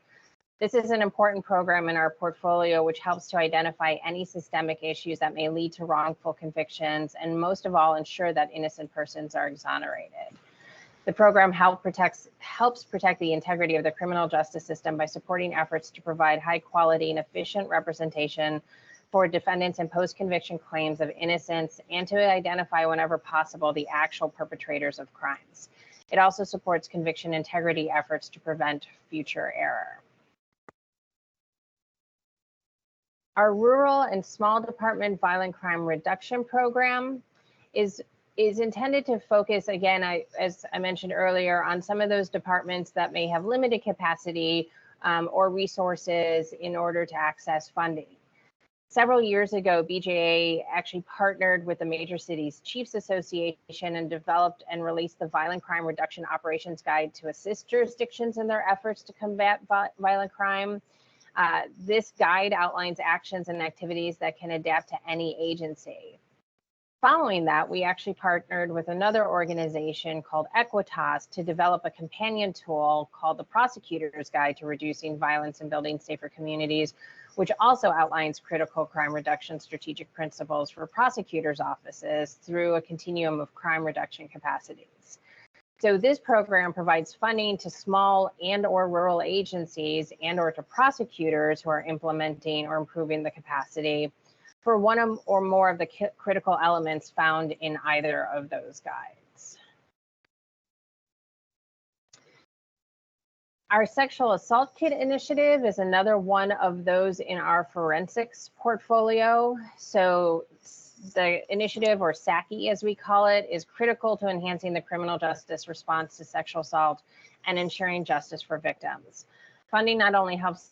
[SPEAKER 8] This is an important program in our portfolio, which helps to identify any systemic issues that may lead to wrongful convictions, and most of all, ensure that innocent persons are exonerated. The program helps protect the integrity of the criminal justice system by supporting efforts to provide high quality and efficient representation for defendants in post-conviction claims of innocence and to identify whenever possible the actual perpetrators of crimes. It also supports conviction integrity efforts to prevent future error. Our Rural and Small Department Violent Crime Reduction Program is intended to focus, again, as I mentioned earlier, on some of those departments that may have limited capacity or resources in order to access funding. Several years ago, BJA actually partnered with the Major Cities Chiefs Association and developed and released the Violent Crime Reduction Operations Guide to assist jurisdictions in their efforts to combat violent crime. This guide outlines actions and activities that can adapt to any agency. Following that, we actually partnered with another organization called Equitas to develop a companion tool called the Prosecutor's Guide to Reducing Violence and Building Safer Communities, which also outlines critical crime reduction strategic principles for prosecutors' offices through a continuum of crime reduction capacities. So this program provides funding to small and/or rural agencies and/or to prosecutors who are implementing or improving the capacity for one or more of the critical elements found in either of those guides. Our sexual assault kit initiative is another one of those in our forensics portfolio. So the initiative, or SACI as we call it, is critical to enhancing the criminal justice response to sexual assault and ensuring justice for victims. Funding not only helps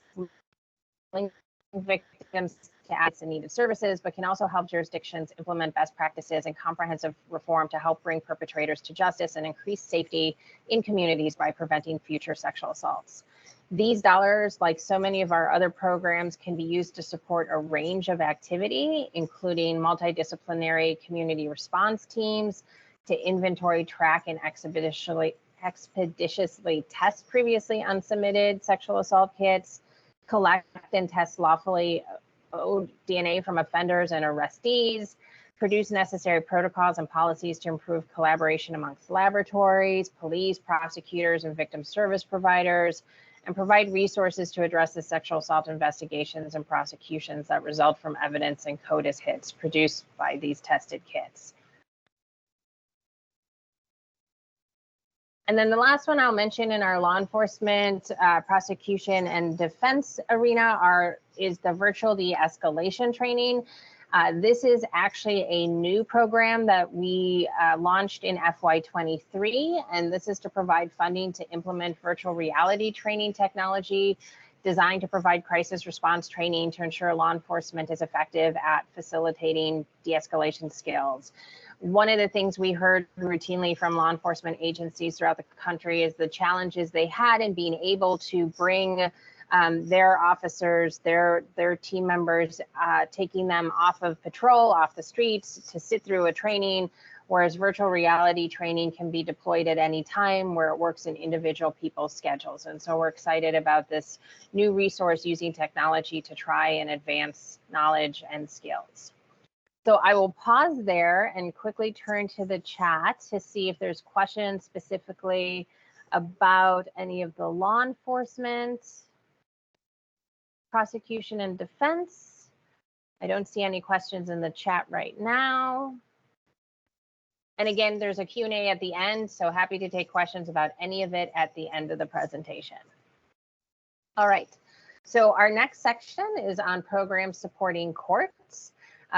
[SPEAKER 8] link victims to access and needed services, but can also help jurisdictions implement best practices and comprehensive reform to help bring perpetrators to justice and increase safety in communities by preventing future sexual assaults. These dollars, like so many of our other programs, can be used to support a range of activity, including multidisciplinary community response teams, to inventory, track, and expeditiously test previously unsubmitted sexual assault kits, collect and test lawfully DNA from offenders and arrestees, produce necessary protocols and policies to improve collaboration amongst laboratories, police, prosecutors, and victim service providers, and provide resources to address the sexual assault investigations and prosecutions that result from evidence and CODIS hits produced by these tested kits. And then the last one I'll mention in our law enforcement, prosecution, and defense arena is the virtual de-escalation training. This is actually a new program that we launched in FY23, and this is to provide funding to implement virtual reality training technology designed to provide crisis response training to ensure law enforcement is effective at facilitating de-escalation skills. One of the things we heard routinely from law enforcement agencies throughout the country is the challenges they had in being able to bring their officers, their team members, taking them off of patrol, off the streets to sit through a training, whereas virtual reality training can be deployed at any time where it works in individual people's schedules. And so we're excited about this new resource using technology to try and advance knowledge and skills. So I will pause there and quickly turn to the chat to see if there's questions specifically about any of the law enforcement, prosecution, and defense. I don't see any questions in the chat right now. And again, there's a Q&A at the end, so happy to take questions about any of it at the end of the presentation. All right, so our next section is on programs supporting courts.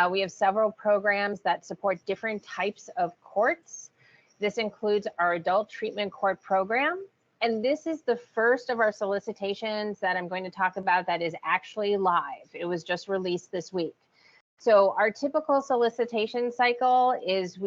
[SPEAKER 8] We have several programs that support different types of courts. This includes our adult treatment court program. And this is the first of our solicitations that I'm going to talk about that is actually live. It was just released this week. So our typical solicitation cycle is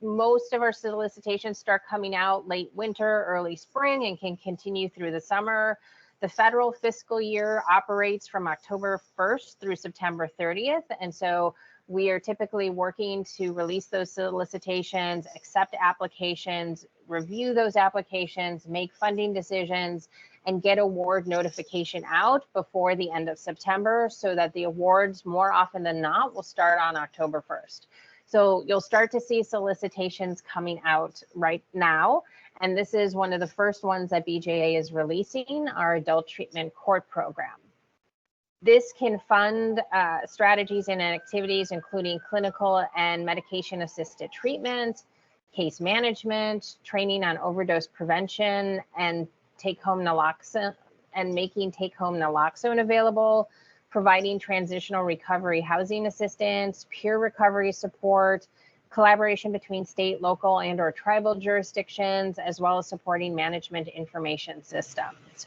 [SPEAKER 8] most of our solicitations start coming out late winter, early spring, and can continue through the summer. The federal fiscal year operates from October 1st through September 30th. And so we are typically working to release those solicitations, accept applications, review those applications, make funding decisions, and get award notification out before the end of September so that the awards, more often than not, will start on October 1st. So you'll start to see solicitations coming out right now. And this is one of the first ones that BJA is releasing, our adult treatment court program. This can fund strategies and activities, including clinical and medication-assisted treatment, case management, training on overdose prevention, and take-home naloxone, and making take-home naloxone available, providing transitional recovery housing assistance, peer recovery support, collaboration between state, local, and/or tribal jurisdictions, as well as supporting management information systems.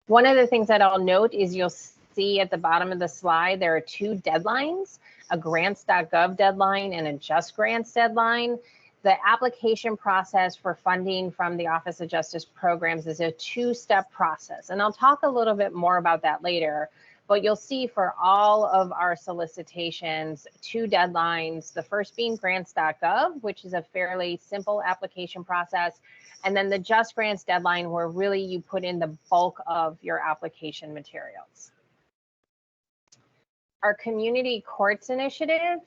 [SPEAKER 8] One of the things that I'll note is you'll see at the bottom of the slide, there are two deadlines, a grants.gov deadline and a just grants deadline. The application process for funding from the Office of Justice Programs is a two-step process, and I'll talk a little bit more about that later. But you'll see for all of our solicitations, two deadlines, the first being grants.gov, which is a fairly simple application process, and then the Just Grants deadline, where really you put in the bulk of your application materials. Our Community Courts Initiative,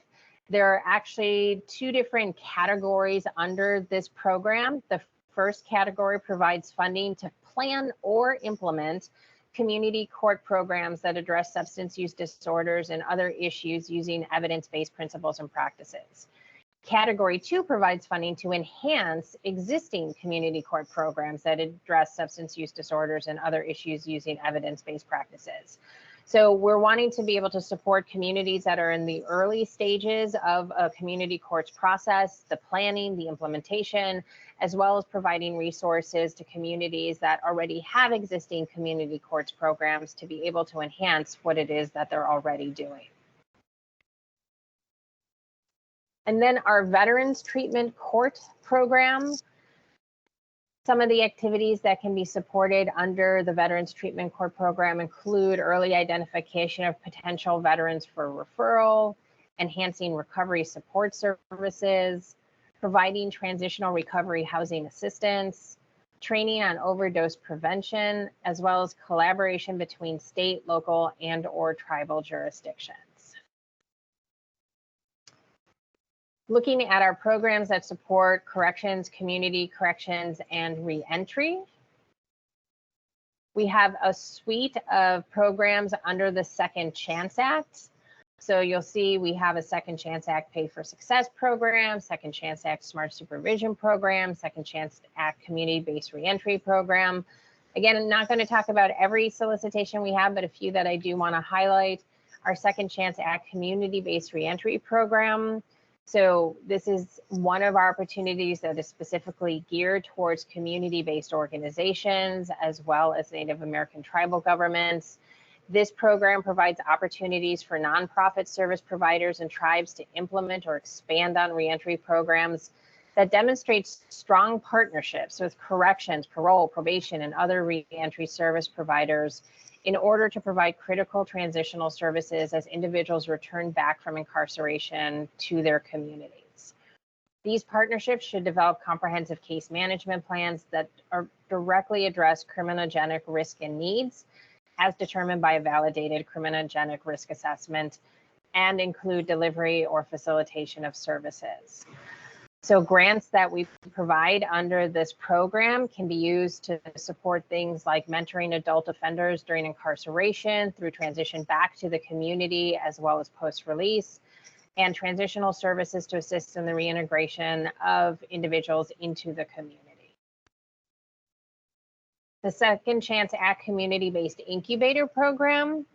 [SPEAKER 8] there are actually two different categories under this program. The first category provides funding to plan or implement community court programs that address substance use disorders and other issues using evidence-based principles and practices. Category 2 provides funding to enhance existing community court programs that address substance use disorders and other issues using evidence-based practices. So we're wanting to be able to support communities that are in the early stages of a community courts process, the planning, the implementation, as well as providing resources to communities that already have existing community courts programs to be able to enhance what it is that they're already doing. And then our Veterans Treatment Court Program. Some of the activities that can be supported under the Veterans Treatment Court Program include early identification of potential veterans for referral, enhancing recovery support services, providing transitional recovery housing assistance, training on overdose prevention, as well as collaboration between state, local, and/or tribal jurisdictions. Looking at our programs that support corrections, community corrections, and reentry. We have a suite of programs under the Second Chance Act. So you'll see we have a Second Chance Act Pay for Success program, Second Chance Act Smart Supervision program, Second Chance Act Community-Based Reentry program. Again, I'm not going to talk about every solicitation we have, but a few that I do want to highlight. Our Second Chance Act Community-Based Reentry program. So this is one of our opportunities that is specifically geared towards community-based organizations, as well as Native American tribal governments. This program provides opportunities for nonprofit service providers and tribes to implement or expand on reentry programs that demonstrates strong partnerships with corrections, parole, probation, and other reentry service providers in order to provide critical transitional services as individuals return back from incarceration to their communities. These partnerships should develop comprehensive case management plans that directly address criminogenic risk and needs as determined by a validated criminogenic risk assessment and include delivery or facilitation of services. So grants that we provide under this program can be used to support things like mentoring adult offenders during incarceration through transition back to the community as well as post-release, and transitional services to assist in the reintegration of individuals into the community. The Second Chance Act Community-Based Incubator Program.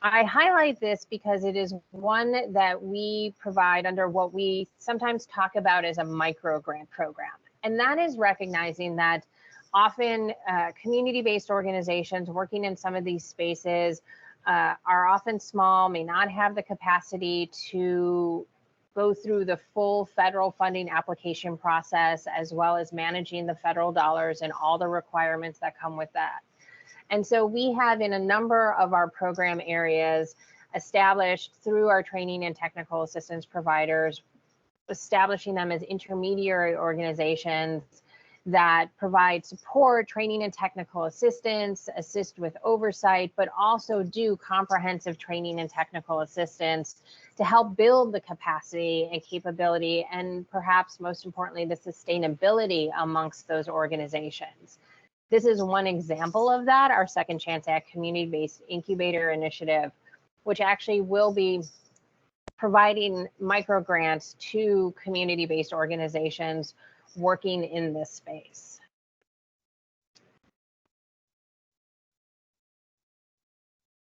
[SPEAKER 8] I highlight this because it is one that we provide under what we sometimes talk about as a micro grant program. And that is recognizing that often community-based organizations working in some of these spaces are often small, may not have the capacity to go through the full federal funding application process, as well as managing the federal dollars and all the requirements that come with that. And so we have in a number of our program areas established through our training and technical assistance providers, establishing them as intermediary organizations that provide support, training and technical assistance, assist with oversight, but also do comprehensive training and technical assistance to help build the capacity and capability, and perhaps most importantly, the sustainability amongst those organizations. This is one example of that, our Second Chance Act Community-Based Incubator Initiative, which actually will be providing micro grants to community-based organizations working in this space.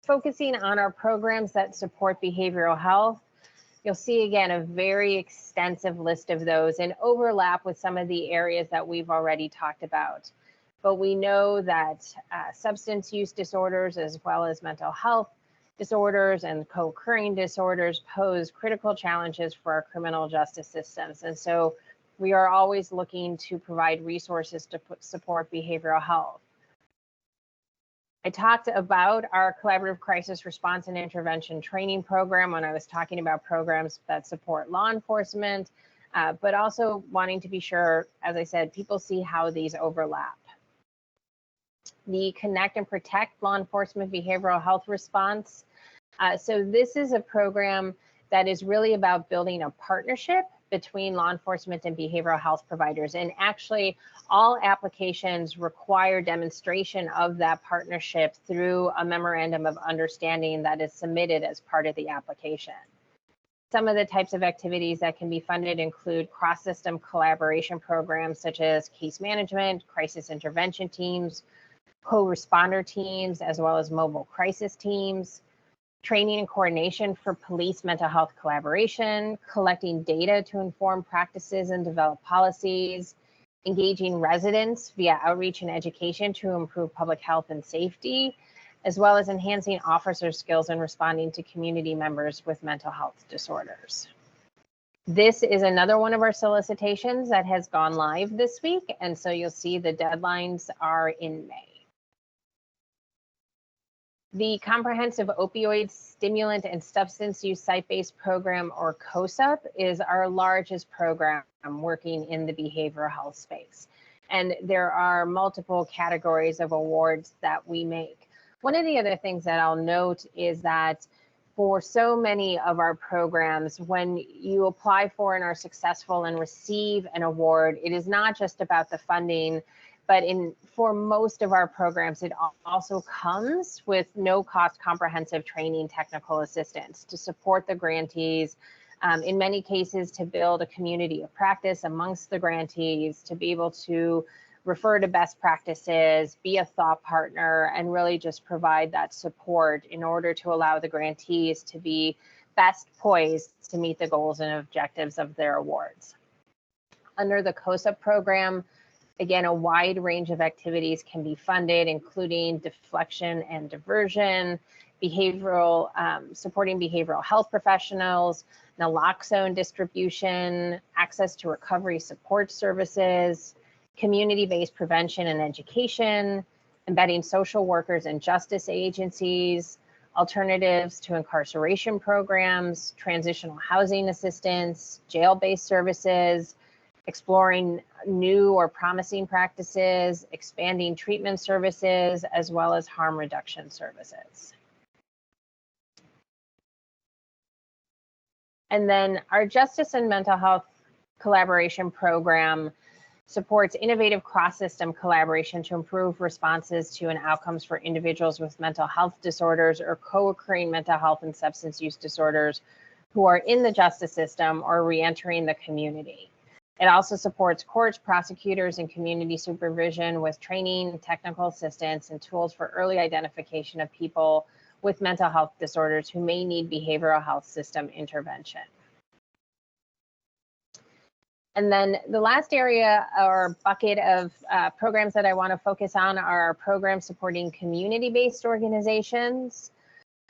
[SPEAKER 8] Focusing on our programs that support behavioral health, you'll see again a very extensive list of those and overlap with some of the areas that we've already talked about. But we know that substance use disorders, as well as mental health disorders and co-occurring disorders, pose critical challenges for our criminal justice systems. And so we are always looking to provide resources to support behavioral health. I talked about our collaborative crisis response and intervention training program when I was talking about programs that support law enforcement, but also wanting to be sure, as I said, people see how these overlap. The Connect and Protect Law Enforcement Behavioral Health Response. So this is a program that is really about building a partnership between law enforcement and behavioral health providers. And actually, all applications require demonstration of that partnership through a memorandum of understanding that is submitted as part of the application. Some of the types of activities that can be funded include cross-system collaboration programs such as case management, crisis intervention teams, co-responder teams, as well as mobile crisis teams, training and coordination for police mental health collaboration, collecting data to inform practices and develop policies, engaging residents via outreach and education to improve public health and safety, as well as enhancing officer skills in responding to community members with mental health disorders. This is another one of our solicitations that has gone live this week, and so you'll see the deadlines are in May. The Comprehensive Opioid Stimulant and Substance Use Site-Based Program, or COSUP, is our largest program working in the behavioral health space. And there are multiple categories of awards that we make. One of the other things that I'll note is that for so many of our programs, when you apply for and are successful and receive an award, it is not just about the funding, but for most of our programs, it also comes with no cost comprehensive training technical assistance to support the grantees, in many cases to build a community of practice amongst the grantees, to be able to refer to best practices, be a thought partner, and really just provide that support in order to allow the grantees to be best poised to meet the goals and objectives of their awards. Under the COSUP program, again, a wide range of activities can be funded, including deflection and diversion, behavioral, supporting behavioral health professionals, naloxone distribution, access to recovery support services, community-based prevention and education, embedding social workers and justice agencies, alternatives to incarceration programs, transitional housing assistance, jail-based services, exploring new or promising practices, expanding treatment services, as well as harm reduction services. And then our Justice and Mental Health Collaboration Program supports innovative cross-system collaboration to improve responses to and outcomes for individuals with mental health disorders or co-occurring mental health and substance use disorders who are in the justice system or re-entering the community. It also supports courts, prosecutors, and community supervision with training, technical assistance, and tools for early identification of people with mental health disorders who may need behavioral health system intervention. And then the last area or bucket of programs that I want to focus on are programs supporting community-based organizations.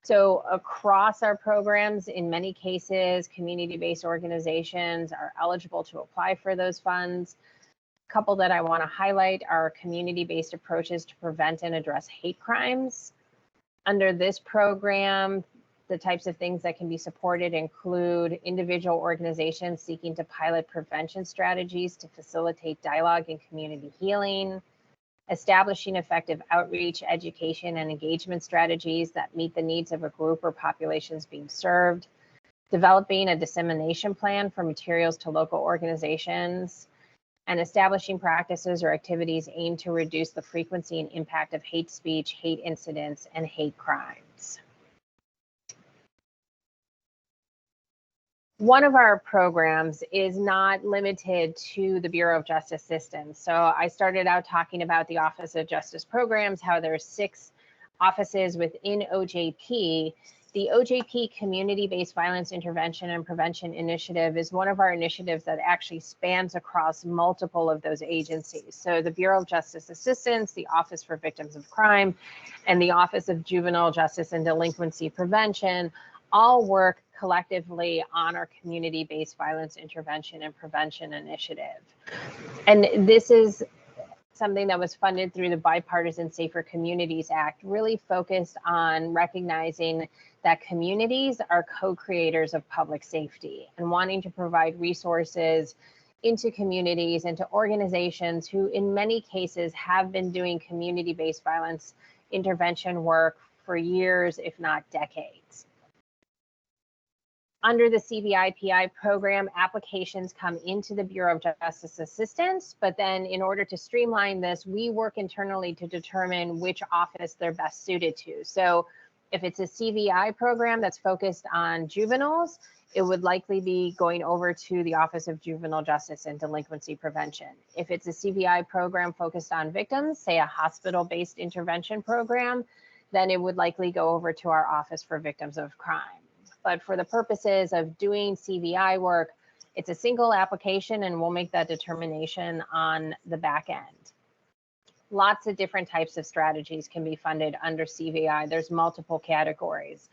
[SPEAKER 8] So across our programs, in many cases, community-based organizations are eligible to apply for those funds. A couple that I want to highlight are community-based approaches to prevent and address hate crimes. Under this program, the types of things that can be supported include individual organizations seeking to pilot prevention strategies to facilitate dialogue and community healing, establishing effective outreach, education, and engagement strategies that meet the needs of a group or populations being served, developing a dissemination plan for materials to local organizations, and establishing practices or activities aimed to reduce the frequency and impact of hate speech, hate incidents, and hate crimes. One of our programs is not limited to the Bureau of Justice Systems. So I started out talking about the Office of Justice Programs, how there's 6 offices within OJP. The OJP Community-Based Violence Intervention and Prevention Initiative is one of our initiatives that actually spans across multiple of those agencies. So the Bureau of Justice Assistance, the Office for Victims of Crime, and the Office of Juvenile Justice and Delinquency Prevention all work collectively on our community-based violence intervention and prevention initiative. And this is something that was funded through the Bipartisan Safer Communities Act, really focused on recognizing that communities are co-creators of public safety and wanting to provide resources into communities and to organizations who in many cases have been doing community-based violence intervention work for years, if not decades. Under the CVIPI program, applications come into the Bureau of Justice Assistance, but then in order to streamline this, we work internally to determine which office they're best suited to. So if it's a CVI program that's focused on juveniles, it would likely be going over to the Office of Juvenile Justice and Delinquency Prevention. If it's a CVI program focused on victims, say a hospital-based intervention program, then it would likely go over to our Office for Victims of Crime. But for the purposes of doing CVI work, it's a single application and we'll make that determination on the back end. Lots of different types of strategies can be funded under CVI. There's multiple categories.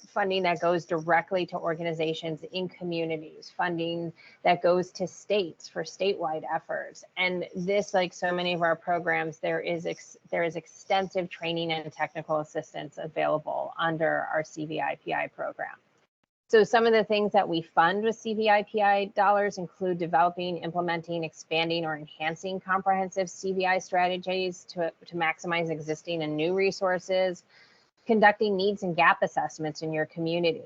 [SPEAKER 8] Funding that goes directly to organizations in communities, funding that goes to states for statewide efforts. And this, like so many of our programs, there is extensive training and technical assistance available under our CVIPI program. So some of the things that we fund with CVIPI dollars include developing, implementing, expanding, or enhancing comprehensive CVI strategies to maximize existing and new resources, conducting needs and gap assessments in your community,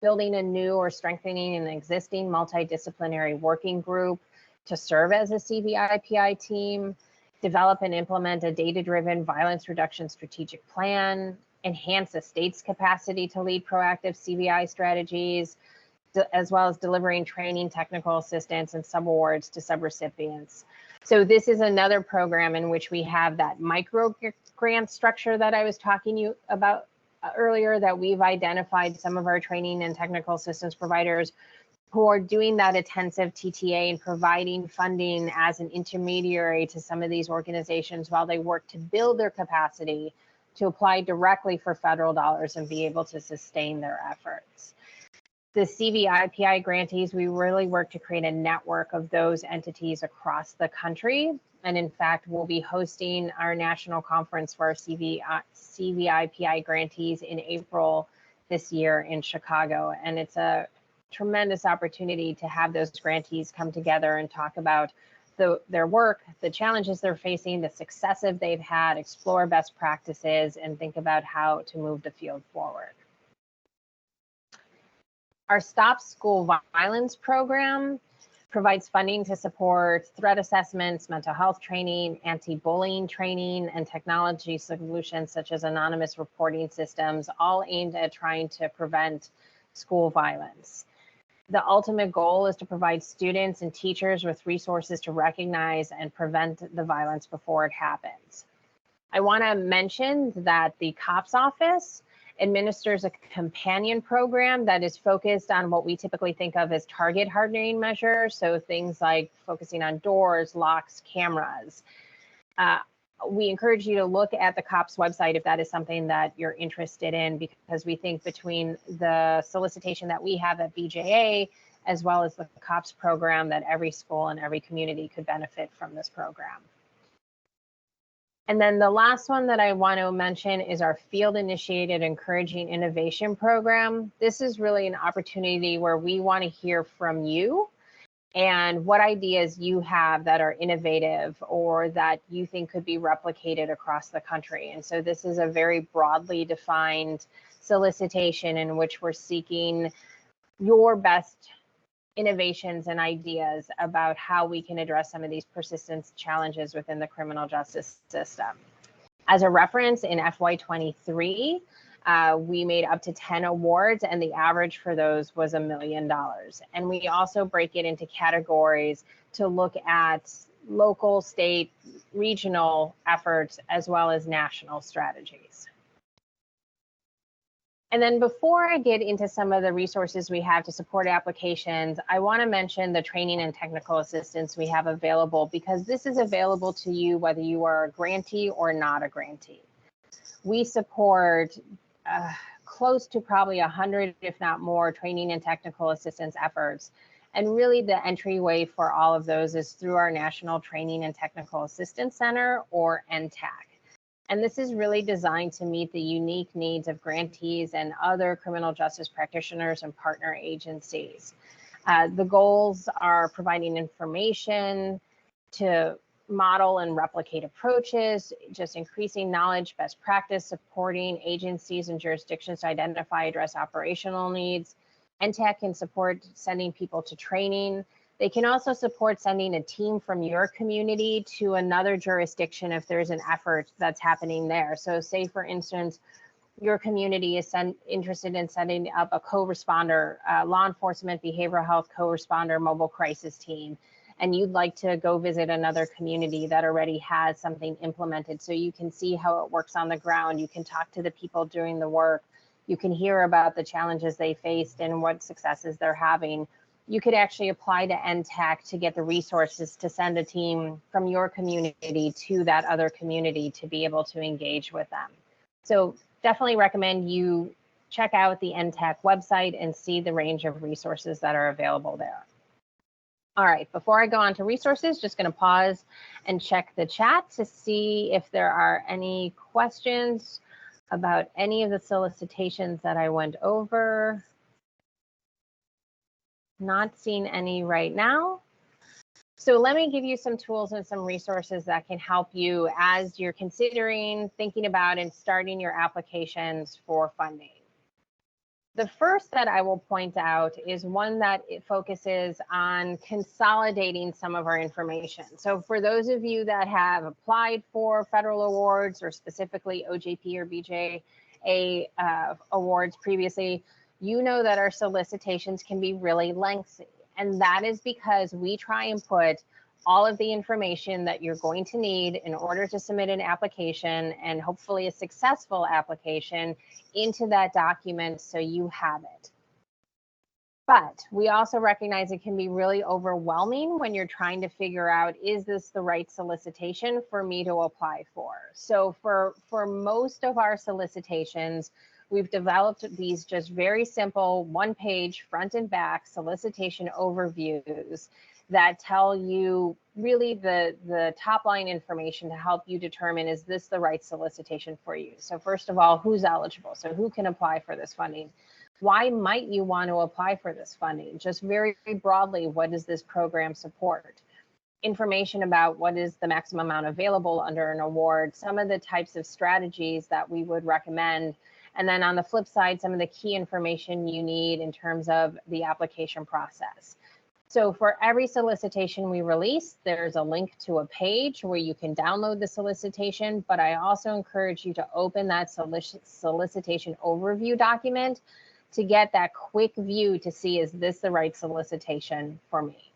[SPEAKER 8] building a new or strengthening an existing multidisciplinary working group to serve as a CVIPI team, develop and implement a data-driven violence reduction strategic plan, enhance a state's capacity to lead proactive CVI strategies, as well as delivering training, technical assistance, and subawards to subrecipients. So this is another program in which we have that micro grant structure that I was talking to you about earlier, that we've identified some of our training and technical assistance providers who are doing that intensive TTA and providing funding as an intermediary to some of these organizations while they work to build their capacity to apply directly for federal dollars and be able to sustain their efforts. The CVIPI grantees, we really work to create a network of those entities across the country. And in fact, we'll be hosting our national conference for our CVIPI grantees in April this year in Chicago. And it's a tremendous opportunity to have those grantees come together and talk about their work, the challenges they're facing, the successes they've had, explore best practices, and think about how to move the field forward. Our Stop School Violence program provides funding to support threat assessments, mental health training, anti-bullying training, and technology solutions such as anonymous reporting systems, all aimed at trying to prevent school violence. The ultimate goal is to provide students and teachers with resources to recognize and prevent the violence before it happens. I want to mention that the COPS office administers a companion program that is focused on what we typically think of as target hardening measures. So things like focusing on doors, locks, cameras. We encourage you to look at the COPS website if that is something that you're interested in, because we think between the solicitation that we have at BJA, as well as the COPS program, that every school and every community could benefit from this program. And then the last one that I want to mention is our Field Initiated Encouraging Innovation program. This is really an opportunity where we want to hear from you and what ideas you have that are innovative or that you think could be replicated across the country. And so this is a very broadly defined solicitation in which we're seeking your best innovations and ideas about how we can address some of these persistent challenges within the criminal justice system. As a reference, in FY23, we made up to 10 awards, and the average for those was $1 million. And we also break it into categories to look at local, state, regional efforts, as well as national strategies. And then before I get into some of the resources we have to support applications, I want to mention the training and technical assistance we have available, because this is available to you whether you are a grantee or not a grantee. We support close to probably 100, if not more, training and technical assistance efforts. And really the entryway for all of those is through our National Training and Technical Assistance Center, or NTAC. And this is really designed to meet the unique needs of grantees and other criminal justice practitioners and partner agencies. The goals are providing information to model and replicate approaches, just increasing knowledge, best practice, supporting agencies and jurisdictions to identify, address operational needs. NTAC can support sending people to training. They can also support sending a team from your community to another jurisdiction if there's an effort that's happening there. So say, for instance, your community is interested in setting up a co-responder, law enforcement, behavioral health co-responder mobile crisis team, and you'd like to go visit another community that already has something implemented so you can see how it works on the ground. You can talk to the people doing the work. You can hear about the challenges they faced and what successes they're having. You could actually apply to NTAC to get the resources to send a team from your community to that other community to be able to engage with them. So definitely recommend you check out the NTAC website and see the range of resources that are available there. All right, before I go on to resources, just going to pause and check the chat to see if there are any questions about any of the solicitations that I went over. Not seeing any right now. So let me give you some tools and some resources that can help you as you're considering, thinking about, and starting your applications for funding. The first that I will point out is one that it focuses on consolidating some of our information. So for those of you that have applied for federal awards, or specifically OJP or BJA awards previously, you know that our solicitations can be really lengthy. And that is because we try and put all of the information that you're going to need in order to submit an application, and hopefully a successful application, into that document so you have it. But we also recognize it can be really overwhelming when you're trying to figure out, is this the right solicitation for me to apply for? So for most of our solicitations, we've developed these just very simple one-page front and back solicitation overviews that tell you really the top line information to help you determine, is this the right solicitation for you? So first of all, who's eligible? So who can apply for this funding? Why might you want to apply for this funding? Just very broadly, what does this program support? Information about what is the maximum amount available under an award, some of the types of strategies that we would recommend. And then on the flip side, some of the key information you need in terms of the application process. So for every solicitation we release, there's a link to a page where you can download the solicitation, but I also encourage you to open that solicitation overview document to get that quick view to see, is this the right solicitation for me?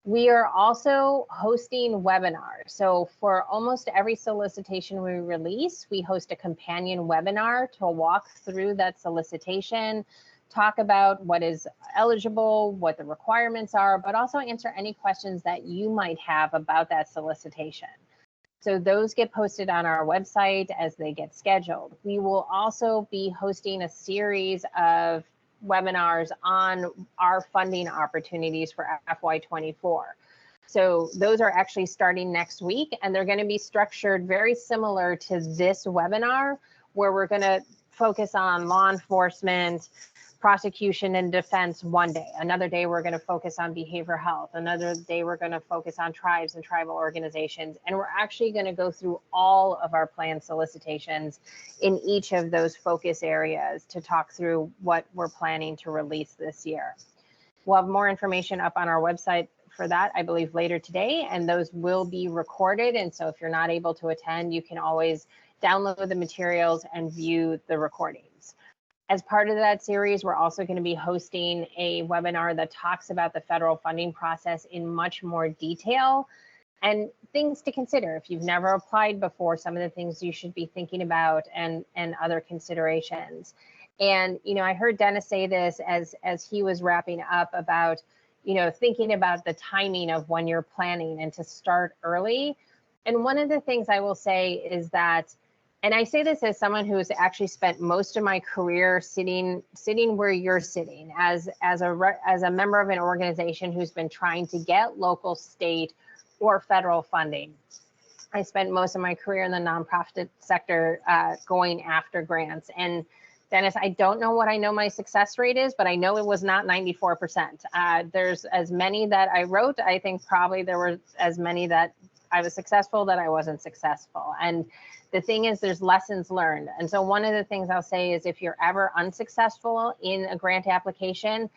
[SPEAKER 8] We are also hosting webinars. So for almost every solicitation we release, we host a companion webinar to walk through that solicitation, talk about what is eligible, what the requirements are, but also answer any questions that you might have about that solicitation. So those get posted on our website as they get scheduled. We will also be hosting a series of webinars on our funding opportunities for FY24. So those are actually starting next week, and they're going to be structured very similar to this webinar, where we're going to focus on law enforcement, prosecution and defense one day. Another day, we're going to focus on behavioral health. Another day, we're going to focus on tribes and tribal organizations. And we're actually going to go through all of our planned solicitations in each of those focus areas to talk through what we're planning to release this year. We'll have more information up on our website for that, I believe, later today, and those will be recorded. And so if you're not able to attend, you can always download the materials and view the recordings. As part of that series, we're also going to be hosting a webinar that talks about the federal funding process in much more detail and things to consider. If you've never applied before, some of the things you should be thinking about, and other considerations. And, you know, I heard Dennis say this as he was wrapping up about, you know, thinking about the timing of when you're planning and to start early. And one of the things I will say is that And I say this as someone who has actually spent most of my career sitting where you're sitting as a member of an organization who's been trying to get local, state, or federal funding. I spent most of my career in the nonprofit sector going after grants. And Dennis, I don't know what I know my success rate is, but I know it was not 94%. There's as many that I wrote. I think probably there were as many that I was successful that I wasn't successful. And the thing is, there's lessons learned. And so one of the things I'll say is if you're ever unsuccessful in a grant application,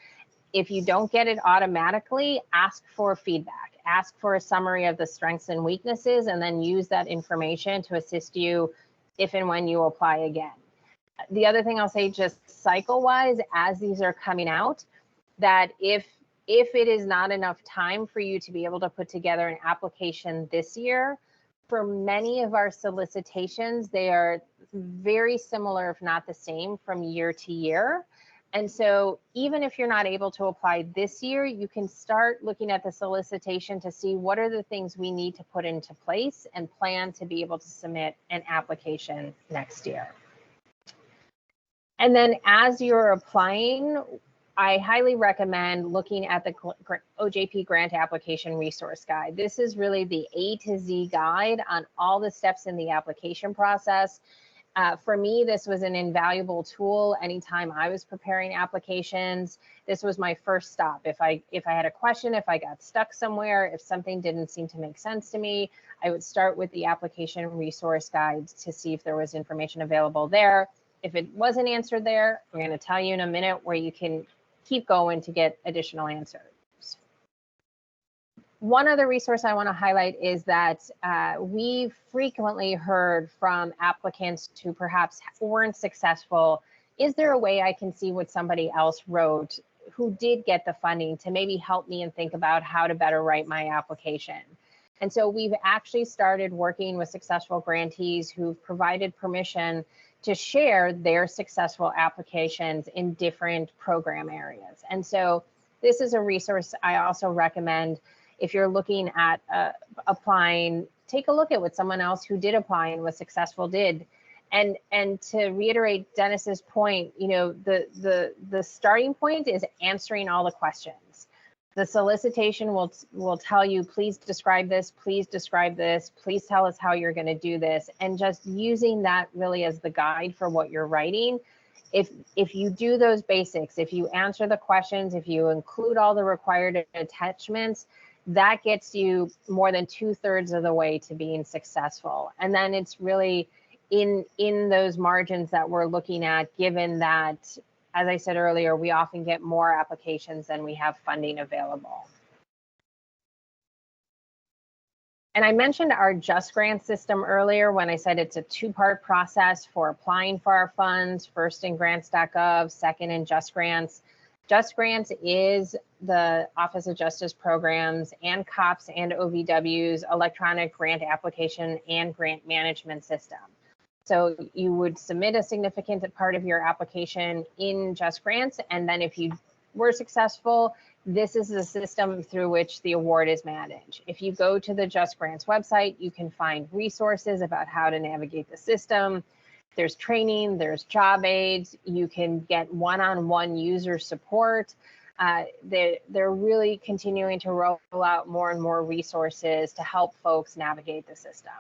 [SPEAKER 8] if you don't get it automatically, ask for feedback. Ask for a summary of the strengths and weaknesses, and then use that information to assist you if and when you apply again. The other thing I'll say, just cycle-wise, as these are coming out, that if it is not enough time for you to be able to put together an application this year, for many of our solicitations, they are very similar, if not the same, from year to year. And so even if you're not able to apply this year, you can start looking at the solicitation to see what are the things we need to put into place and plan to be able to submit an application next year. And then as you're applying, I highly recommend looking at the OJP Grant Application Resource Guide. This is really the A to Z guide on all the steps in the application process. For me, this was an invaluable tool anytime I was preparing applications. This was my first stop. If I had a question, if I got stuck somewhere, if something didn't seem to make sense to me, I would start with the application resource guide to see if there was information available there. If it wasn't answered there, we're going to tell you in a minute where you can keep going to get additional answers. One other resource I want to highlight is that we frequently heard from applicants who perhaps weren't successful. Is there a way I can see what somebody else wrote who did get the funding to maybe help me and think about how to better write my application? And so we've actually started working with successful grantees who've provided permission to share their successful applications in different program areas. And so this is a resource I also recommend. If you're looking at applying, take a look at what someone else who did apply and was successful did. And to reiterate Dennis's point, you know, the starting point is answering all the questions. The solicitation will tell you, please describe this, please describe this, please tell us how you're going to do this, and just using that really as the guide for what you're writing. If you do those basics, if you answer the questions, if you include all the required attachments, that gets you more than 2/3 of the way to being successful. And then it's really in those margins that we're looking at, given that, as I said earlier, we often get more applications than we have funding available. And I mentioned our Just Grants system earlier when I said it's a two-part process for applying for our funds, first in grants.gov, second in Just Grants. Just Grants is the Office of Justice Programs and COPS and OVW's electronic grant application and grant management system. So you would submit a significant part of your application in Just Grants, and then if you were successful, this is the system through which the award is managed. If you go to the Just Grants website, you can find resources about how to navigate the system. There's training, there's job aids, you can get one-on-one user support. They're really continuing to roll out more and more resources to help folks navigate the system.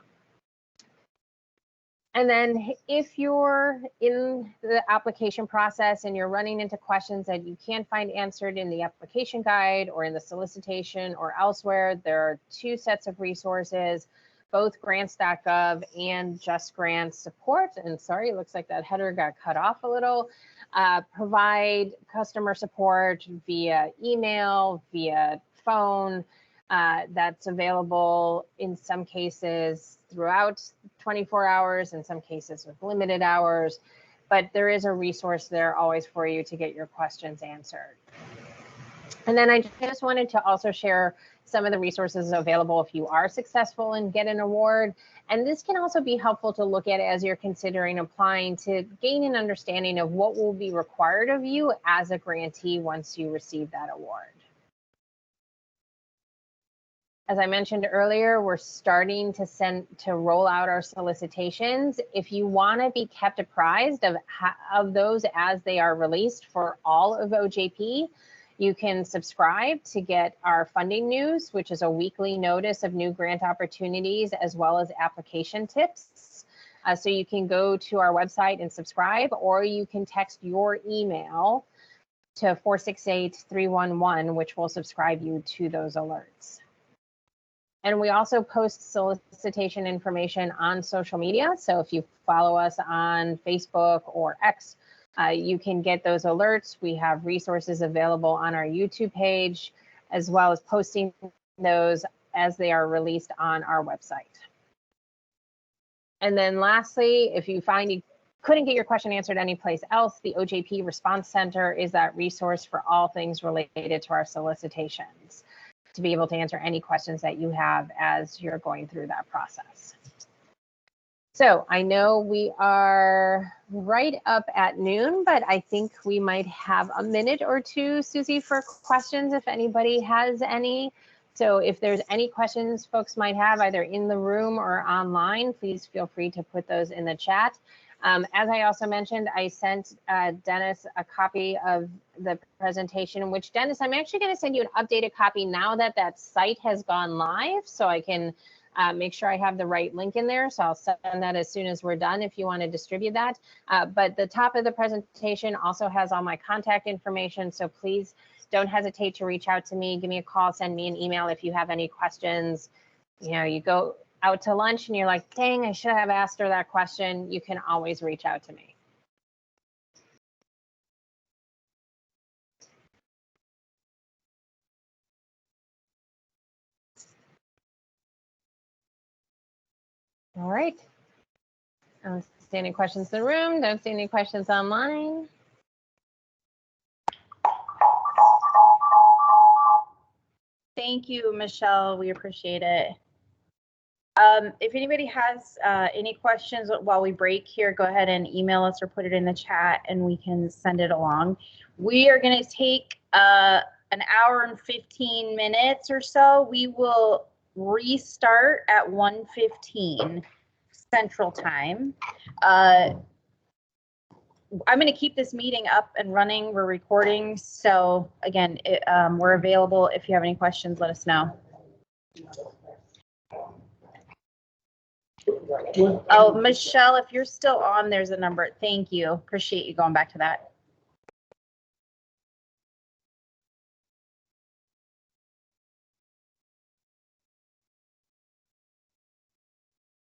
[SPEAKER 8] And then if you're in the application process and you're running into questions that you can't find answered in the application guide or in the solicitation or elsewhere, there are two sets of resources, both grants.gov and Just Grants support. And sorry, it looks like that header got cut off a little. Provide customer support via email, via phone. That's available in some cases throughout 24 hours, in some cases with limited hours, but there is a resource there always for you to get your questions answered. And then I just wanted to also share some of the resources available if you are successful and get an award. And this can also be helpful to look at as you're considering applying to gain an understanding of what will be required of you as a grantee once you receive that award. As I mentioned earlier, we're starting to roll out our solicitations. If you want to be kept apprised of those as they are released for all of OJP, you can subscribe to get our funding news, which is a weekly notice of new grant opportunities as well as application tips. So you can go to our website and subscribe, or you can text your email to 468-311, which will subscribe you to those alerts. And we also post solicitation information on social media. So if you follow us on Facebook or X, you can get those alerts. We have resources available on our YouTube page, as well as posting those as they are released on our website. And then lastly, if you find you couldn't get your question answered anyplace else, the OJP Response Center is that resource for all things related to our solicitations, to be able to answer any questions that you have as you're going through that process. So I know we are right up at noon, but I think we might have a minute or two, Susie, for questions if anybody has any. So if there's any questions folks might have either in the room or online, please feel free to put those in the chat. As I also mentioned, I sent Dennis a copy of the presentation, which Dennis, I'm actually going to send you an updated copy now that that site has gone live, so I can make sure I have the right link in there. So I'll send that as soon as we're done if you want to distribute that. But the top of the presentation also has all my contact information, so please don't hesitate to reach out to me, give me a call, send me an email if you have any questions. You know, you go out to lunch and you're like, dang, I should have asked her that question. You can always reach out to me. All right. I don't see any questions in the room. Don't see any questions online.
[SPEAKER 5] Thank you, Michelle. We appreciate it. If anybody has any questions while we break here, go ahead and email us or put it in the chat and we can send it along. We are going to take an hour and 15 minutes or so. We will restart at 1:15 Central Time. I'm going to keep this meeting up and running. We're recording. So again, we're available. If you have any questions, let us know. Oh, Michelle, if you're still on, there's a number. Thank you. Appreciate you going back to that.